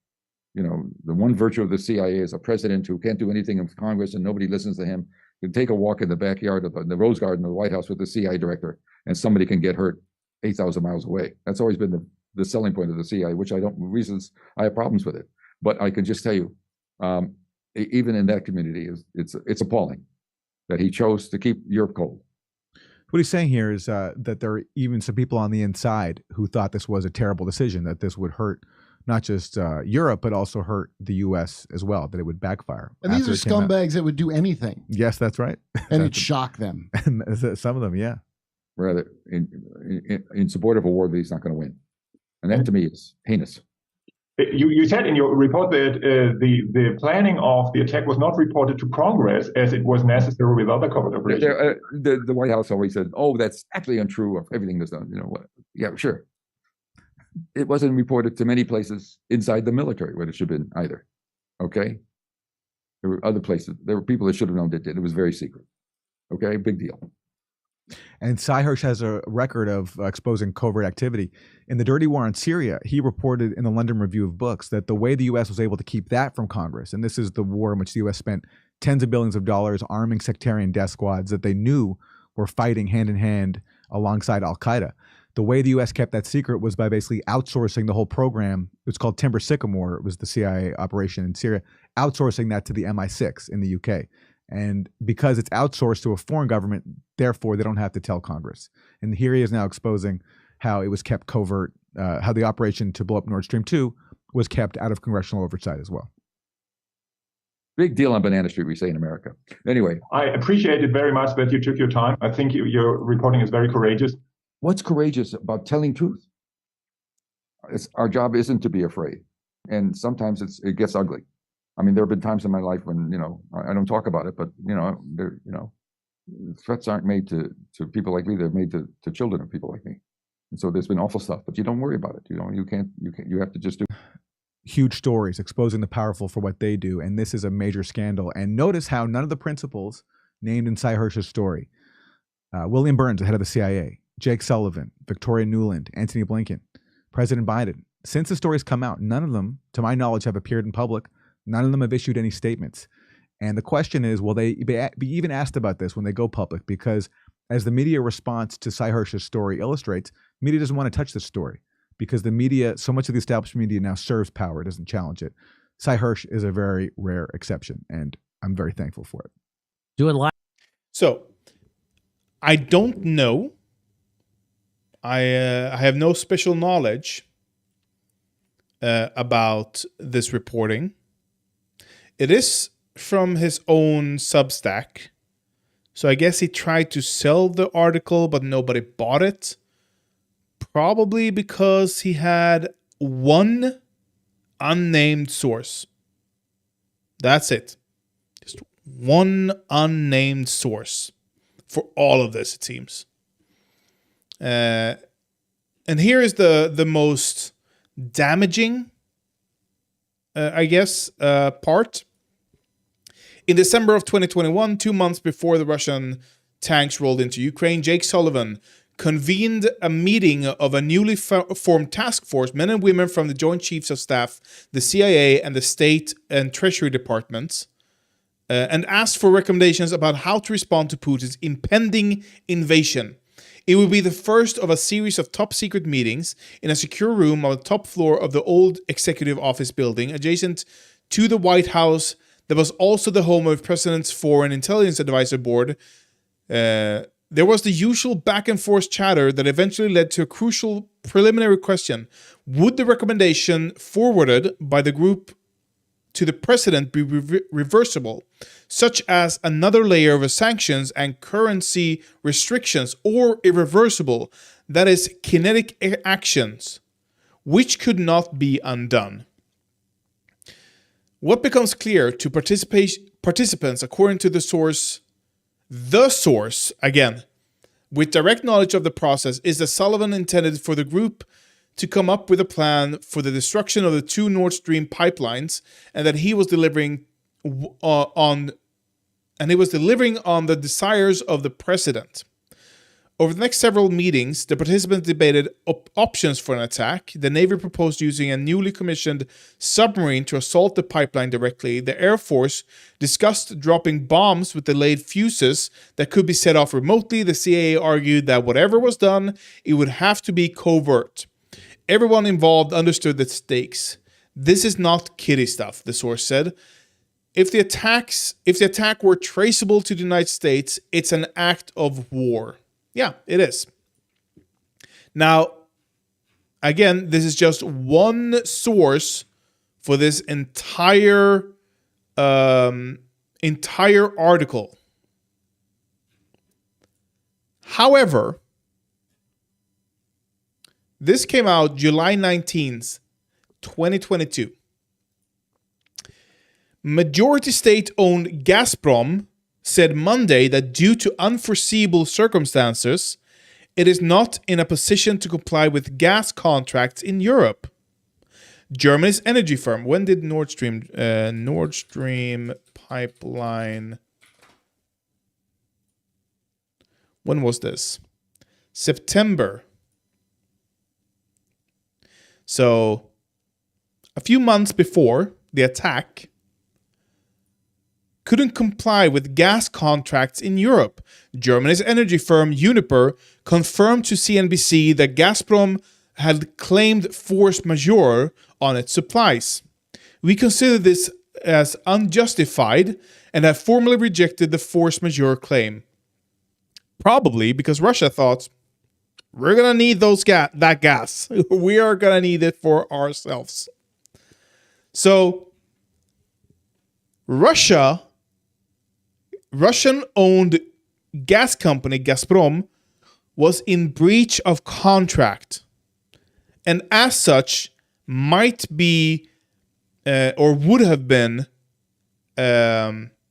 The one virtue of the CIA is a president who can't do anything in Congress and nobody listens to him. You can take a walk in the backyard of the Rose Garden of the White House with the CIA director and somebody can get hurt 8,000 miles away. That's always been the selling point of the CIA, which I have problems with it. But I can just tell you, even in that community, it's appalling that he chose to keep Europe cold. What he's saying here is that there are even some people on the inside who thought this was a terrible decision, that this would hurt not just Europe, but also hurt the U.S. as well, that it would backfire. And these are scumbags that would do anything. Yes, that's right. And it'd shock them. Some of them, yeah. Rather, in support of a war that he's not going to win. And that to me is heinous. You said in your report that the planning of the attack was not reported to Congress as it was necessary with other covert operations. The White House always said, "Oh, that's actually untrue of everything that's done." Yeah, sure. It wasn't reported to many places inside the military where it should have been either. Okay, there were other places. There were people that should have known that did. It was very secret. Okay, big deal. And Sy Hersh has a record of exposing covert activity. In the dirty war on Syria, he reported in the London Review of Books that the way the U.S. was able to keep that from Congress, and this is the war in which the U.S. spent tens of billions of dollars arming sectarian death squads that they knew were fighting hand in hand alongside al-Qaeda. The way the U.S. kept that secret was by basically outsourcing the whole program. It's called Timber Sycamore. It was the CIA operation in Syria, outsourcing that to the MI6 in the UK. And because it's outsourced to a foreign government, therefore they don't have to tell Congress. And here he is now exposing how it was kept covert, how the operation to blow up Nord Stream 2 was kept out of congressional oversight as well. Big deal on Banana Street, we say in America. Anyway. I appreciate it very much that you took your time. I think your reporting is very courageous. What's courageous about telling truth? Our job isn't to be afraid. And sometimes it gets ugly. I mean, there have been times in my life when, I don't talk about it, but, threats aren't made to people like me. They're made to children of people like me. And so there's been awful stuff, but you don't worry about it. You have to just do. Huge stories exposing the powerful for what they do. And this is a major scandal. And notice how none of the principals named in Sy Hersh's story, William Burns, the head of the CIA, Jake Sullivan, Victoria Nuland, Antony Blinken, President Biden, since the stories come out, none of them, to my knowledge, have appeared in public. None of them have issued any statements. And the question is, will they be even asked about this when they go public? Because as the media response to Sy Hersh's story illustrates, media doesn't want to touch this story because the media, so much of the established media now serves power, it doesn't challenge it. Sy Hersh is a very rare exception, and I'm very thankful for it. Do it live. So, I don't know. I have no special knowledge about this reporting. It is from his own Substack. So I guess he tried to sell the article, but nobody bought it. Probably because he had one unnamed source. That's it. Just one unnamed source for all of this, it seems. And here is the most damaging, I guess, part. In December of 2021, 2 months before the Russian tanks rolled into Ukraine, Jake Sullivan convened a meeting of a newly formed task force, men and women from the Joint Chiefs of Staff, the CIA, and the State and Treasury Departments, and asked for recommendations about how to respond to Putin's impending invasion. It will be the first of a series of top-secret meetings in a secure room on the top floor of the old executive office building adjacent to the White House that was also the home of the President's Foreign Intelligence Advisor Board. There was the usual back-and-forth chatter that eventually led to a crucial preliminary question. Would the recommendation forwarded by the group to the president be reversible, such as another layer of sanctions and currency restrictions, or irreversible, that is, kinetic actions, which could not be undone? What becomes clear to participants, according to the source, again, with direct knowledge of the process, is that Sullivan intended for the group to come up with a plan for the destruction of the 2 Nord Stream pipelines, and that he was delivering on the desires of the president. Over the next several meetings, the participants debated options for an attack. The Navy proposed using a newly commissioned submarine to assault the pipeline directly. The Air Force discussed dropping bombs with delayed fuses that could be set off remotely. The CIA argued that whatever was done, it would have to be covert. Everyone involved understood the stakes. This is not kiddie stuff, the source said. If the attack were traceable to the United States, it's an act of war. Yeah, it is. Now, again, this is just one source for this entire article. However, this came out July 19th, 2022. Majority state-owned Gazprom said Monday that due to unforeseeable circumstances, it is not in a position to comply with gas contracts in Europe. Germany's energy firm, when did Nord Stream pipeline, when was this? September. So, a few months before the attack, couldn't comply with gas contracts in Europe. Germany's energy firm Uniper confirmed to CNBC that Gazprom had claimed force majeure on its supplies. We consider this as unjustified and have formally rejected the force majeure claim. Probably because Russia thought, we're going to need that gas. We are going to need it for ourselves. So, Russian-owned gas company Gazprom was in breach of contract, and as such might be or would have been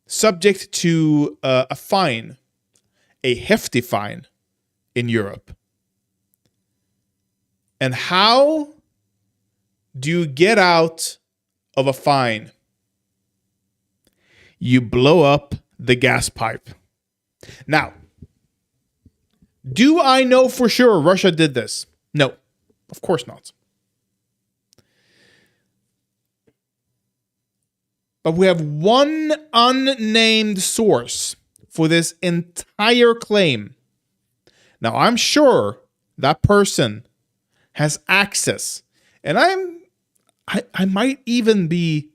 subject to a fine, a hefty fine in Europe. And how do you get out of a fine? You blow up the gas pipe. Now, do I know for sure Russia did this? No, of course not. But we have one unnamed source for this entire claim. Now, I'm sure that person has access, and I might even be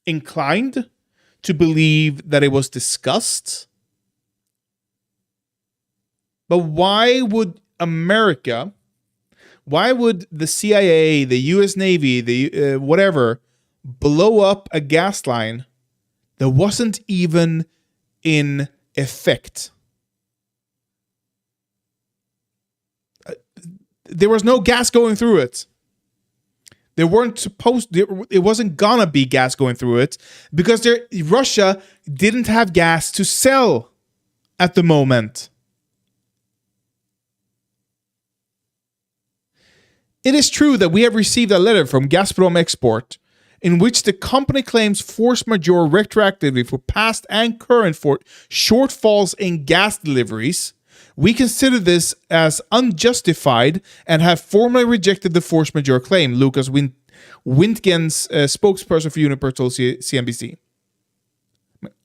inclined to believe that it was discussed. But why would America, why would the CIA, the US Navy, the whatever, blow up a gas line that wasn't even in effect? There was no gas going through it. There weren't it wasn't gonna be gas going through it because Russia didn't have gas to sell at the moment. It is true that we have received a letter from Gazprom Export in which the company claims force majeure retroactively for past and current shortfalls in gas deliveries. We consider this as unjustified and have formally rejected the force majeure claim, Lucas Wintgen's spokesperson for Uniper told CNBC.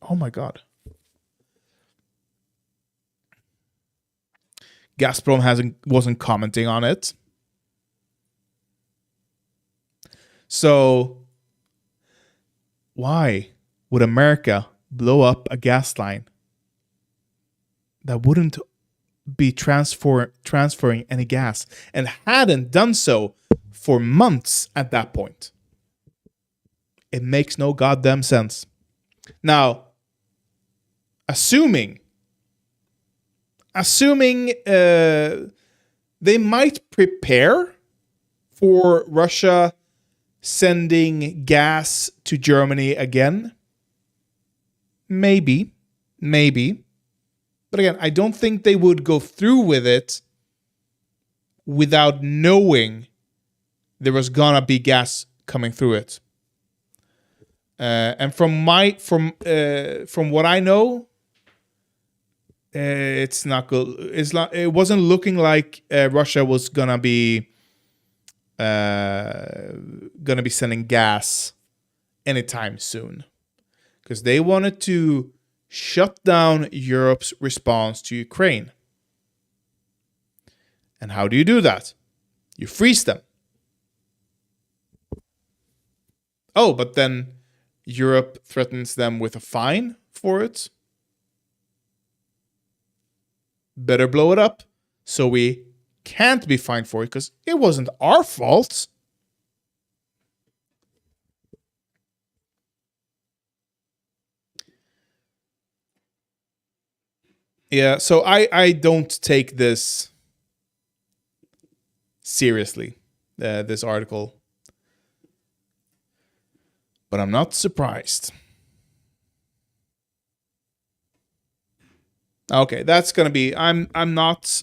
Oh my God. Gazprom wasn't commenting on it. So, why would America blow up a gas line that wouldn't be transferring any gas and hadn't done so for months at that point. It makes no goddamn sense. Now, assuming they might prepare for Russia sending gas to Germany again. Maybe. But again, I don't think they would go through with it without knowing there was gonna be gas coming through it. And from what I know, it's not good. It wasn't looking like Russia was gonna be sending gas anytime soon, because they wanted to shut down Europe's response to Ukraine. And how do you do that? You freeze them. Oh, but then Europe threatens them with a fine for it. Better blow it up so we can't be fined for it, because it wasn't our fault. Yeah, so I don't take this seriously, this article. But I'm not surprised. Okay, that's gonna be. I'm not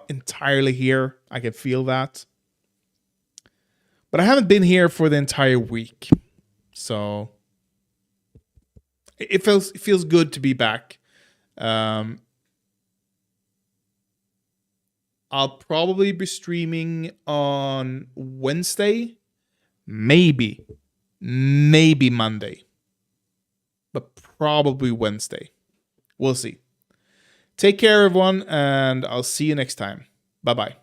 entirely here. I can feel that, but I haven't been here for the entire week, so it feels good to be back. I'll probably be streaming on Wednesday, maybe Monday, but probably Wednesday. We'll see. Take care, everyone, and I'll see you next time. Bye-bye.